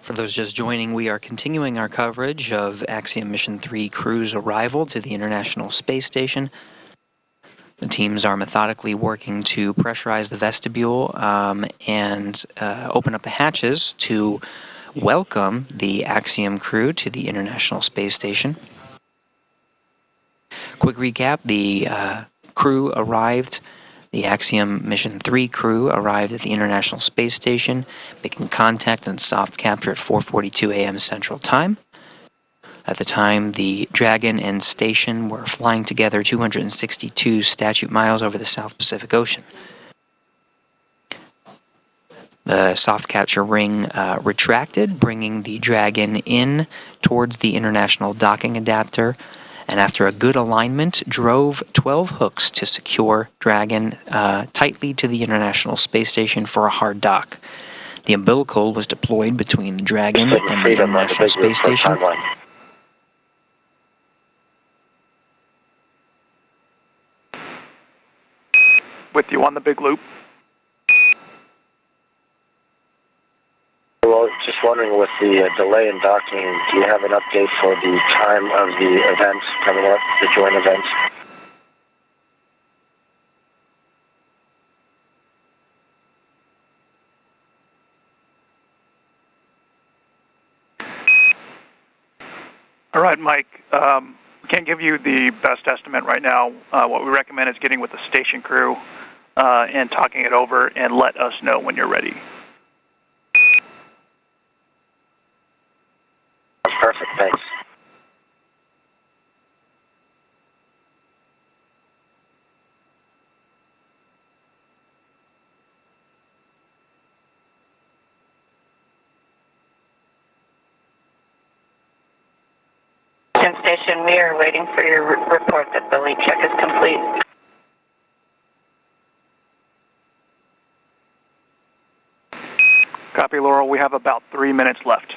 I: For those just joining, we are continuing our coverage of Axiom Mission 3 crew's arrival to the International Space Station. The teams are methodically working to pressurize the vestibule and open up the hatches to welcome the Axiom crew to the International Space Station. Quick recap, the crew arrived, the Axiom Mission 3 crew arrived at the International Space Station, making contact and soft capture at 4:42 a.m. Central Time. At the time, the Dragon and station were flying together 262 statute miles over the South Pacific Ocean. The soft capture ring retracted, bringing the Dragon in towards the International Docking Adapter, and after a good alignment, drove 12 hooks to secure Dragon tightly to the International Space Station for a hard dock. The umbilical was deployed between the Dragon and the International Space Station.
M: With you on the big loop.
L: Well, just wondering, with the delay in docking, do you have an update for the time of the events coming up, the joint events?
M: All right, Mike. Can't give you the best estimate right now. What we recommend is getting with the station crew and talking it over, and let us know when you're ready.
L: That's perfect, thanks.
N: Station, we are waiting for your report that the leak check is complete.
M: Copy, Laurel. We have about 3 minutes left.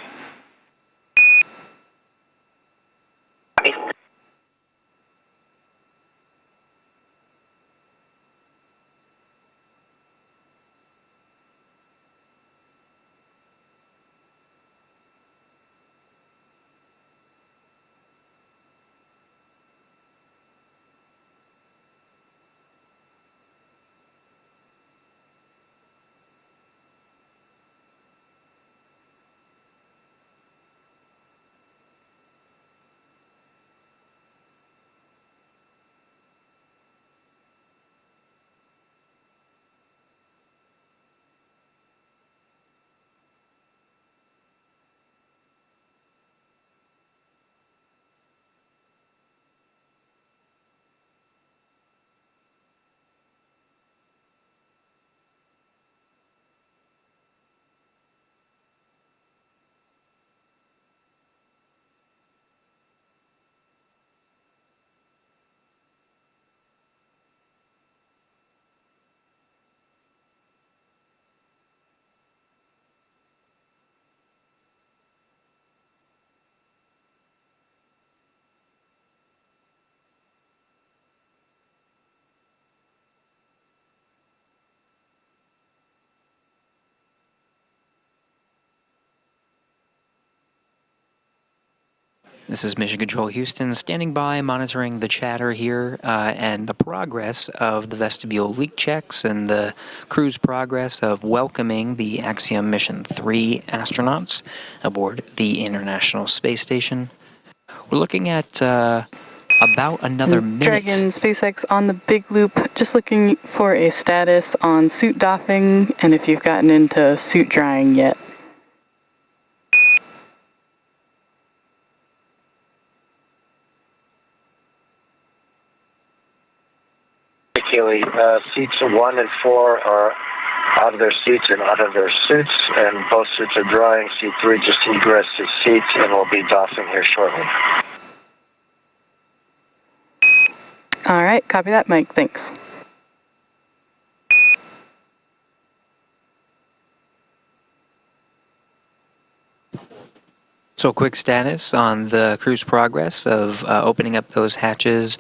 I: This is Mission Control Houston, standing by, monitoring the chatter here and the progress of the vestibule leak checks and the crew's progress of welcoming the Axiom Mission 3 astronauts aboard the International Space Station. We're looking at about another minute.
J: Dragon SpaceX on the big loop, just looking for a status on suit doffing and if you've gotten into suit drying yet.
L: Seats 1 and 4 are out of their seats and out of their suits, and both suits are drying. Seat 3 just egressed its seats and will be doffing here shortly.
J: All right, copy that, Mike. Thanks.
I: So, quick status on the crew's progress of opening up those hatches.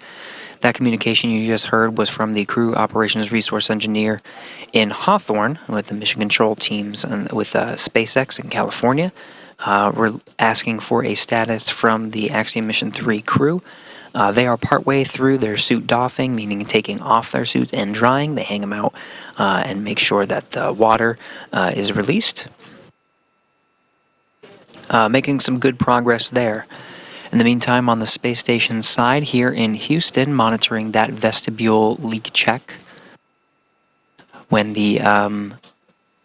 I: That communication you just heard was from the crew operations resource engineer in Hawthorne with the mission control teams and with SpaceX in California. We're asking for a status from the Axiom Mission 3 crew. They are partway through their suit doffing, meaning taking off their suits and drying. They hang them out and make sure that the water is released. Making some good progress there. In the meantime, on the space station side here in Houston, monitoring that vestibule leak check. When the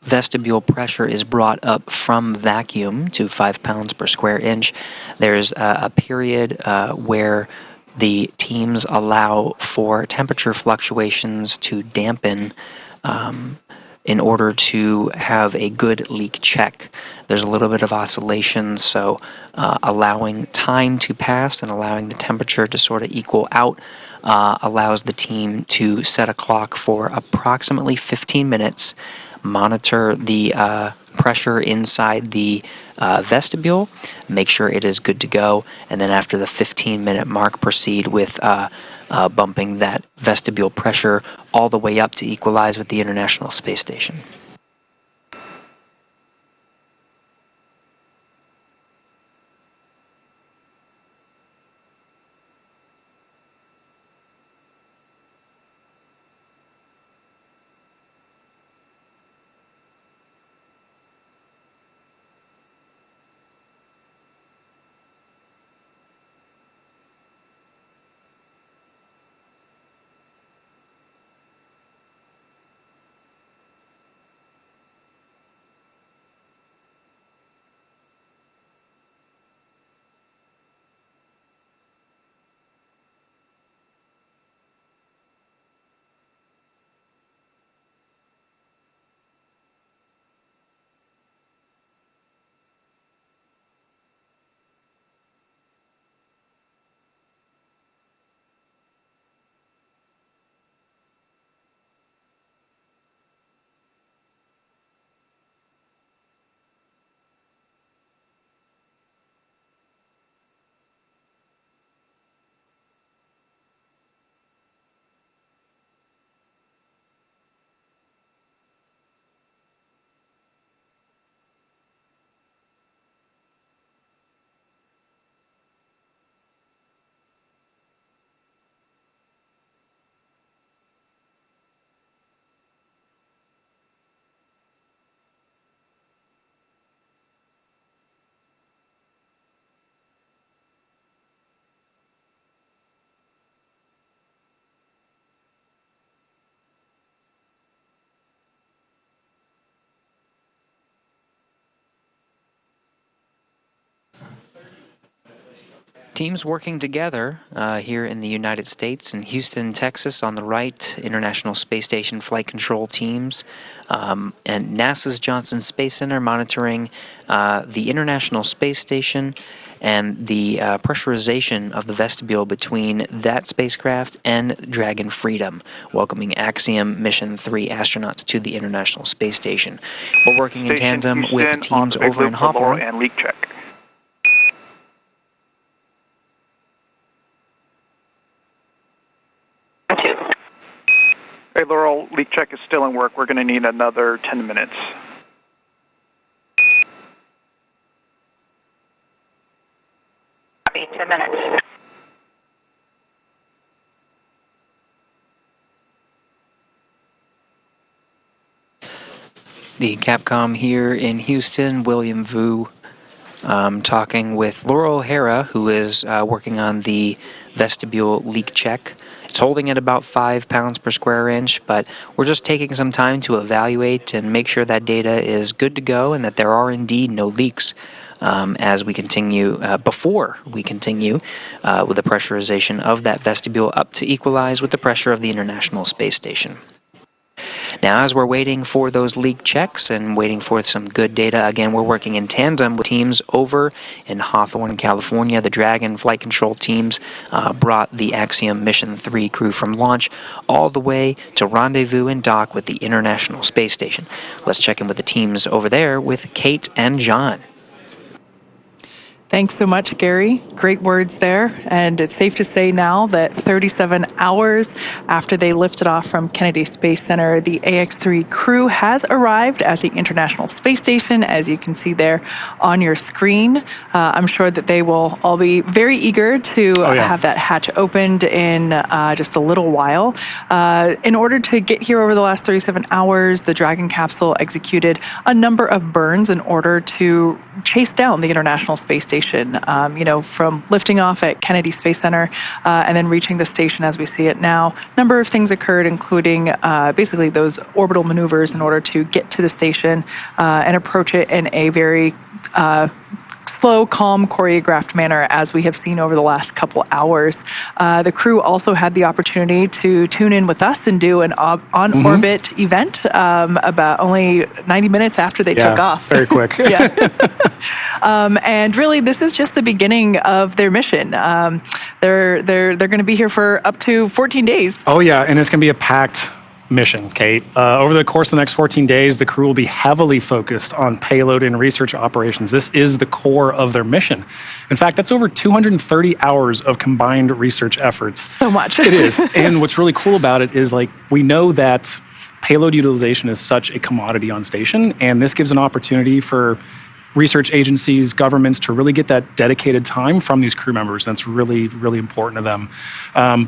I: vestibule pressure is brought up from vacuum to 5 pounds per square inch, there's a period where the teams allow for temperature fluctuations to dampen in order to have a good leak check. There's a little bit of oscillation, so allowing time to pass and allowing the temperature to sort of equal out allows the team to set a clock for approximately 15 minutes, monitor the pressure inside the vestibule, make sure it is good to go, and then after the 15-minute mark proceed with bumping that vestibule pressure all the way up to equalize with the International Space Station. Teams working together here in the United States, in Houston, Texas on the right, International Space Station flight control teams, and NASA's Johnson Space Center monitoring the International Space Station and the pressurization of the vestibule between that spacecraft and Dragon Freedom, welcoming Axiom Mission 3 astronauts to the International Space Station. We're working in tandem with teams over in Hawthorne.
M: And leak check. Hey, Laurel, leak check is still in work. We're going to need another 10 minutes.
N: Copy, 10 minutes.
I: The Capcom here in Houston, William Vu, talking with Laura O'Hara, who is working on the vestibule leak check. It's holding at about 5 pounds per square inch, but we're just taking some time to evaluate and make sure that data is good to go and that there are indeed no leaks as we continue, before we continue with the pressurization of that vestibule up to equalize with the pressure of the International Space Station. Now, as we're waiting for those leak checks and waiting for some good data, again, we're working in tandem with teams over in Hawthorne, California. The Dragon flight control teams brought the Axiom Mission 3 crew from launch all the way to rendezvous and dock with the International Space Station. Let's check in with the teams over there with Kate and John.
H: Thanks so much, Gary. Great words there. And it's safe to say now that 37 hours after they lifted off from Kennedy Space Center, the Ax-3 crew has arrived at the International Space Station, as you can see there on your screen. I'm sure that they will all be very eager to have that hatch opened in just a little while. In order to get here over the last 37 hours, the Dragon capsule executed a number of burns in order to chase down the International Space Station. From lifting off at Kennedy Space Center and then reaching the station as we see it now. A number of things occurred, including basically those orbital maneuvers in order to get to the station and approach it in a very slow, calm, choreographed manner, as we have seen over the last couple hours. The crew also had the opportunity to tune in with us and do an on-orbit event about only 90 minutes after they took off.
G: Very quick.
H: And really, this is just the beginning of their mission. They're going to be here for up to 14 days.
G: Oh, yeah, and it's going to be a packed mission, Kate. Over the course of the next 14 days, the crew will be heavily focused on payload and research operations. This is the core of their mission. In fact, that's over 230 hours of combined research efforts.
H: So much.
G: It is. And what's really cool about it is, we know that payload utilization is such a commodity on station, and this gives an opportunity for research agencies, governments to really get that dedicated time from these crew members. That's really, really important to them.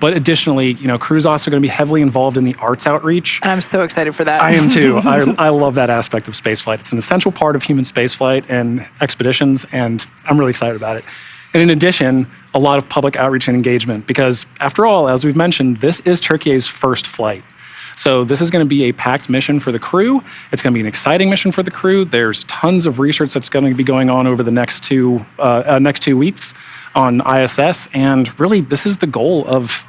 G: But additionally, crew's also going to be heavily involved in the arts outreach.
H: And I'm so excited for that.
G: I am too. I love that aspect of spaceflight. It's an essential part of human spaceflight and expeditions, and I'm really excited about it. And in addition, a lot of public outreach and engagement, because after all, as we've mentioned, this is Turkey's first flight. So this is going to be a packed mission for the crew. It's going to be an exciting mission for the crew. There's tons of research that's going to be going on over the next two weeks on ISS. And really, this is the goal of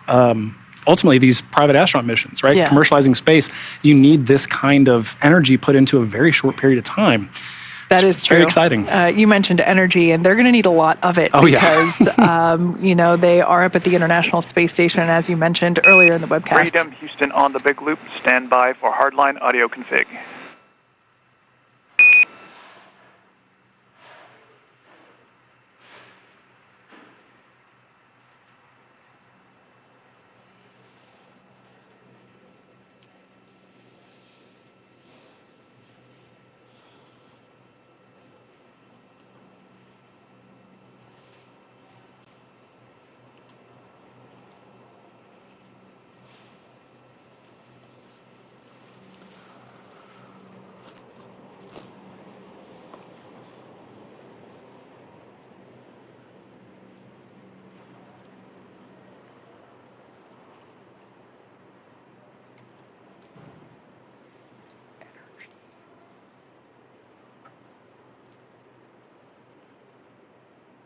G: ultimately these private astronaut missions, right?
H: Yeah.
G: Commercializing space. You need this kind of energy put into a very short period of time.
H: That is true.
G: Very exciting.
H: You mentioned energy, and they're going to need a lot of it because, they are up at the International Space Station, as you mentioned earlier in the webcast.
M: Freedom, Houston on the big loop. Stand by for hardline audio config.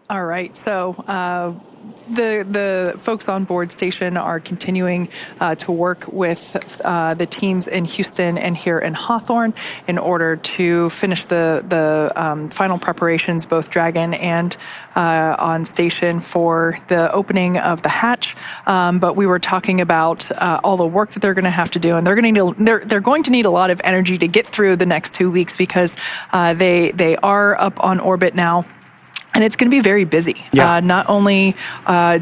H: All right, so the folks on board station are continuing to work with the teams in Houston and here in Hawthorne in order to finish the final preparations, both Dragon and on station, for the opening of the hatch. But we were talking about all the work that they're going to have to do, and they're going to need a lot of energy to get through the next 2 weeks because they are up on orbit now. And it's going to be very busy.
G: Yeah.
H: Not only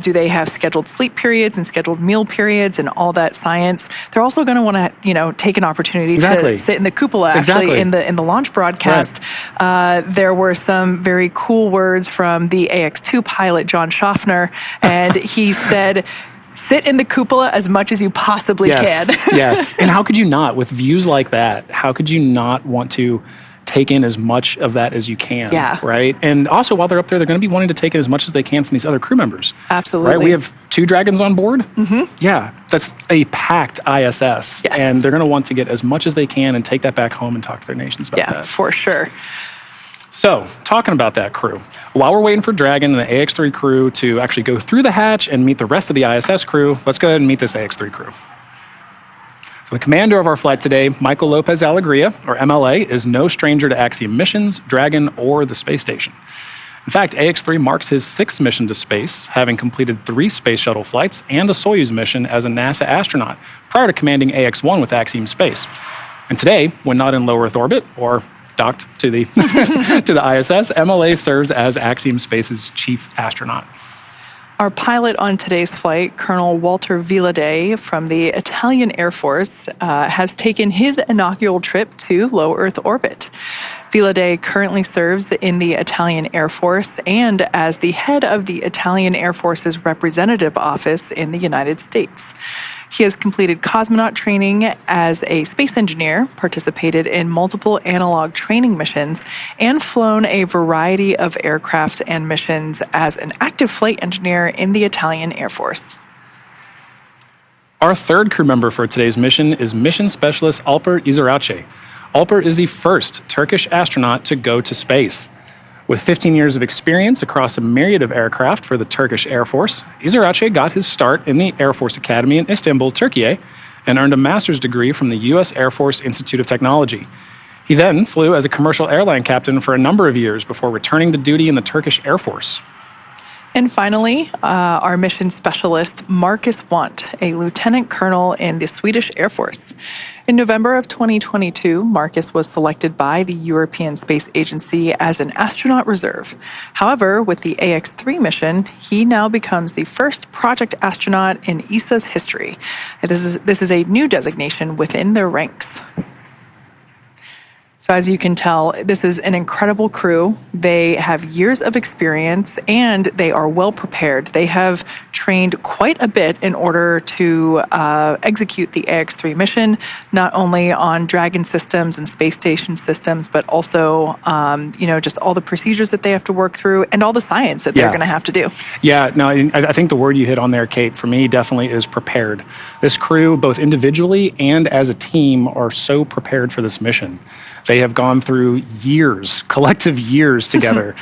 H: do they have scheduled sleep periods and scheduled meal periods and all that science, they're also going to want to, take an opportunity to sit in the cupola. Actually, in the launch broadcast, there were some very cool words from the AX-2 pilot, John Schaffner, and he said, sit in the cupola as much as you possibly can.
G: Yes. And how could you not? With views like that, how could you not want to take in as much of that as you can, right? And also, while they're up there, they're going to be wanting to take in as much as they can from these other crew members.
H: Absolutely.
G: Right? We have 2 Dragons on board.
H: Mm-hmm.
G: Yeah, that's a packed ISS.
H: Yes.
G: And they're going to want to get as much as they can and take that back home and talk to their nations about that.
H: Yeah, for sure.
G: So, talking about that crew, while we're waiting for Dragon and the AX-3 crew to actually go through the hatch and meet the rest of the ISS crew, let's go ahead and meet this AX-3 crew. The commander of our flight today, Michael Lopez Alegria, or MLA, is no stranger to Axiom missions, Dragon, or the space station. In fact, AX-3 marks his 6th mission to space, having completed 3 space shuttle flights and a Soyuz mission as a NASA astronaut prior to commanding AX-1 with Axiom Space. And today, when not in low Earth orbit, or docked to the to the ISS. MLA serves as Axiom Space's chief astronaut.
H: Our pilot on today's flight, Colonel Walter Villadei from the Italian Air Force, has taken his inaugural trip to low Earth orbit. Villadei currently serves in the Italian Air Force and as the head of the Italian Air Force's representative office in the United States. He has completed cosmonaut training as a space engineer, participated in multiple analog training missions, and flown a variety of aircraft and missions as an active flight engineer in the Italian Air Force.
G: Our third crew member for today's mission is Mission Specialist Alper İziraçe. Alper is the first Turkish astronaut to go to space. With 15 years of experience across a myriad of aircraft for the Turkish Air Force, İziraçe got his start in the Air Force Academy in Istanbul, Turkey, and earned a master's degree from the U.S. Air Force Institute of Technology. He then flew as a commercial airline captain for a number of years before returning to duty in the Turkish Air Force.
H: And finally, our mission specialist, Marcus Want, a lieutenant colonel in the Swedish Air Force. In November of 2022, Marcus was selected by the European Space Agency as an astronaut reserve. However, with the Ax-3 mission, he now becomes the first project astronaut in ESA's history. This is a new designation within their ranks. So as you can tell, this is an incredible crew. They have years of experience and they are well prepared. They have trained quite a bit in order to execute the Ax-3 mission, not only on Dragon systems and space station systems, but also, just all the procedures that they have to work through and all the science that they're going to have to do.
G: Yeah, no, I think the word you hit on there, Kate, for me definitely is prepared. This crew, both individually and as a team, are so prepared for this mission. They have gone through years, collective years together,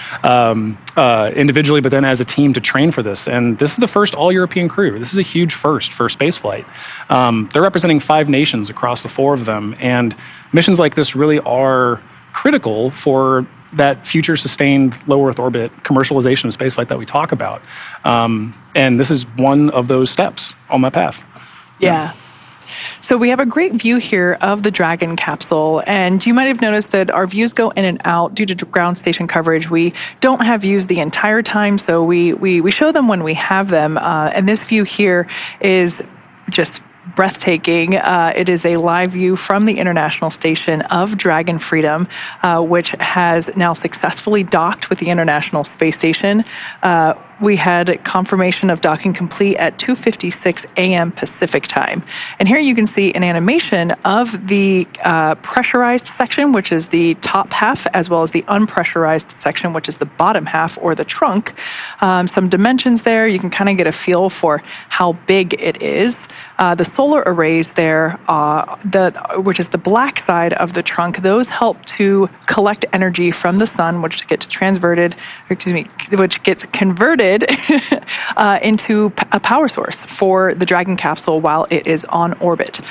G: individually, but then as a team to train for this. And this is the first all-European crew. This is a huge first for spaceflight. They're representing 5 nations across the 4 of them. And missions like this really are critical for that future sustained low Earth orbit commercialization of spaceflight that we talk about. And this is one of those steps on that path.
H: Yeah. So we have a great view here of the Dragon capsule, and you might have noticed that our views go in and out due to ground station coverage. We don't have views the entire time, so we show them when we have them. And this view here is just breathtaking. It is a live view from the International Station of Dragon Freedom, which has now successfully docked with the International Space Station. We had confirmation of docking complete at 2:56 a.m. Pacific time. And here you can see an animation of the pressurized section, which is the top half, as well as the unpressurized section, which is the bottom half or the trunk. Some dimensions there. You can kind of get a feel for how big it is. The solar arrays there, which is the black side of the trunk, those help to collect energy from the sun, which gets converted into a power source for the Dragon capsule while it is on orbit,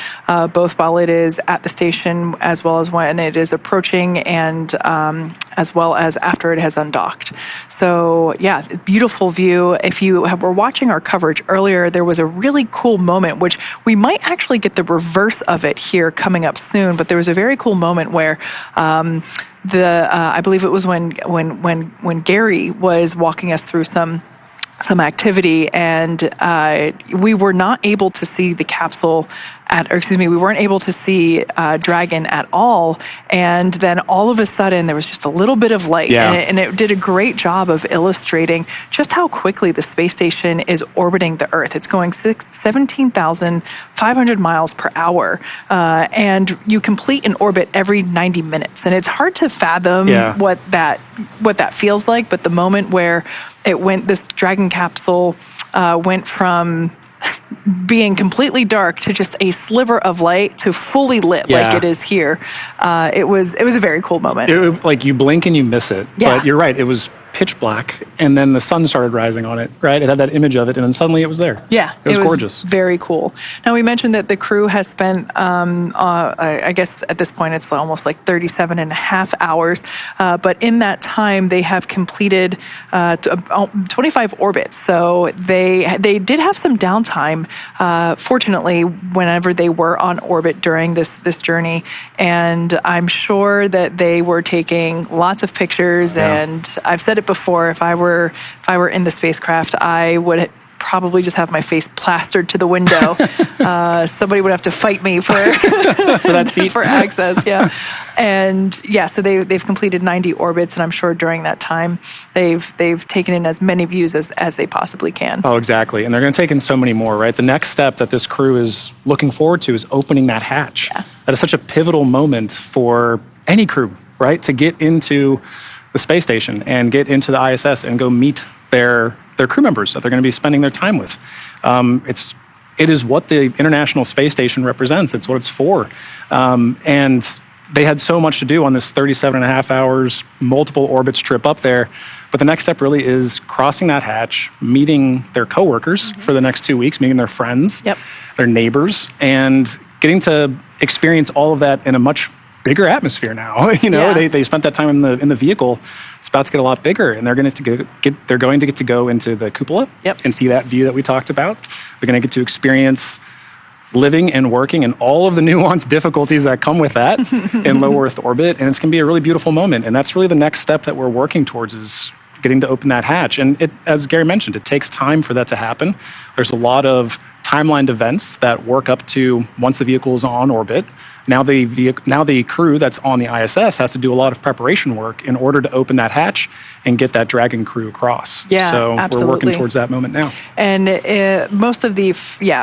H: both while it is at the station as well as when it is approaching and as well as after it has undocked. So yeah, beautiful view. If you were watching our coverage earlier, there was a really cool moment, which we might actually get the reverse of it here coming up soon, but there was a very cool moment where I believe it was when Gary was walking us through some activity, and we were not able to see the capsule we weren't able to see Dragon at all. And then all of a sudden, there was just a little bit of light.
G: Yeah.
H: And it did a great job of illustrating just how quickly the space station is orbiting the Earth. It's going 17,500 miles per hour. And you complete an orbit every 90 minutes. And it's hard to fathom what that feels like. But the moment where this Dragon capsule went from being completely dark to just a sliver of light to fully lit like it is here. It was a very cool moment.
G: Like you blink and you miss it.
H: Yeah.
G: But you're right. It was pitch black, and then the sun started rising on it, right? It had that image of it, and then suddenly it was there.
H: Yeah,
G: it was gorgeous.
H: Very cool. Now, we mentioned that the crew has spent, I guess at this point it's almost like 37 and a half hours, but in that time they have completed 25 orbits. So they did have some downtime, fortunately, whenever they were on orbit during this journey, and I'm sure that they were taking lots of pictures. And I've said it before, if I were in the spacecraft, I would probably just have my face plastered to the window. Somebody would have to fight me for
G: that seat,
H: for access. Yeah, and yeah, so they've completed 90 orbits, and I'm sure during that time they've taken in as many views as they possibly can.
G: Oh, exactly, and they're going to take in so many more. Right, the next step that this crew is looking forward to is opening that hatch. Yeah. That is such a pivotal moment for any crew, right, to get into the space station and get into the ISS and go meet their crew members that they're going to be spending their time with. It is what the International Space Station represents. It's what it's for. And they had so much to do on this 37 and a half hours, multiple orbits trip up there. But the next step really is crossing that hatch, meeting their coworkers for the next 2 weeks, meeting their friends, their neighbors, and getting to experience all of that in a much bigger atmosphere now. They spent that time in the vehicle. It's about to get a lot bigger, and they're going to get to go into the cupola and see that view that we talked about. They're going to get to experience living and working and all of the nuanced difficulties that come with that in low Earth orbit, and it's going to be a really beautiful moment. And that's really the next step that we're working towards, is getting to open that hatch. And as Gary mentioned, it takes time for that to happen. There's a lot of timelined events that work up to once the vehicle is on orbit. Now the crew that's on the ISS has to do a lot of preparation work in order to open that hatch and get that Dragon crew across.
H: Yeah,
G: so
H: absolutely.
G: We're working towards that moment now.
H: And most of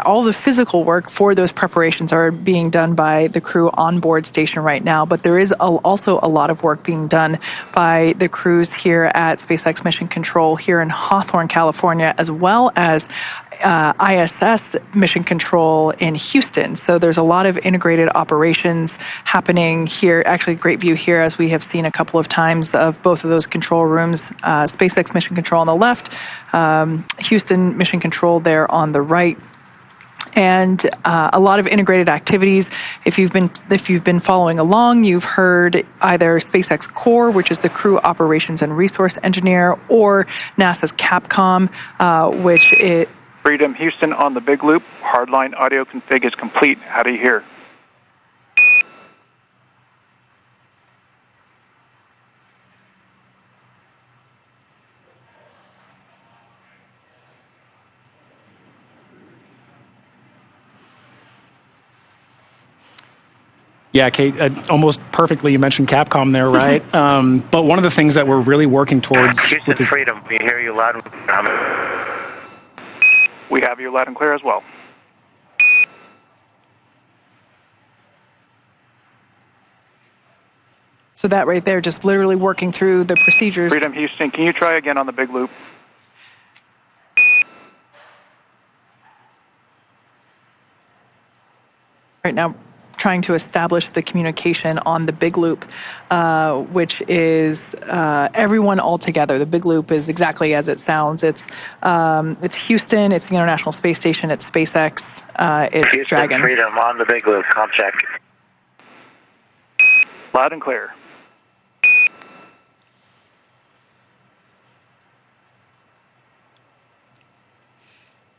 H: all the physical work for those preparations are being done by the crew on board station right now. But there is also a lot of work being done by the crews here at SpaceX Mission Control here in Hawthorne, California, as well as ISS Mission Control in Houston. So there's a lot of integrated operations happening here. Actually, great view here, as we have seen a couple of times, of both of those control rooms. SpaceX Mission Control on the left, Houston Mission Control there on the right. And a lot of integrated activities. If you've been following along, you've heard either SpaceX Core, which is the Crew Operations and Resource Engineer, or NASA's Capcom, which is
M: Freedom Houston on the big loop. Hardline audio config is complete. How do you hear?
G: Yeah, Kate, almost perfectly you mentioned Capcom there, right? But one of the things that we're really working towards...
L: Houston Freedom, we hear you loud and clear.
M: We have you loud and clear as well.
H: So that right there, just literally working through the procedures.
M: Freedom Houston, can you try again on the big loop?
H: Right now, trying to establish the communication on the big loop, which is everyone all together. The big loop is exactly as it sounds. It's Houston, it's the International Space Station, it's SpaceX, it's
L: Houston
H: Dragon.
L: Freedom on the big loop, comm check.
M: Loud and clear.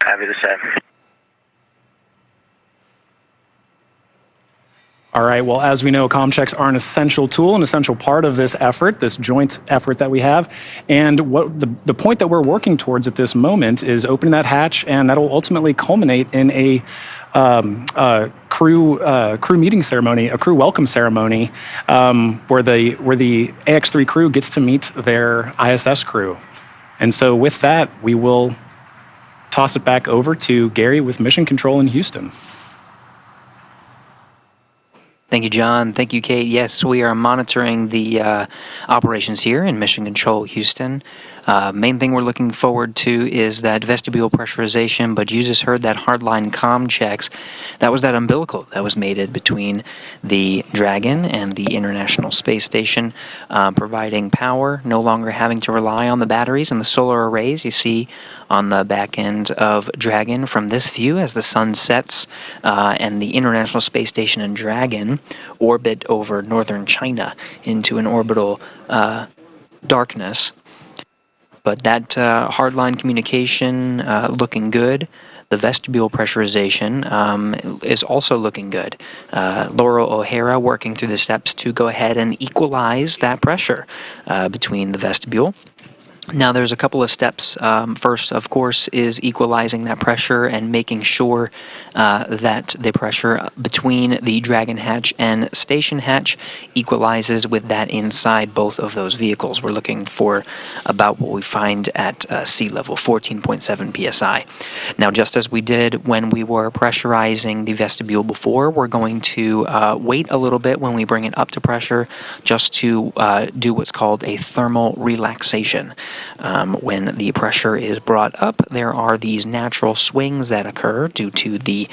L: Happy to say.
G: All right, well, as we know, comm checks are an essential tool, an essential part of this effort, this joint effort that we have. And what the point that we're working towards at this moment is opening that hatch, and that'll ultimately culminate in a crew meeting ceremony, a crew welcome ceremony, where the Ax-3 crew gets to meet their ISS crew. And so with that, we will toss it back over to Gary with Mission Control in Houston.
I: Thank you, John. Thank you, Kate. Yes, we are monitoring the operations here in Mission Control Houston. Main thing we're looking forward to is that vestibule pressurization, but you just heard that hardline comm checks. That was that umbilical that was mated between the Dragon and the International Space Station, providing power, no longer having to rely on the batteries and the solar arrays you see on the back end of Dragon from this view as the sun sets, and the International Space Station and Dragon orbit over northern China into an orbital darkness. But that hardline communication looking good. The vestibule pressurization is also looking good. Laurel O'Hara working through the steps to go ahead and equalize that pressure between the vestibule. Now there's a couple of steps. First, of course, is equalizing that pressure and making sure that the pressure between the Dragon hatch and station hatch equalizes with that inside both of those vehicles. We're looking for about what we find at sea level, 14.7 psi. Now, just as we did when we were pressurizing the vestibule before, we're going to wait a little bit when we bring it up to pressure just to do what's called a thermal relaxation. When the pressure is brought up, there are these natural swings that occur due to the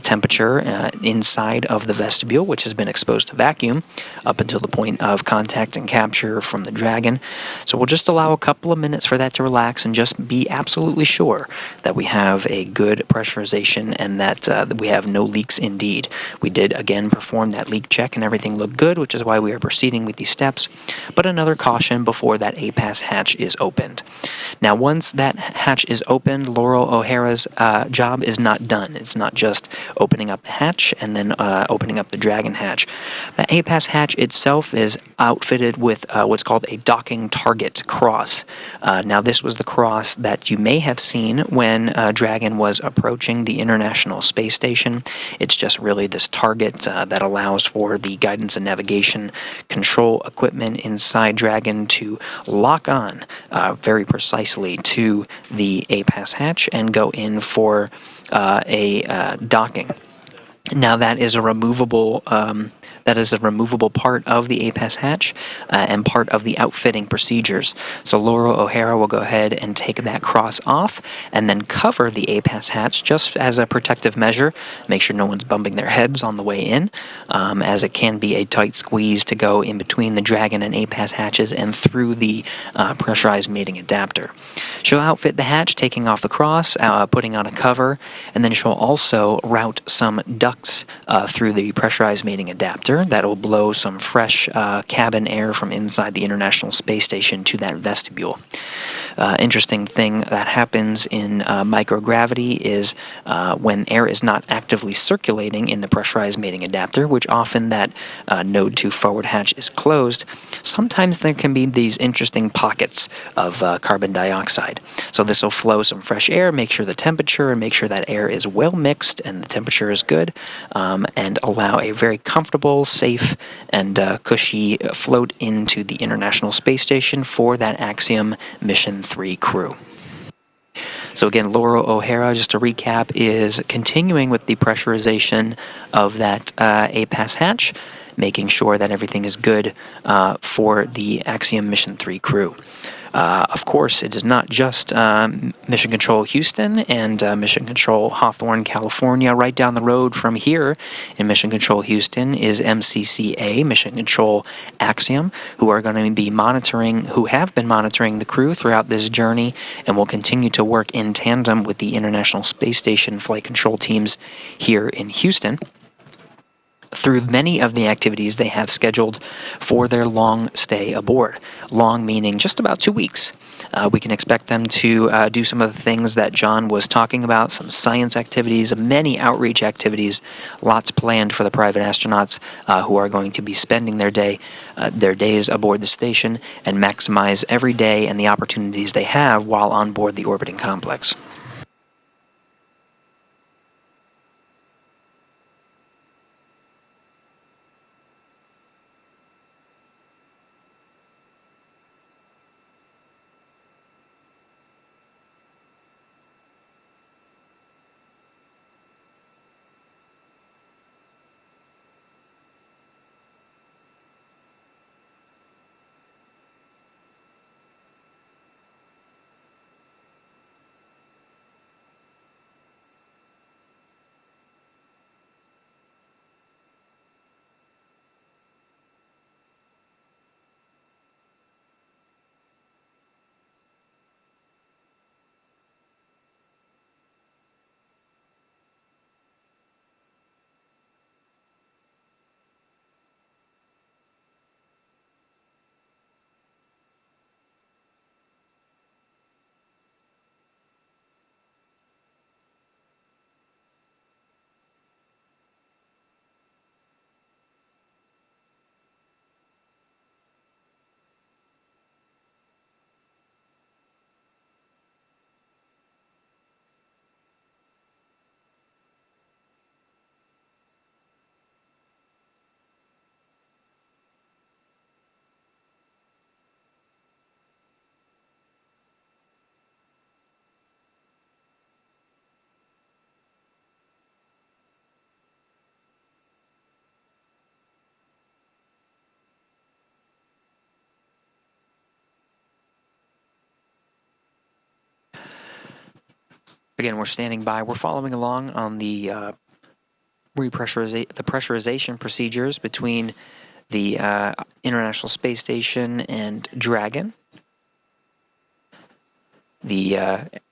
I: temperature inside of the vestibule, which has been exposed to vacuum up until the point of contact and capture from the Dragon. So we'll just allow a couple of minutes for that to relax and just be absolutely sure that we have a good pressurization and that we have no leaks indeed. We did, again, perform that leak check and everything looked good, which is why we are proceeding with these steps. But another caution before that APAS hatch is opened. Now, once that hatch is opened, Laurel O'Hara's job is not done. It's not just opening up the hatch and then opening up the Dragon hatch. The APAS hatch itself is outfitted with what's called a docking target cross. Now, this was the cross that you may have seen when Dragon was approaching the International Space Station. It's just really this target that allows for the guidance and navigation control equipment inside Dragon to lock on very precisely to the APAS hatch and go in for a docking. Now that is a removable part of the APAS hatch and part of the outfitting procedures. So Laurel O'Hara will go ahead and take that cross off and then cover the APAS hatch just as a protective measure. Make sure no one's bumping their heads on the way in, as it can be a tight squeeze to go in between the Dragon and APAS hatches and through the pressurized mating adapter. She'll outfit the hatch, taking off the cross, putting on a cover, and then she'll also route some ducts through the pressurized mating adapter that will blow some fresh cabin air from inside the International Space Station to that vestibule. Interesting thing that happens in microgravity is when air is not actively circulating in the pressurized mating adapter, which often that node 2 forward hatch is closed, sometimes there can be these interesting pockets of carbon dioxide. So this will flow some fresh air, make sure the temperature and make sure that air is well mixed and the temperature is good, and allow a very comfortable, safe, and cushy float into the International Space Station for that Axiom Mission 3 crew. So again, Laurel O'Hara, just to recap, is continuing with the pressurization of that APAS hatch, making sure that everything is good for the Axiom Mission 3 crew. Of course, it is not just Mission Control Houston and Mission Control Hawthorne, California. Right down the road from here in Mission Control Houston is MCCA, Mission Control Axiom, who are going to be monitoring, who have been monitoring the crew throughout this journey and will continue to work in tandem with the International Space Station flight control teams here in Houston through many of the activities they have scheduled for their long stay aboard. Long meaning just about 2 weeks. We can expect them to do some of the things that John was talking about, some science activities, many outreach activities, lots planned for the private astronauts who are going to be spending their days aboard the station and maximize every day and the opportunities they have while on board the orbiting complex. Again, we're standing by. We're following along on the pressurization procedures between the International Space Station and Dragon. The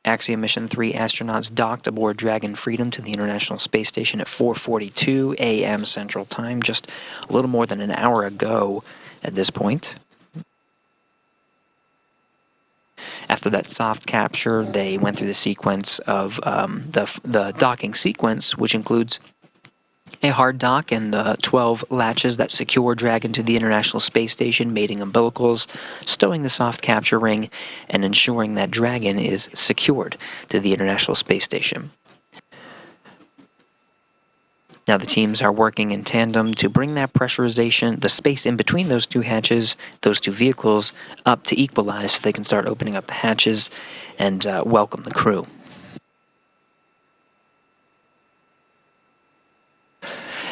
I: Axiom Mission 3 astronauts docked aboard Dragon Freedom to the International Space Station at 4:42 a.m. Central Time, just a little more than an hour ago at this point. After that soft capture, they went through the sequence of the docking sequence, which includes a hard dock and the 12 latches that secure Dragon to the International Space Station, mating umbilicals, stowing the soft capture ring, and ensuring that Dragon is secured to the International Space Station. Now the teams are working in tandem to bring that pressurization, the space in between those two hatches, those two vehicles, up to equalize so they can start opening up the hatches and welcome the crew.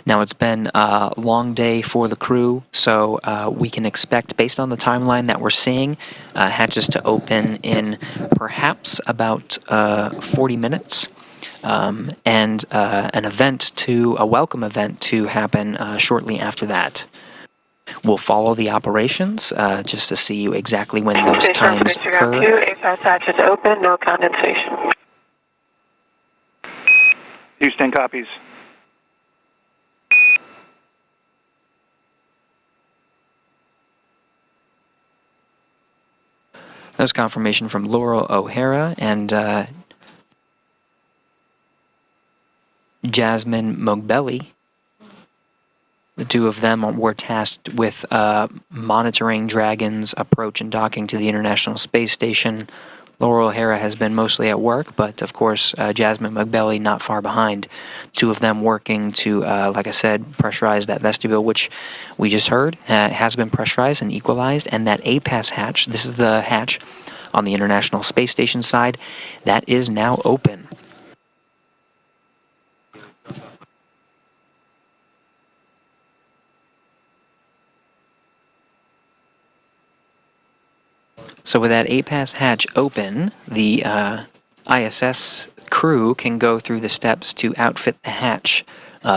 I: Now, it's been a long day for the crew, so we can expect, based on the timeline that we're seeing, hatches to open in perhaps about 40 minutes, and a welcome event to happen shortly after that. We'll follow the operations just to see exactly when those times occur.
N: A-pass hatches open, no condensation.
M: Houston copies.
I: That was confirmation from Laurel O'Hara and Jasmine Mogbelli. The two of them were tasked with monitoring Dragon's approach and docking to the International Space Station. Laurel O'Hara has been mostly at work, but of course Jasmine Mogbelli not far behind. Two of them working to, like I said, pressurize that vestibule, which we just heard has been pressurized and equalized, and that A-pass hatch, this is the hatch on the International Space Station side, that is now open. So with that A-pass hatch open, the ISS crew can go through the steps to outfit the hatch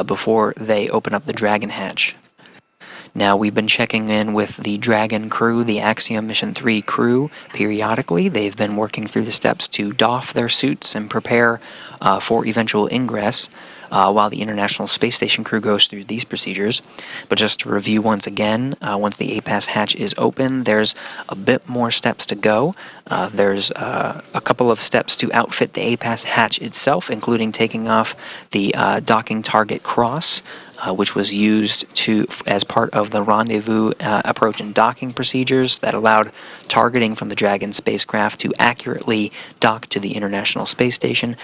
I: before they open up the Dragon hatch. Now, we've been checking in with the Dragon crew, the Axiom Mission 3 crew, periodically. They've been working through the steps to doff their suits and prepare for eventual ingress, while the International Space Station crew goes through these procedures. But just to review once again, once the A-pass hatch is open, there's a bit more steps to go. There's a couple of steps to outfit the A-pass hatch itself, including taking off the docking target cross, which was used as part of the rendezvous approach and docking procedures that allowed targeting from the Dragon spacecraft to accurately dock to the International Space Station.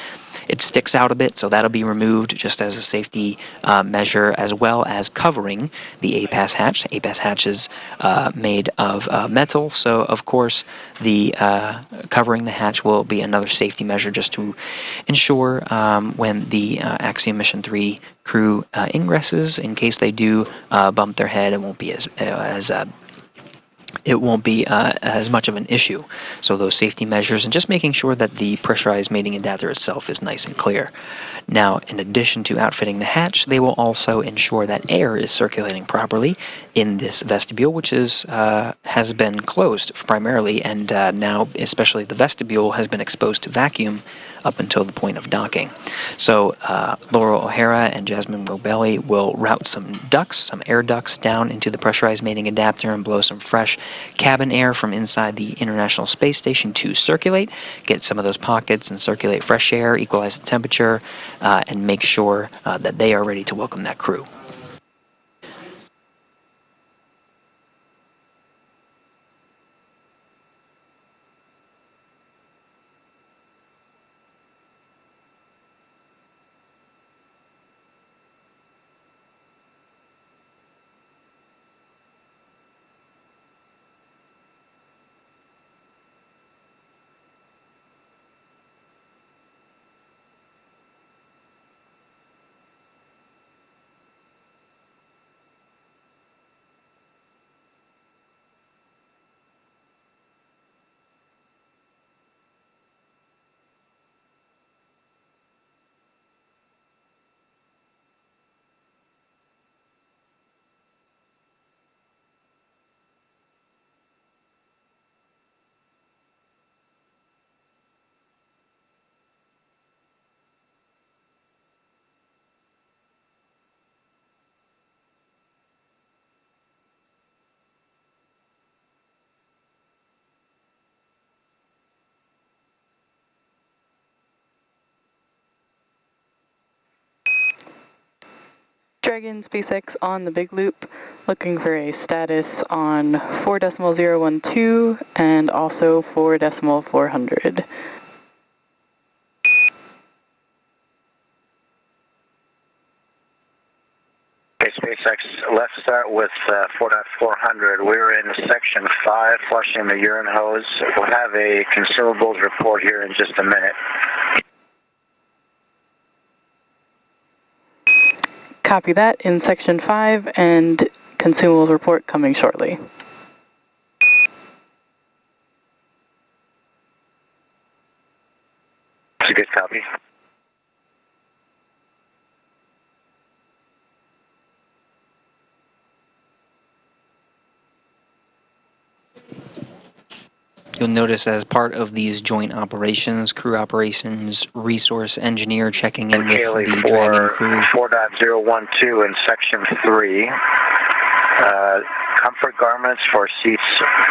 I: It sticks out a bit, so that'll be removed just as a safety measure, as well as covering the A-pass hatch. The A-pass hatch is made of metal, so of course the covering the hatch will be another safety measure just to ensure when the Axiom Mission 3 crew ingresses, in case they do bump their head, it won't be as much of an issue. So those safety measures and just making sure that the pressurized mating adapter itself is nice and clear. Now, in addition to outfitting the hatch, they will also ensure that air is circulating properly in this vestibule, which has been closed primarily, and now especially the vestibule has been exposed to vacuum up until the point of docking. So Laurel O'Hara and Jasmine Mogbelli will route some air ducts down into the pressurized mating adapter and blow some fresh cabin air from inside the International Space Station to circulate, get some of those pockets and circulate fresh air, equalize the temperature, and make sure that they are ready to welcome that crew.
J: Dragon SpaceX on the big loop, looking for a status on 4.012 and also 4.400.
L: Okay, SpaceX left start with 4.400. We're in section 5, flushing the urine hose. We'll have a consumables report here in just a minute.
J: Copy that in section 5, and consumables report coming shortly.
L: That's a good copy.
I: You'll notice as part of these joint operations, crew operations, resource engineer checking in with the Dragon crew.
L: 4.012 in section 3. Comfort garments for seats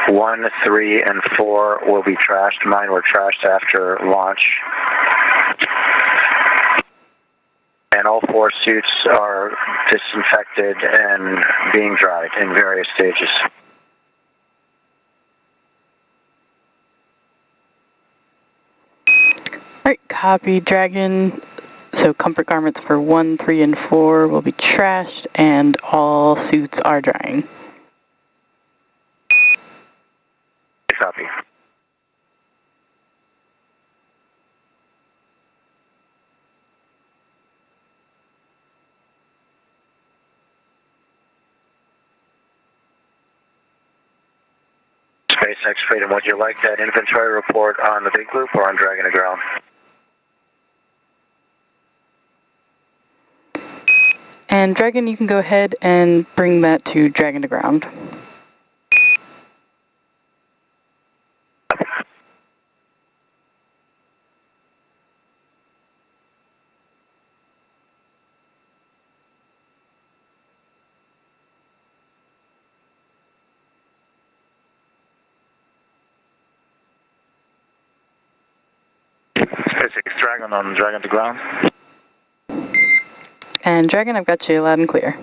L: 1, 3, and 4 will be trashed. Mine were trashed after launch. And all 4 suits are disinfected and being dried in various stages.
J: Alright, copy Dragon. So comfort garments for 1, 3, and 4 will be trashed, and all suits are drying.
L: Copy. SpaceX Freedom, would you like that inventory report on the big loop or on Dragon to ground?
J: And Dragon, you can go ahead and bring that to Dragon to ground.
L: SpaceX Dragon on Dragon to ground.
J: And Dragon, I've got you loud and clear.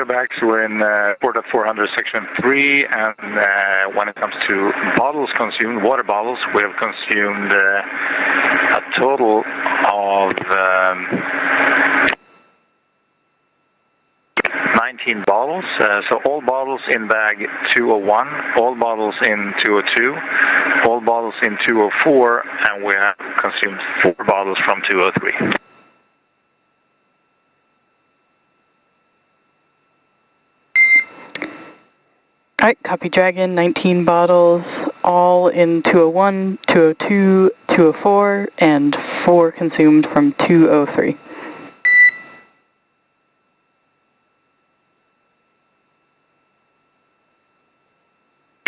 K: Back to in 4.400 section 3, and when it comes to bottles consumed, water bottles, we have consumed a total of 19 bottles. So all bottles in bag 201, all bottles in 202, all bottles in 204, and we have consumed 4 bottles from 203.
J: Alright, copy Dragon, 19 bottles, all in 201, 202, 204, and 4 consumed from 203.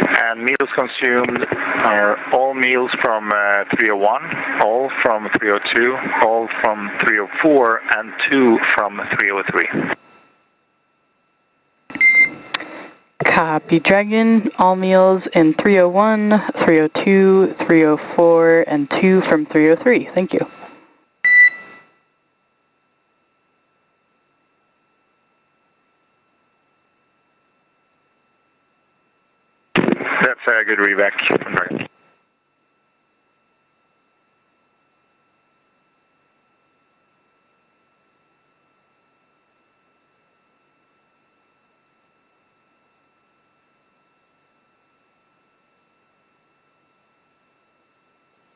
K: And meals consumed are all meals from 301, all from 302, all from 304, and 2 from 303.
J: Copy Dragon, all meals in 301, 302, 304, and 2 from 303. Thank you.
K: That's a good revac from Dragon.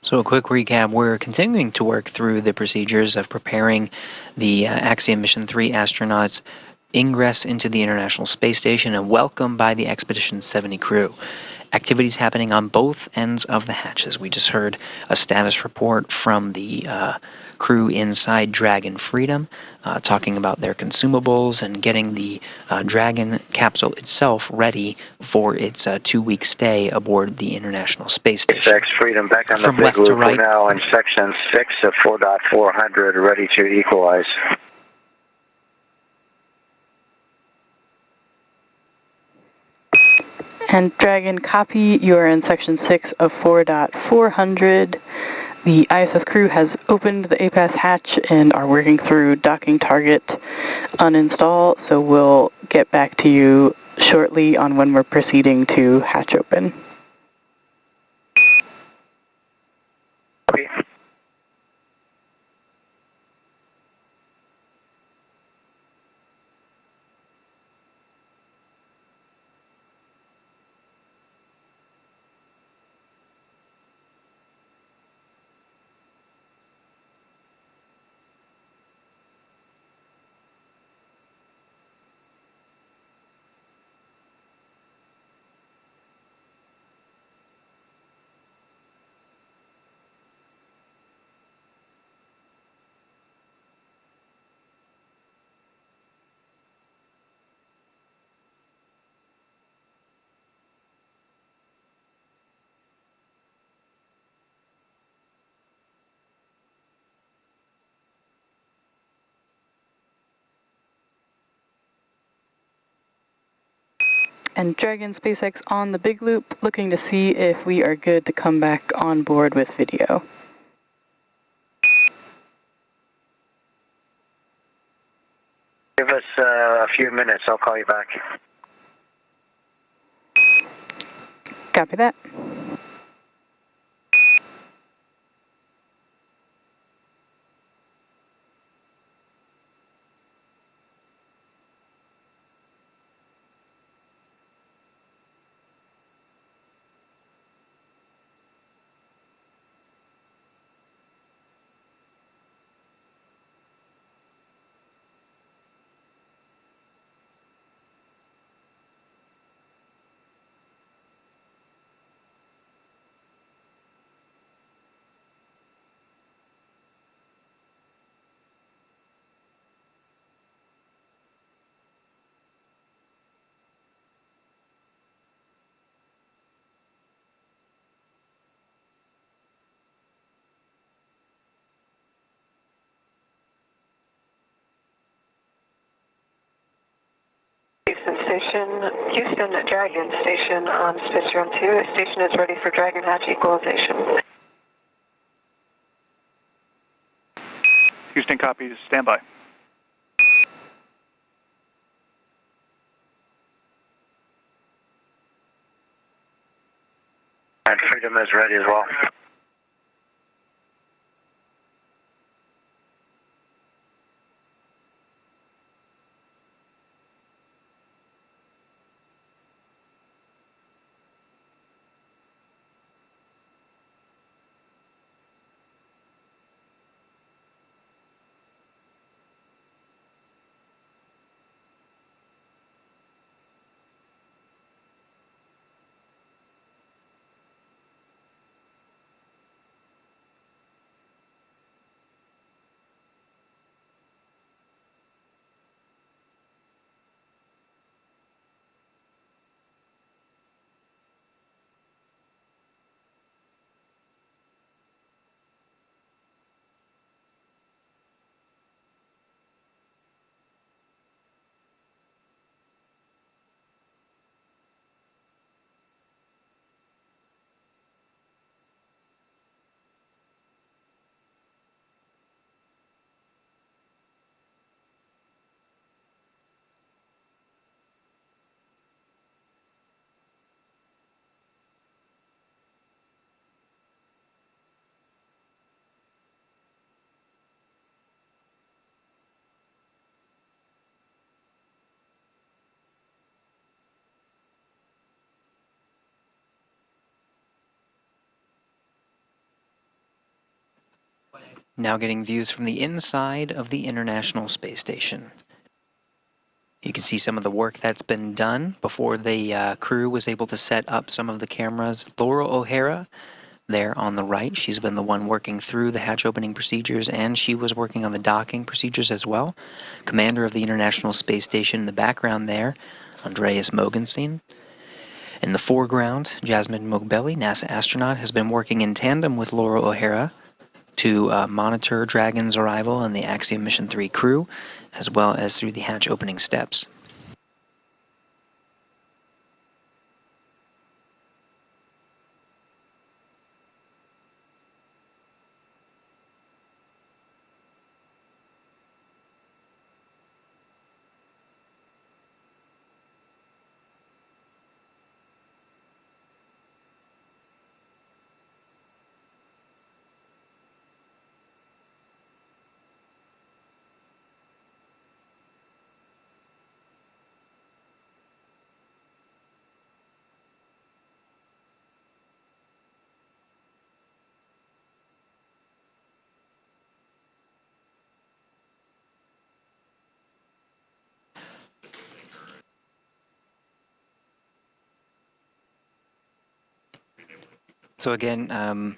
I: So a quick recap, we're continuing to work through the procedures of preparing the Axiom Mission 3 astronauts' ingress into the International Space Station and welcome by the Expedition 70 crew. Activities happening on both ends of the hatches. We just heard a status report from the crew inside Dragon Freedom, talking about their consumables and getting the Dragon capsule itself ready for its 2-week stay aboard the International Space Station.
L: Ax Freedom back on the
I: From
L: big
I: left to
L: loop.
I: right.
L: We're now in section 6 of 4.400, ready to equalize.
J: And Dragon, copy, you are in section 6 of 4.400. The ISS crew has opened the APAS hatch and are working through docking target uninstall, so we'll get back to you shortly on when we're proceeding to hatch open.
L: Copy.
J: And Dragon SpaceX on the big loop, looking to see if we are good to come back on board with video.
L: Give us a few minutes, I'll call you back.
J: Copy that.
N: Houston Dragon Station on Space Room 2. Station is ready for Dragon hatch equalization.
M: Houston copies, standby.
L: And Freedom is ready as well.
I: Now getting views from the inside of the International Space Station. You can see some of the work that's been done before the crew was able to set up some of the cameras. Laura O'Hara, there on the right, she's been the one working through the hatch opening procedures, and she was working on the docking procedures as well. Commander of the International Space Station in the background there, Andreas Mogensen. In the foreground, Jasmine Mogbelli, NASA astronaut, has been working in tandem with Laura O'Hara to monitor Dragon's arrival and the Axiom Mission 3 crew, as well as through the hatch opening steps. So again,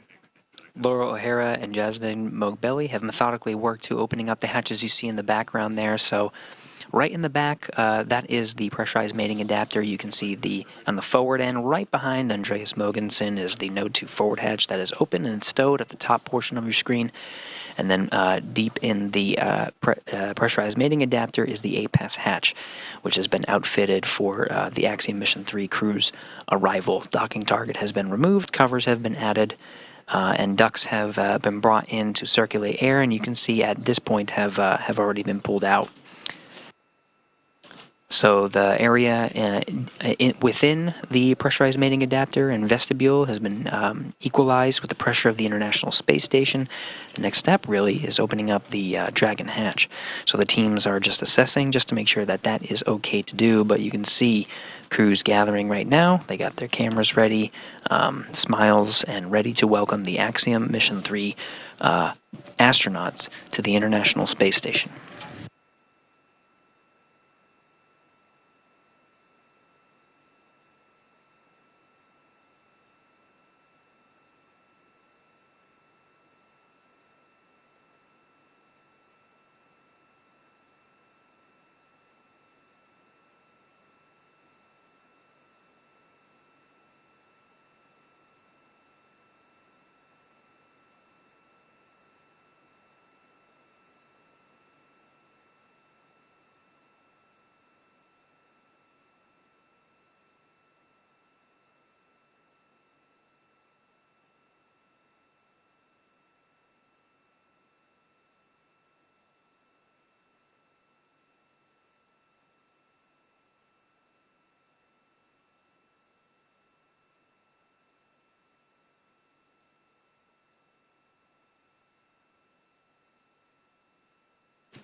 I: Laura O'Hara and Jasmine Mogbelli have methodically worked to opening up the hatches you see in the background there. So right in the back, that is the pressurized mating adapter. You can see on the forward end, right behind Andreas Mogensen, is the Node 2 forward hatch that is open and stowed at the top portion of your screen. And then deep in the pressurized mating adapter is the APAS hatch, which has been outfitted for the Axiom Mission 3 crew's arrival. Docking target has been removed, covers have been added, and ducts have been brought in to circulate air, and you can see at this point have already been pulled out. So the area within the pressurized mating adapter and vestibule has been equalized with the pressure of the International Space Station. The next step really is opening up the Dragon hatch. So the teams are just assessing just to make sure that that is okay to do, but you can see crews gathering right now. They got their cameras ready, smiles, and ready to welcome the Axiom Mission 3 astronauts to the International Space Station.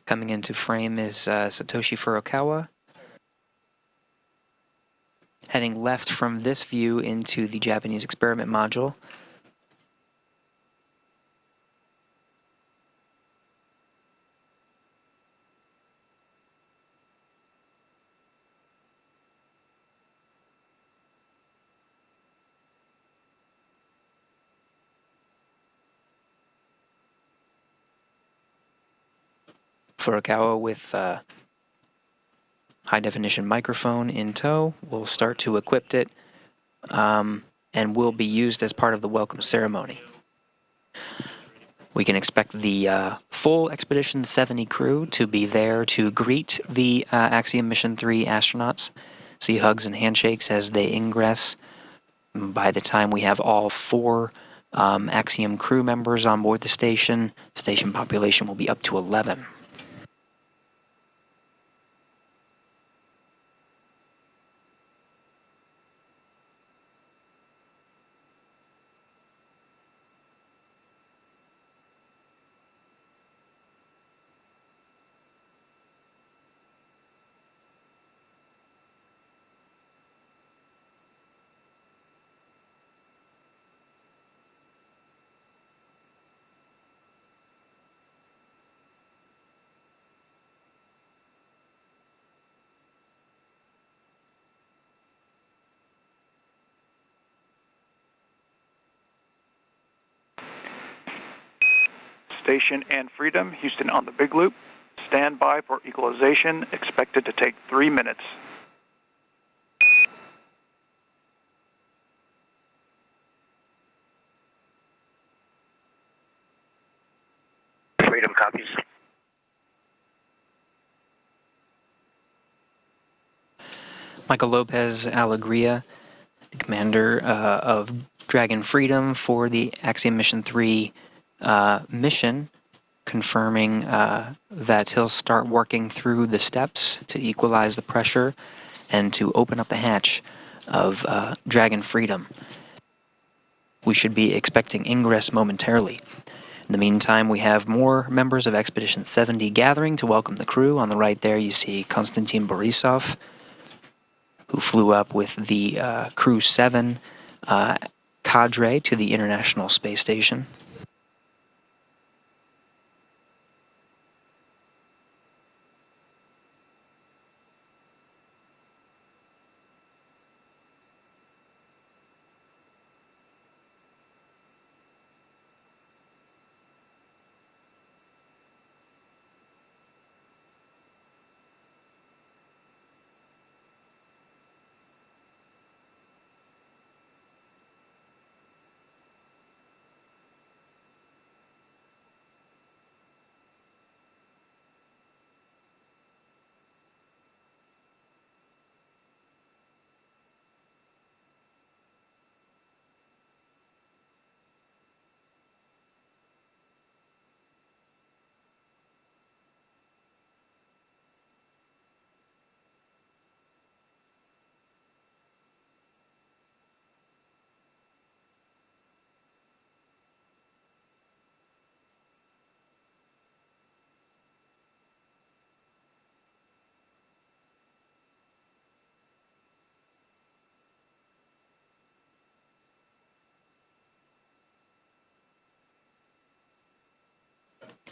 I: Coming into frame is Satoshi Furukawa. Heading left from this view into the Japanese experiment module. Furukawa with high-definition microphone in tow will start to equip it and will be used as part of the welcome ceremony. We can expect the full Expedition 70 crew to be there to greet the Axiom Mission 3 astronauts, see hugs and handshakes as they ingress. By the time we have all 4 Axiom crew members on board the station population will be up to 11.
M: Station and Freedom, Houston on the Big Loop. Stand by for equalization, expected to take 3 minutes.
L: Freedom copies.
I: Michael Lopez Alegria, the commander of Dragon Freedom for the Axiom Mission 3 mission, confirming that he'll start working through the steps to equalize the pressure and to open up the hatch of Dragon Freedom. We should be expecting ingress momentarily. In the meantime, we have more members of Expedition 70 gathering to welcome the crew. On the right there, you see Konstantin Borisov, who flew up with the Crew 7 cadre to the International Space Station.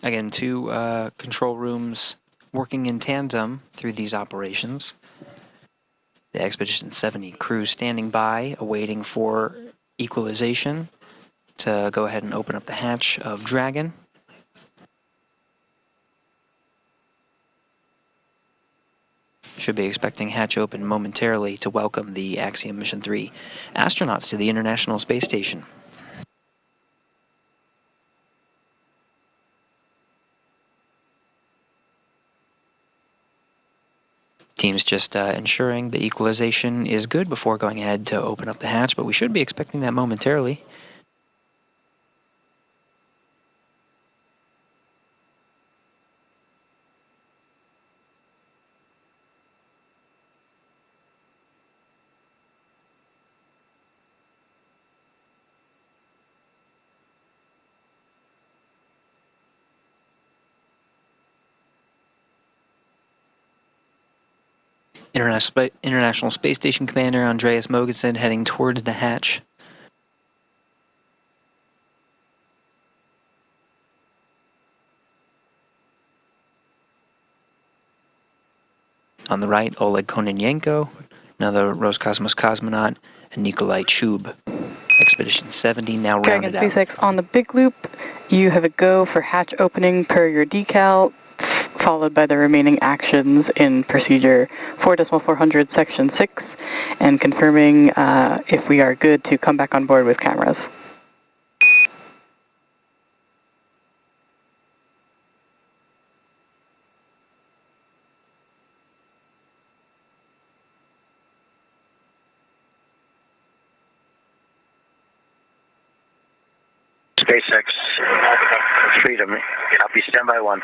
I: Again, two control rooms working in tandem through these operations. The Expedition 70 crew standing by, awaiting for equalization to go ahead and open up the hatch of Dragon. Should be expecting hatch open momentarily to welcome the Axiom Mission 3 astronauts to the International Space Station. Team's just ensuring the equalization is good before going ahead to open up the hatch, but we should be expecting that momentarily. International Space Station Commander Andreas Mogensen heading towards the hatch. On the right, Oleg Kononenko, another Roscosmos cosmonaut, and Nikolai Chub. Expedition 70 now rounded out.
J: Dragon SpaceX on the big loop. You have a go for hatch opening per your decal, followed by the remaining actions in procedure 4.400 section 6, and confirming if we are good to come back on board with cameras.
L: SpaceX Freedom, copy, standby 1.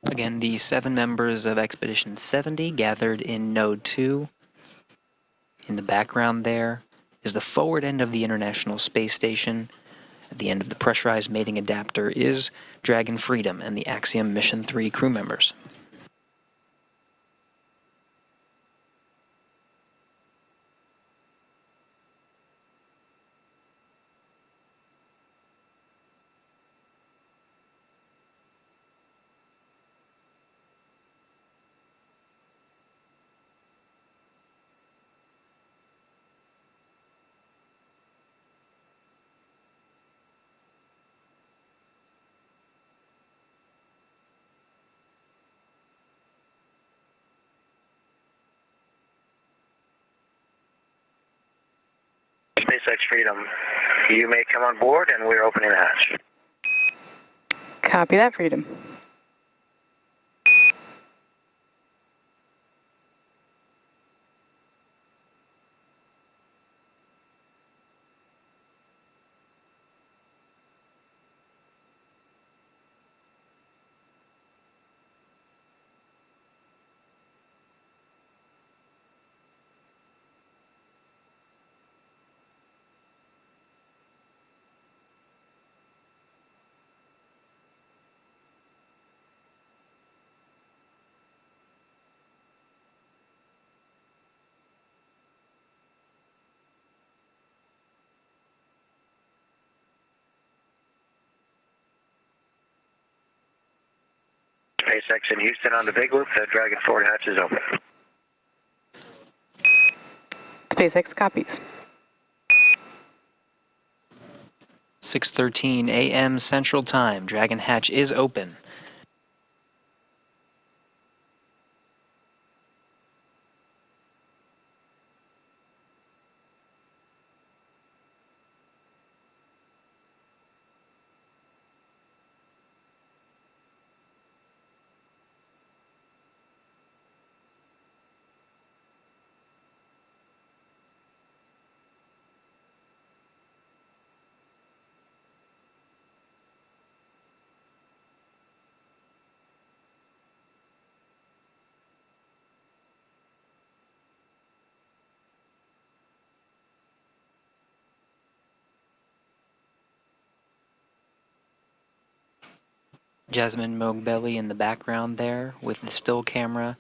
I: Again, the 7 members of Expedition 70 gathered in Node 2. In the background there is the forward end of the International Space Station. At the end of the pressurized mating adapter is Dragon Freedom and the Axiom Mission 3 crew members.
L: SpaceX Freedom, you may come on board and we're opening the hatch.
J: Copy that, Freedom.
L: SpaceX in Houston on the big loop, the Dragon forward hatch is open.
J: SpaceX copies.
I: 6:13 a.m. Central Time. Dragon hatch is open. Jasmine Mogbelli in the background there with the still camera.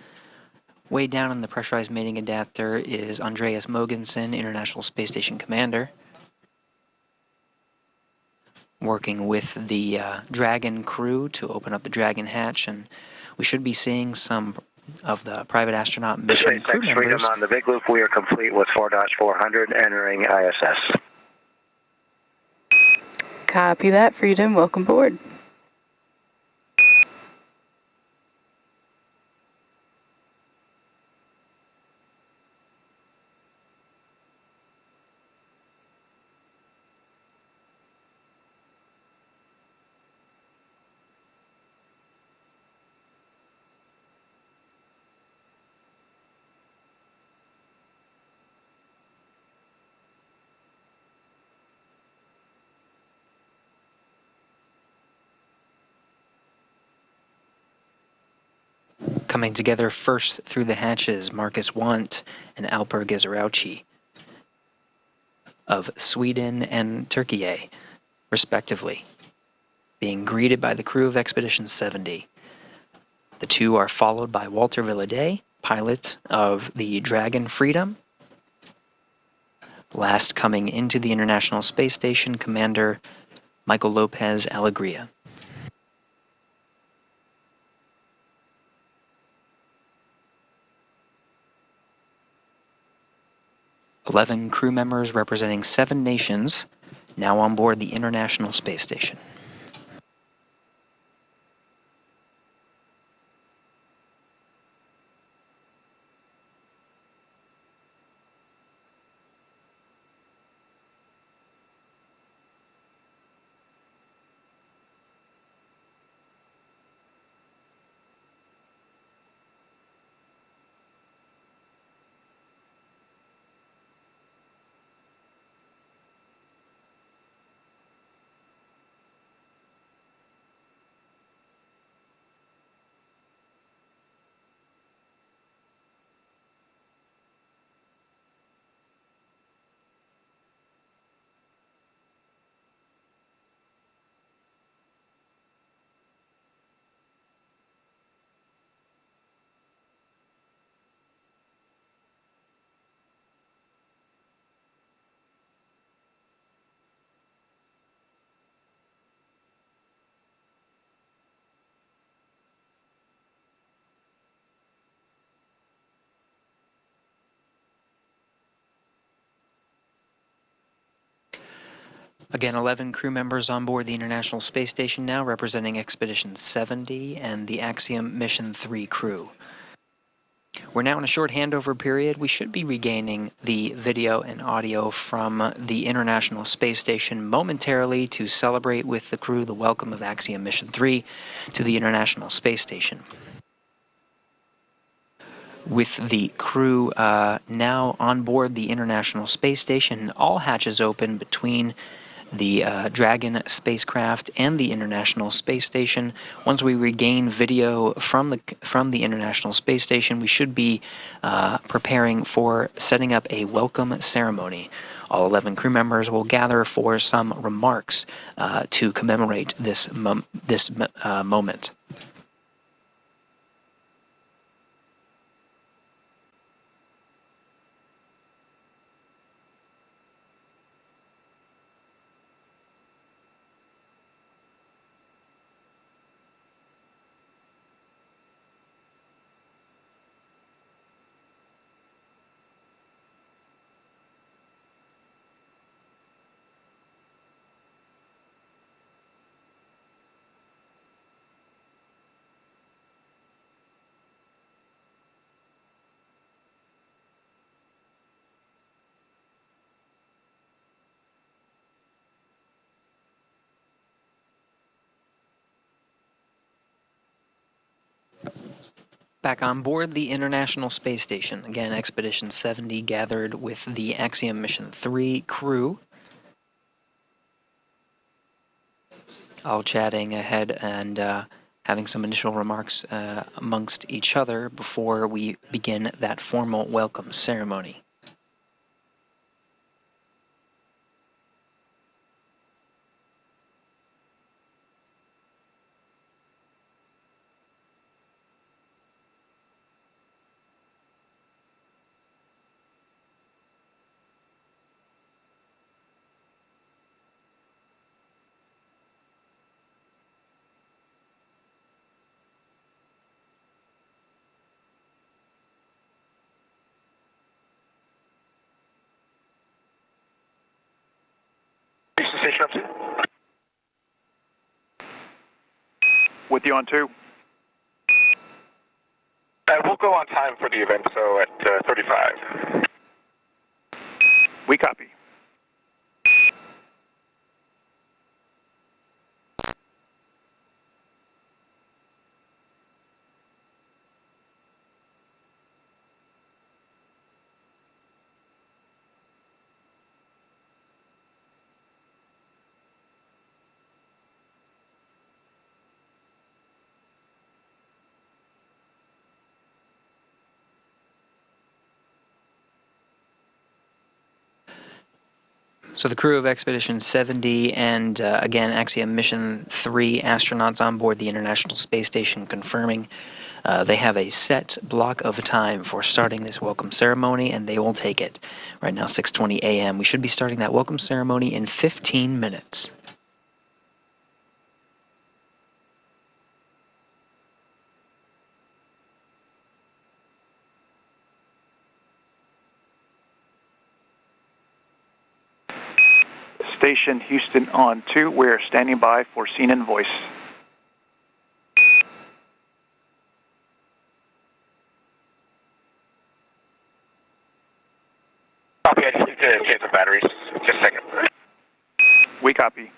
I: Way down in the pressurized mating adapter is Andreas Mogensen, International Space Station Commander, working with the Dragon crew to open up the Dragon hatch, and we should be seeing some of the private astronaut mission crew members.
L: Freedom on the big loop. We are complete with 4-400 entering ISS.
J: Copy that, Freedom. Welcome aboard.
I: Coming together first through the hatches, Marcus Want and Alper Gezerauchi of Sweden and Turkey, respectively, being greeted by the crew of Expedition 70. The two are followed by Walter Villaday, pilot of the Dragon Freedom. Last coming into the International Space Station, Commander Michael Lopez Alegria. "11 crew members representing 7 nations now on board the International Space Station. Again, 11 crew members on board the International Space Station now, representing Expedition 70 and the Axiom Mission 3 crew. We're now in a short handover period. We should be regaining the video and audio from the International Space Station momentarily to celebrate with the crew the welcome of Axiom Mission 3 to the International Space Station. With the crew now on board the International Space Station, all hatches open between the Dragon spacecraft and the International Space Station. Once we regain video from the International Space Station, we should be preparing for setting up a welcome ceremony. All 11 crew members will gather for some remarks to commemorate this moment. Back on board the International Space Station, again, Expedition 70 gathered with the Axiom Mission 3 crew. All chatting ahead and having some initial remarks amongst each other before we begin that formal welcome ceremony.
K: Station up 2.
M: With you on 2.
K: We'll go on time for the event, so at 35.
M: We copy.
I: So the crew of Expedition 70 and, again, Axiom Mission 3 astronauts on board the International Space Station confirming they have a set block of time for starting this welcome ceremony, and they will take it. Right now, 6:20 a.m. We should be starting that welcome ceremony in 15 minutes.
M: Station Houston on 2. We're standing by for scene and voice.
K: Copy, I just need to change the batteries. Just a second.
M: We copy.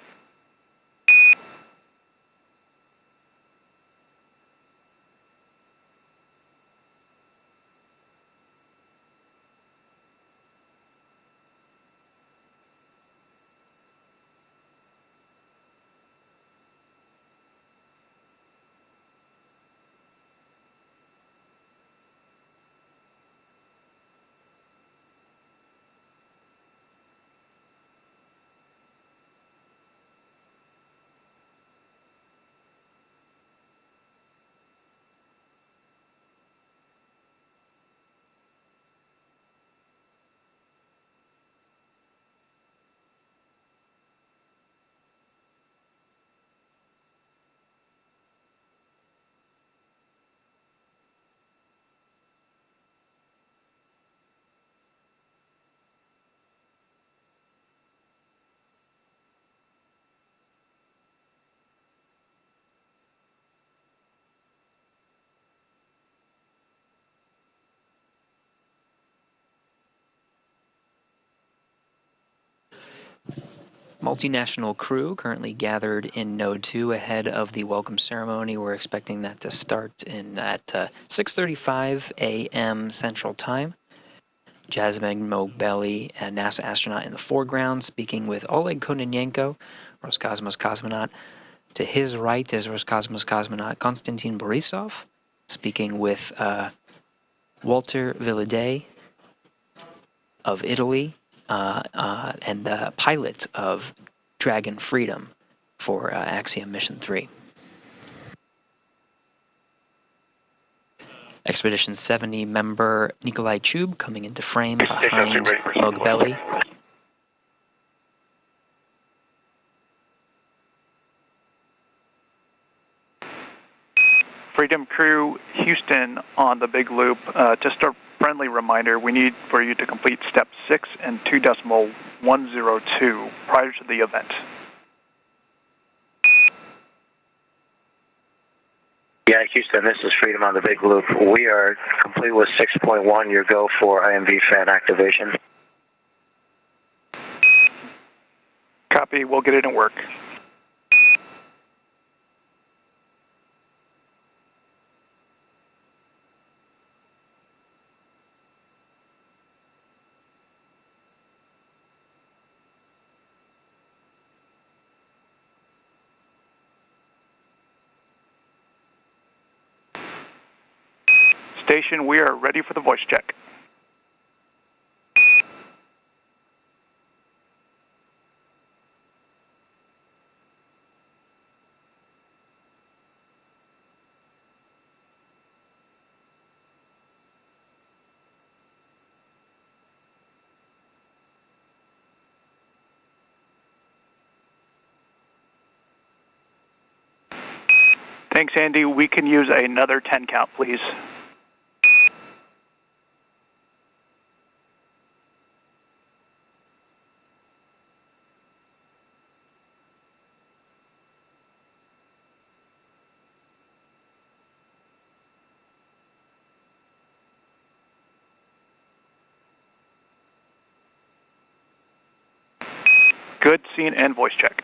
I: Multinational crew currently gathered in Node 2 ahead of the welcome ceremony. We're expecting that to start at 6:35 a.m. Central Time. Jasmine Moghbeli, a NASA astronaut in the foreground, speaking with Oleg Kononenko, Roscosmos cosmonaut. To his right is Roscosmos cosmonaut Konstantin Borisov, speaking with Walter Villadei of Italy, and the pilot of Dragon Freedom for Axiom Mission 3. Expedition 70 member Nikolai Chub coming into frame behind Moghbeli.
M: Freedom crew, Houston on the big loop. Just a friendly reminder, we need for you to complete step 6 and 2.102 prior to the event.
L: Yeah, Houston, this is Freedom on the big loop. We are complete with 6.1. Your go for IMV fan activation.
M: Copy, we'll get it in work. Station, we are ready for the voice check. Thanks, Andy. We can use another 10 count, please. Good, scene, and voice check.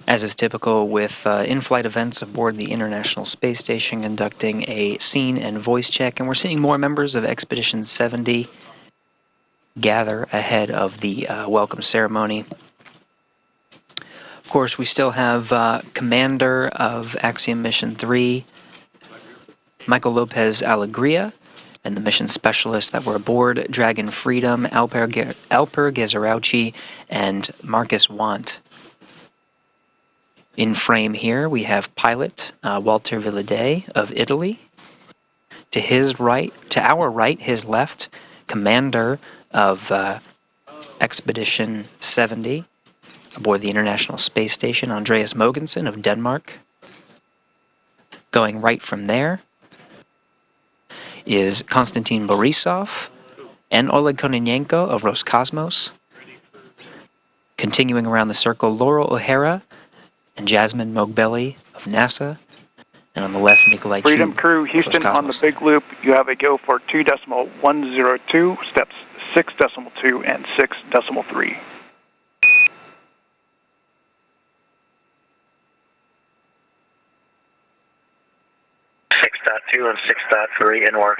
I: As is typical with in-flight events aboard the International Space Station, conducting a scene and voice check, and we're seeing more members of Expedition 70 gather ahead of the welcome ceremony. Of course, we still have Commander of Axiom Mission 3, Michael Lopez Alegria, and the mission specialists that were aboard Dragon Freedom, Alper Gezerauchi, and Marcus Want. In frame here, we have pilot Walter Villadei of Italy. To our right, his left, commander of Expedition 70 aboard the International Space Station, Andreas Mogensen of Denmark. Going right from there is Konstantin Borisov and Oleg Kononenko of Roscosmos. Continuing around the circle, Laurel O'Hara and Jasmine Mogbelli of NASA, and on the left, Nikolai
M: Freedom
I: Chu,
M: Crew, Houston on the big loop. You have a go for 2.102, steps 6.2 and 6.3.
L: 6.2 and 6.3 in work.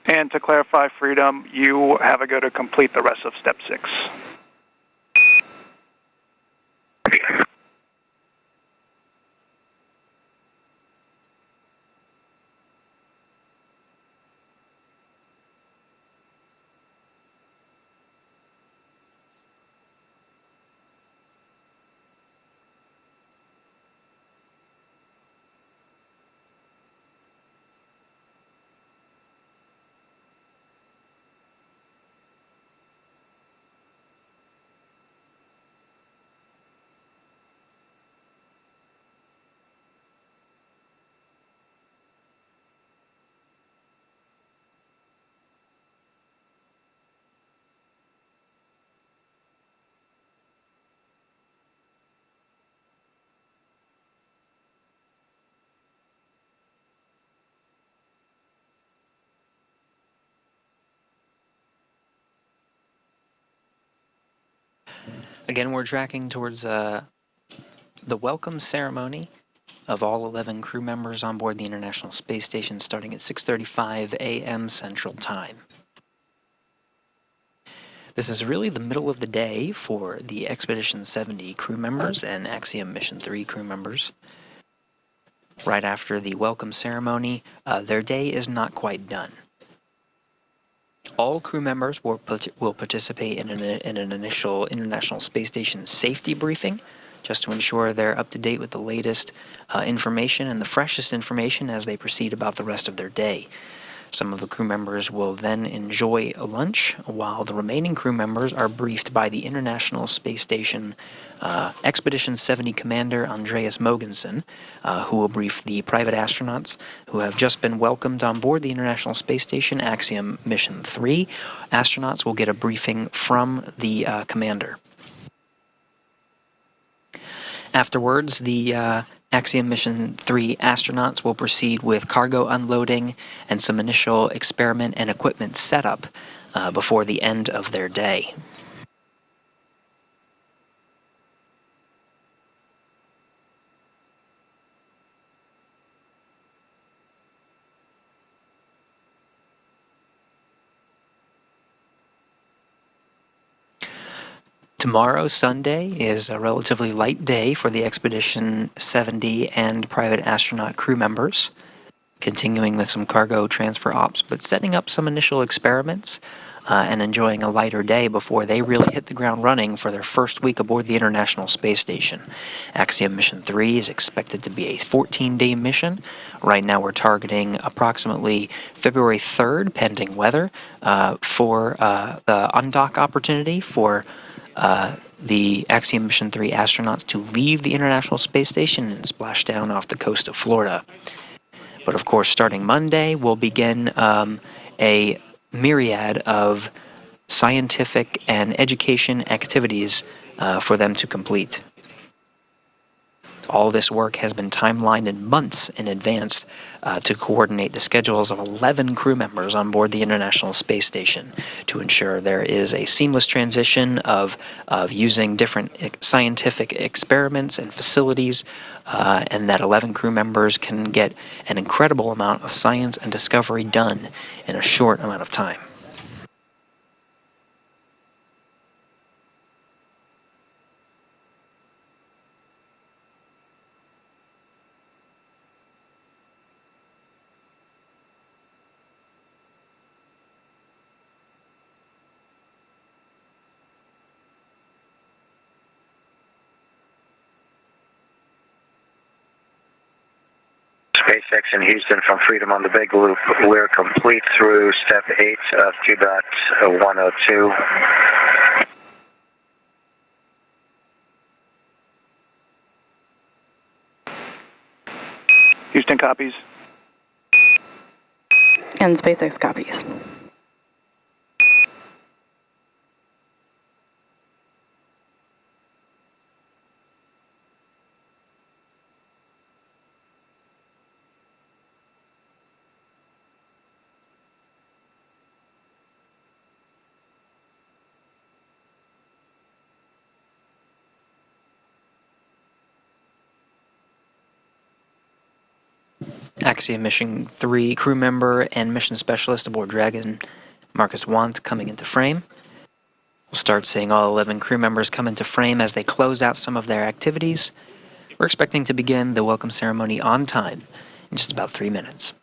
M: And to clarify, Freedom, you have a go to complete the rest of step 6.
I: Again, we're tracking towards the welcome ceremony of all 11 crew members on board the International Space Station, starting at 6:35 a.m. Central Time. This is really the middle of the day for the Expedition 70 crew members and Axiom Mission 3 crew members. Right after the welcome ceremony, their day is not quite done. All crew members will participate in an initial International Space Station safety briefing, just to ensure they're up to date with the latest information and the freshest information as they proceed about the rest of their day. Some of the crew members will then enjoy a lunch, while the remaining crew members are briefed by the International Space Station Expedition 70 Commander Andreas Mogensen, who will brief the private astronauts who have just been welcomed on board the International Space Station Axiom Mission 3. Astronauts will get a briefing from the commander. Afterwards, the Axiom Mission 3 astronauts will proceed with cargo unloading and some initial experiment and equipment setup before the end of their day. Tomorrow, Sunday, is a relatively light day for the Expedition 70 and private astronaut crew members, continuing with some cargo transfer ops, but setting up some initial experiments and enjoying a lighter day before they really hit the ground running for their first week aboard the International Space Station. Axiom Mission 3 is expected to be a 14-day mission. Right now we're targeting approximately February 3rd, pending weather, for the undock opportunity for the Axiom Mission 3 astronauts to leave the International Space Station and splash down off the coast of Florida. But of course, starting Monday, we'll begin a myriad of scientific and education activities for them to complete. All this work has been timelined in months in advance to coordinate the schedules of 11 crew members on board the International Space Station to ensure there is a seamless transition of using different scientific experiments and facilities, and that 11 crew members can get an incredible amount of science and discovery done in a short amount of time.
L: SpaceX in Houston from Freedom on the Big Loop. We're complete through step 8 of Q.102.
M: Houston copies.
J: And SpaceX copies.
I: Axiom Mission 3 crew member and mission specialist aboard Dragon, Marcus Want, coming into frame. We'll start seeing all 11 crew members come into frame as they close out some of their activities. We're expecting to begin the welcome ceremony on time in just about 3 minutes.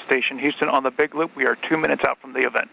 M: Station Houston on the Big Loop. We are 2 minutes out from the event.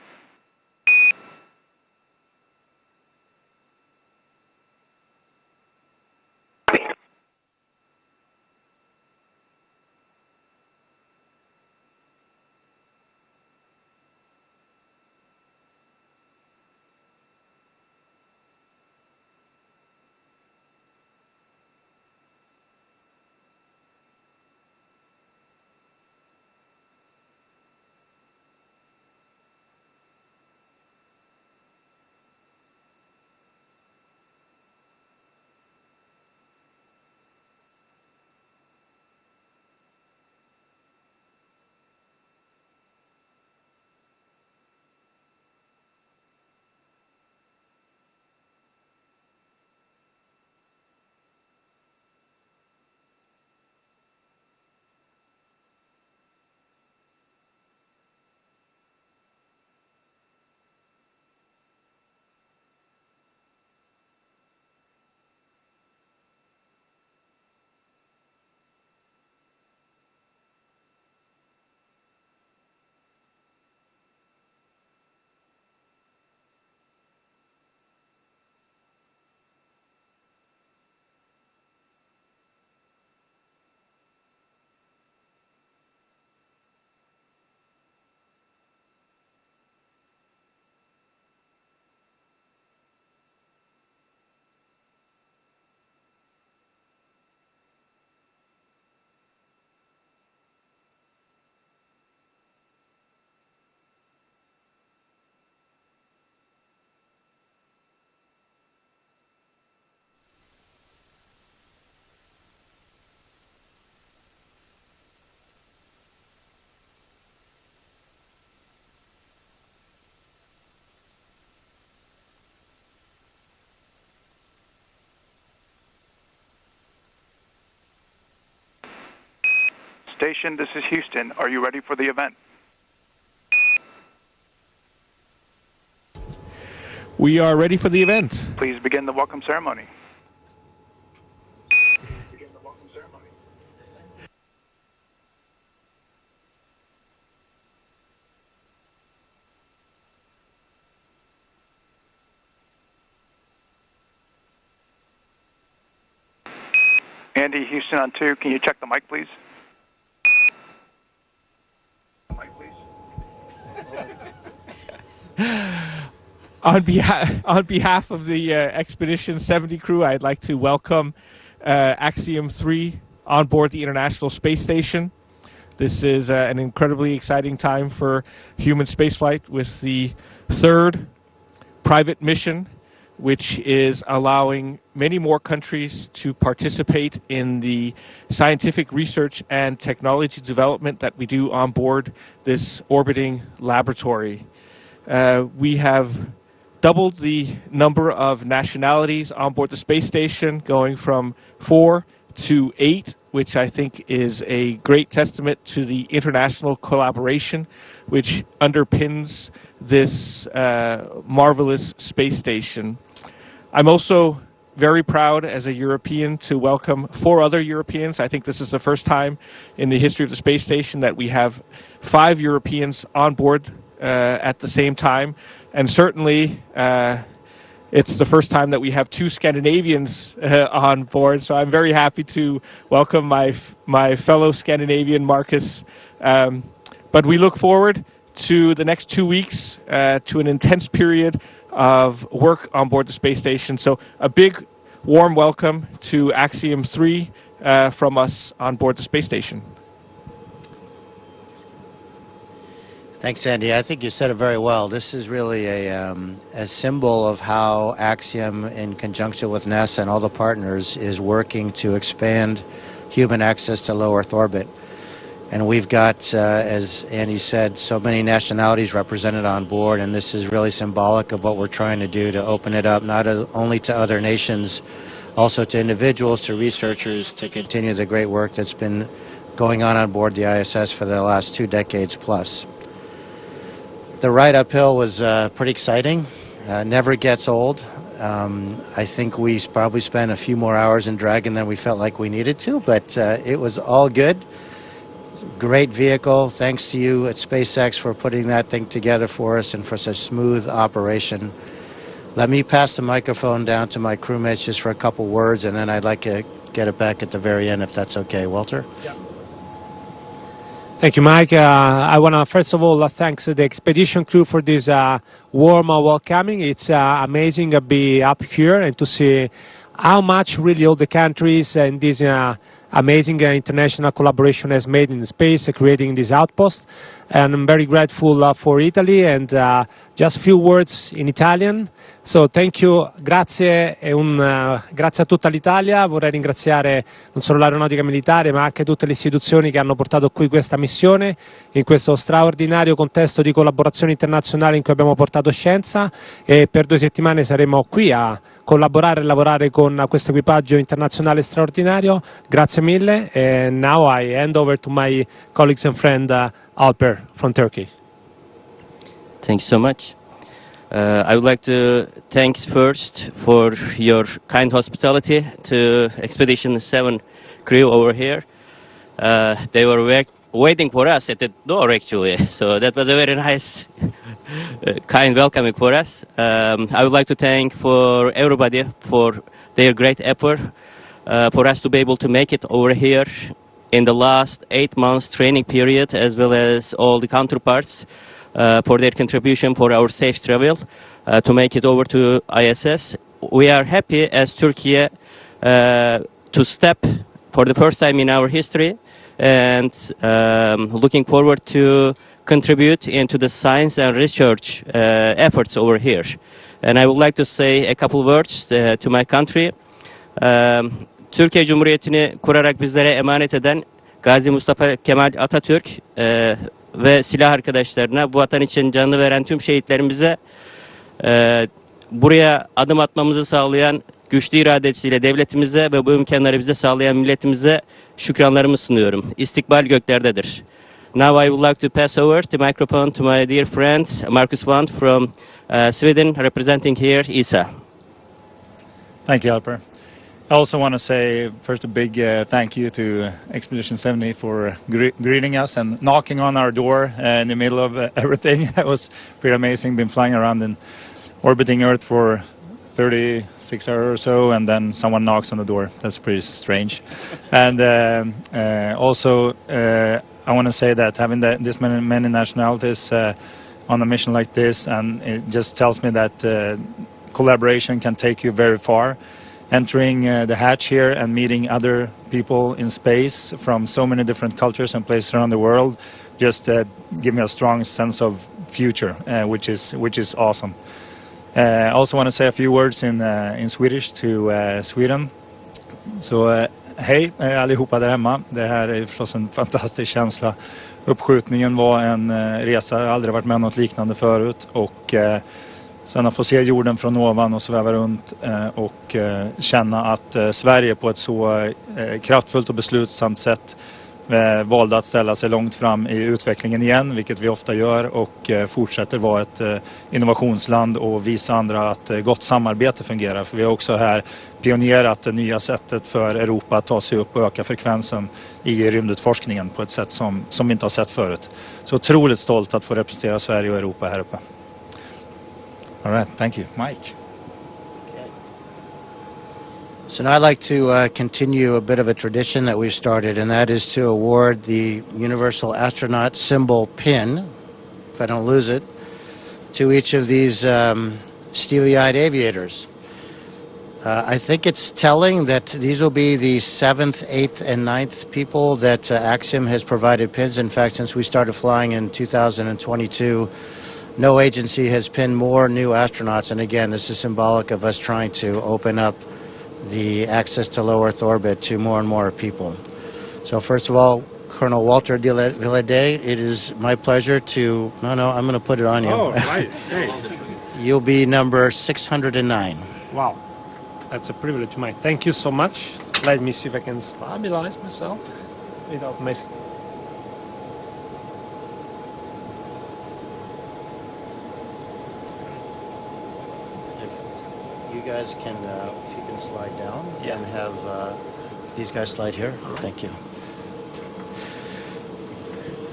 M: Station, this is Houston. Are you ready for the event?
O: We are ready for the event.
M: Please begin the welcome ceremony. Andy, Houston on 2, can you check the mic, please?
O: On behalf of the Expedition 70 crew, I'd like to welcome Axiom-3 on board the International Space Station. This is an incredibly exciting time for human spaceflight with the third private mission, which is allowing many more countries to participate in the scientific research and technology development that we do on board this orbiting laboratory. We have doubled the number of nationalities on board the space station, going from 4 to 8, which I think is a great testament to the international collaboration which underpins this marvelous space station. I'm also very proud as a European to welcome 4 other Europeans. I think this is the first time in the history of the space station that we have 5 Europeans on board at the same time. And certainly it's the first time that we have 2 Scandinavians on board. So I'm very happy to welcome my fellow Scandinavian, Marcus. But we look forward to the next 2 weeks, to an intense period of work on board the space station. So a big warm welcome to Axiom-3 from us on board the space station.
P: Thanks, Andy. I think you said it very well. This is really a symbol of how Axiom, in conjunction with NASA and all the partners, is working to expand human access to low Earth orbit. And we've got, as Andy said, so many nationalities represented on board, and this is really symbolic of what we're trying to do to open it up not only to other nations, also to individuals, to researchers, to continue the great work that's been going on board the ISS for the last 2 decades plus. The ride uphill was pretty exciting. Never gets old. I think we probably spent a few more hours in Dragon than we felt like we needed to, but it was all good. Great vehicle. Thanks to you at SpaceX for putting that thing together for us and for such smooth operation. Let me pass the microphone down to my crewmates just for a couple words, and then I'd like to get it back at the very end, if that's okay. Walter?
Q: Yeah. Thank you, Mike. I want to, first of all, thank the expedition crew for this warm welcoming. It's amazing to be up here and to see how much really all the countries and this amazing international collaboration has made in space, creating this outpost. And I'm very grateful for Italy, and just a few words in Italian. So thank you, grazie grazie a tutta l'Italia. Vorrei ringraziare non solo l'aeronautica militare ma anche tutte le istituzioni che hanno portato qui questa missione in questo straordinario contesto di collaborazione internazionale in cui abbiamo portato scienza, e per 2 settimane saremo qui a collaborare e lavorare con questo equipaggio internazionale straordinario. Grazie mille, and now I hand over to my colleagues and friend Alper from Turkey.
R: Thank you so much. I would like to thank first for your kind hospitality to Expedition 7 crew over here. They were waiting for us at the door, actually, so that was a very nice, kind welcoming for us. I would like to thank for everybody for their great effort for us to be able to make it over here in the last 8 months training period, as well as all the counterparts for their contribution for our safe travel to make it over to ISS. We are happy as Turkey to step for the first time in our history, and looking forward to contribute into the science and research efforts over here. And I would like to say a couple words to my country. Türkiye Cumhuriyeti'ni kurarak bizlere emanet eden Gazi Mustafa Kemal Atatürk ve silah arkadaşlarına, bu vatan için canını veren tüm şehitlerimize, buraya adım atmamızı sağlayan güçlü iradesiyle devletimize ve bu imkanları bize sağlayan milletimize şükranlarımı sunuyorum. İstikbal göklerdedir. Now I would like to pass over the microphone to my dear friend Marcus Wandt from Sweden, representing here, Isa.
S: Thank you, Alper. I also want to say first a big thank you to Expedition 70 for greeting us and knocking on our door in the middle of everything. It was pretty amazing. Been flying around and orbiting Earth for 36 hours or so, and then someone knocks on the door. That's pretty strange. And also, I want to say that having this many nationalities on a mission like this, and it just tells me that collaboration can take you very far. Entering the hatch here and meeting other people in space from so many different cultures and places around the world just give me a strong sense of future, which is awesome. I also want to say a few words in Swedish to Sweden. Så hej allihopa där hemma. Det här är förstås en fantastisk känsla. Uppskjutningen var en resa, jag har aldrig varit med om något liknande förut, och sen att få se jorden från ovan och sväva runt och känna att Sverige på ett så kraftfullt och beslutsamt sätt valde att ställa sig långt fram i utvecklingen igen, vilket vi ofta gör, och fortsätter vara ett innovationsland och visa andra att gott samarbete fungerar. För vi har också här pionerat det nya sättet för Europa att ta sig upp och öka frekvensen i rymdutforskningen på ett sätt som vi inte har sett förut. Så otroligt stolt att få representera Sverige och Europa här uppe. All right, thank you. Mike.
P: So now I'd like to continue a bit of a tradition that we've started, and that is to award the Universal Astronaut Symbol pin, if I don't lose it, to each of these steely-eyed aviators. I think it's telling that these will be the 7th, 8th, and 9th people that Axiom has provided pins. In fact, since we started flying in 2022, no agency has pinned more new astronauts, and again, this is symbolic of us trying to open up the access to low Earth orbit to more and more people. So first of all, Colonel Walter Villadé, it is my pleasure to... No, I'm going to put it on you.
Q: Oh, right. Great.
P: You'll be number 609.
Q: Wow. That's a privilege, Mike. Thank you so much. Let me see if I can stabilize myself without messing.
P: You guys can, if you can slide down and have these guys slide here. Thank you.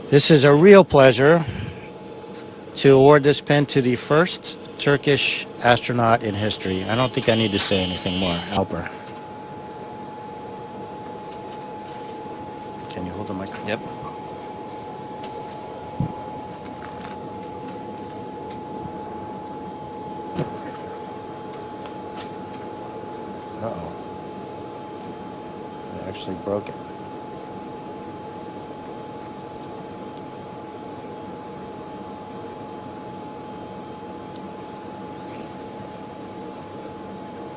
P: This is a real pleasure to award this pin to the first Turkish astronaut in history. I don't think I need to say anything more. Alper. Can you hold the microphone?
I: Yep.
P: Uh-oh. I actually broke it.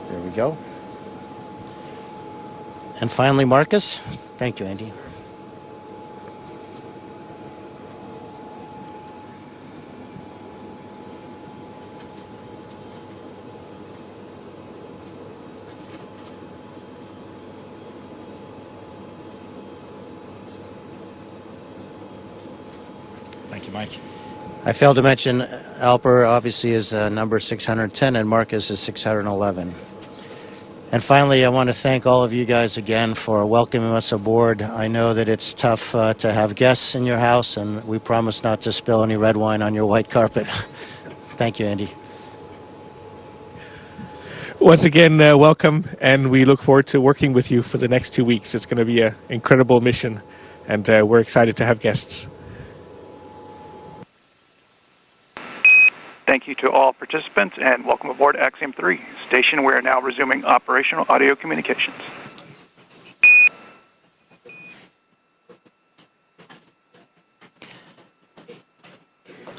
P: There we go. And finally, Marcus. Thank you, Andy.
S: Thank you, Mike.
P: I failed to mention Alper obviously is number 610 and Marcus is 611. And finally, I want to thank all of you guys again for welcoming us aboard. I know that it's tough to have guests in your house, and we promise not to spill any red wine on your white carpet. Thank you, Andy.
O: Once again, welcome, and we look forward to working with you for the next 2 weeks. It's going to be an incredible mission, and we're excited to have guests.
M: Thank you to all participants and welcome aboard Axiom 3 station. We are now resuming operational audio communications.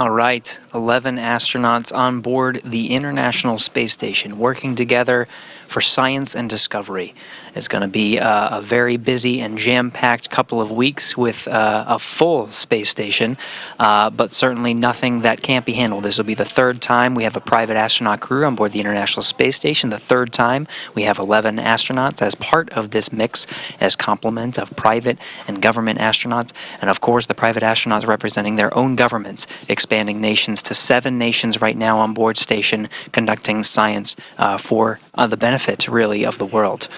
I: All right, 11 astronauts on board the International Space Station working together for science and discovery. It's going to be a very busy and jam-packed couple of weeks with a full space station, but certainly nothing that can't be handled. This will be the third time we have a private astronaut crew on board the International Space Station, the third time we have 11 astronauts as part of this mix as complement of private and government astronauts, and of course the private astronauts representing their own governments, expanding nations to 7 nations right now on board station, conducting science for the benefit, really, of the world.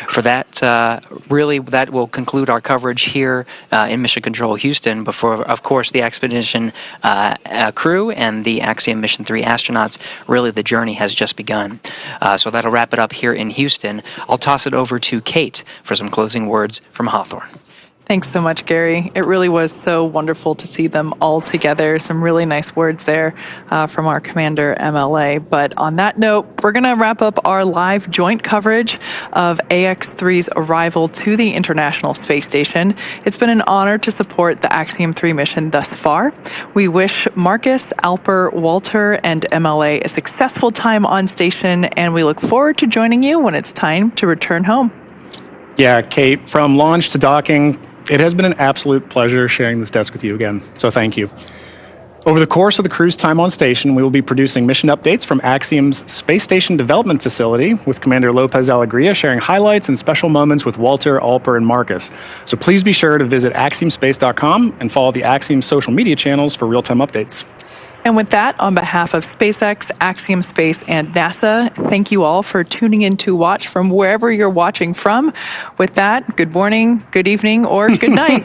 I: For that, really, that will conclude our coverage here in Mission Control Houston before, of course, the expedition crew and the Axiom Mission 3 astronauts. Really, the journey has just begun. So that'll wrap it up here in Houston. I'll toss it over to Kate for some closing words from Hawthorne.
H: Thanks so much, Gary. It really was so wonderful to see them all together. Some really nice words there from our commander, MLA. But on that note, we're going to wrap up our live joint coverage of Ax-3's arrival to the International Space Station. It's been an honor to support the Axiom 3 mission thus far. We wish Marcus, Alper, Walter, and MLA a successful time on station, and we look forward to joining you when it's time to return home.
G: Yeah, Kate, from launch to docking, it has been an absolute pleasure sharing this desk with you again, so thank you. Over the course of the crew's time on station, we will be producing mission updates from Axiom's Space Station Development Facility, with Commander Lopez Alegria sharing highlights and special moments with Walter, Alper, and Marcus. So please be sure to visit axiomspace.com and follow the Axiom social media channels for real-time updates.
H: And with that, on behalf of SpaceX, Axiom Space, and NASA, thank you all for tuning in to watch from wherever you're watching from. With that, good morning, good evening, or good night.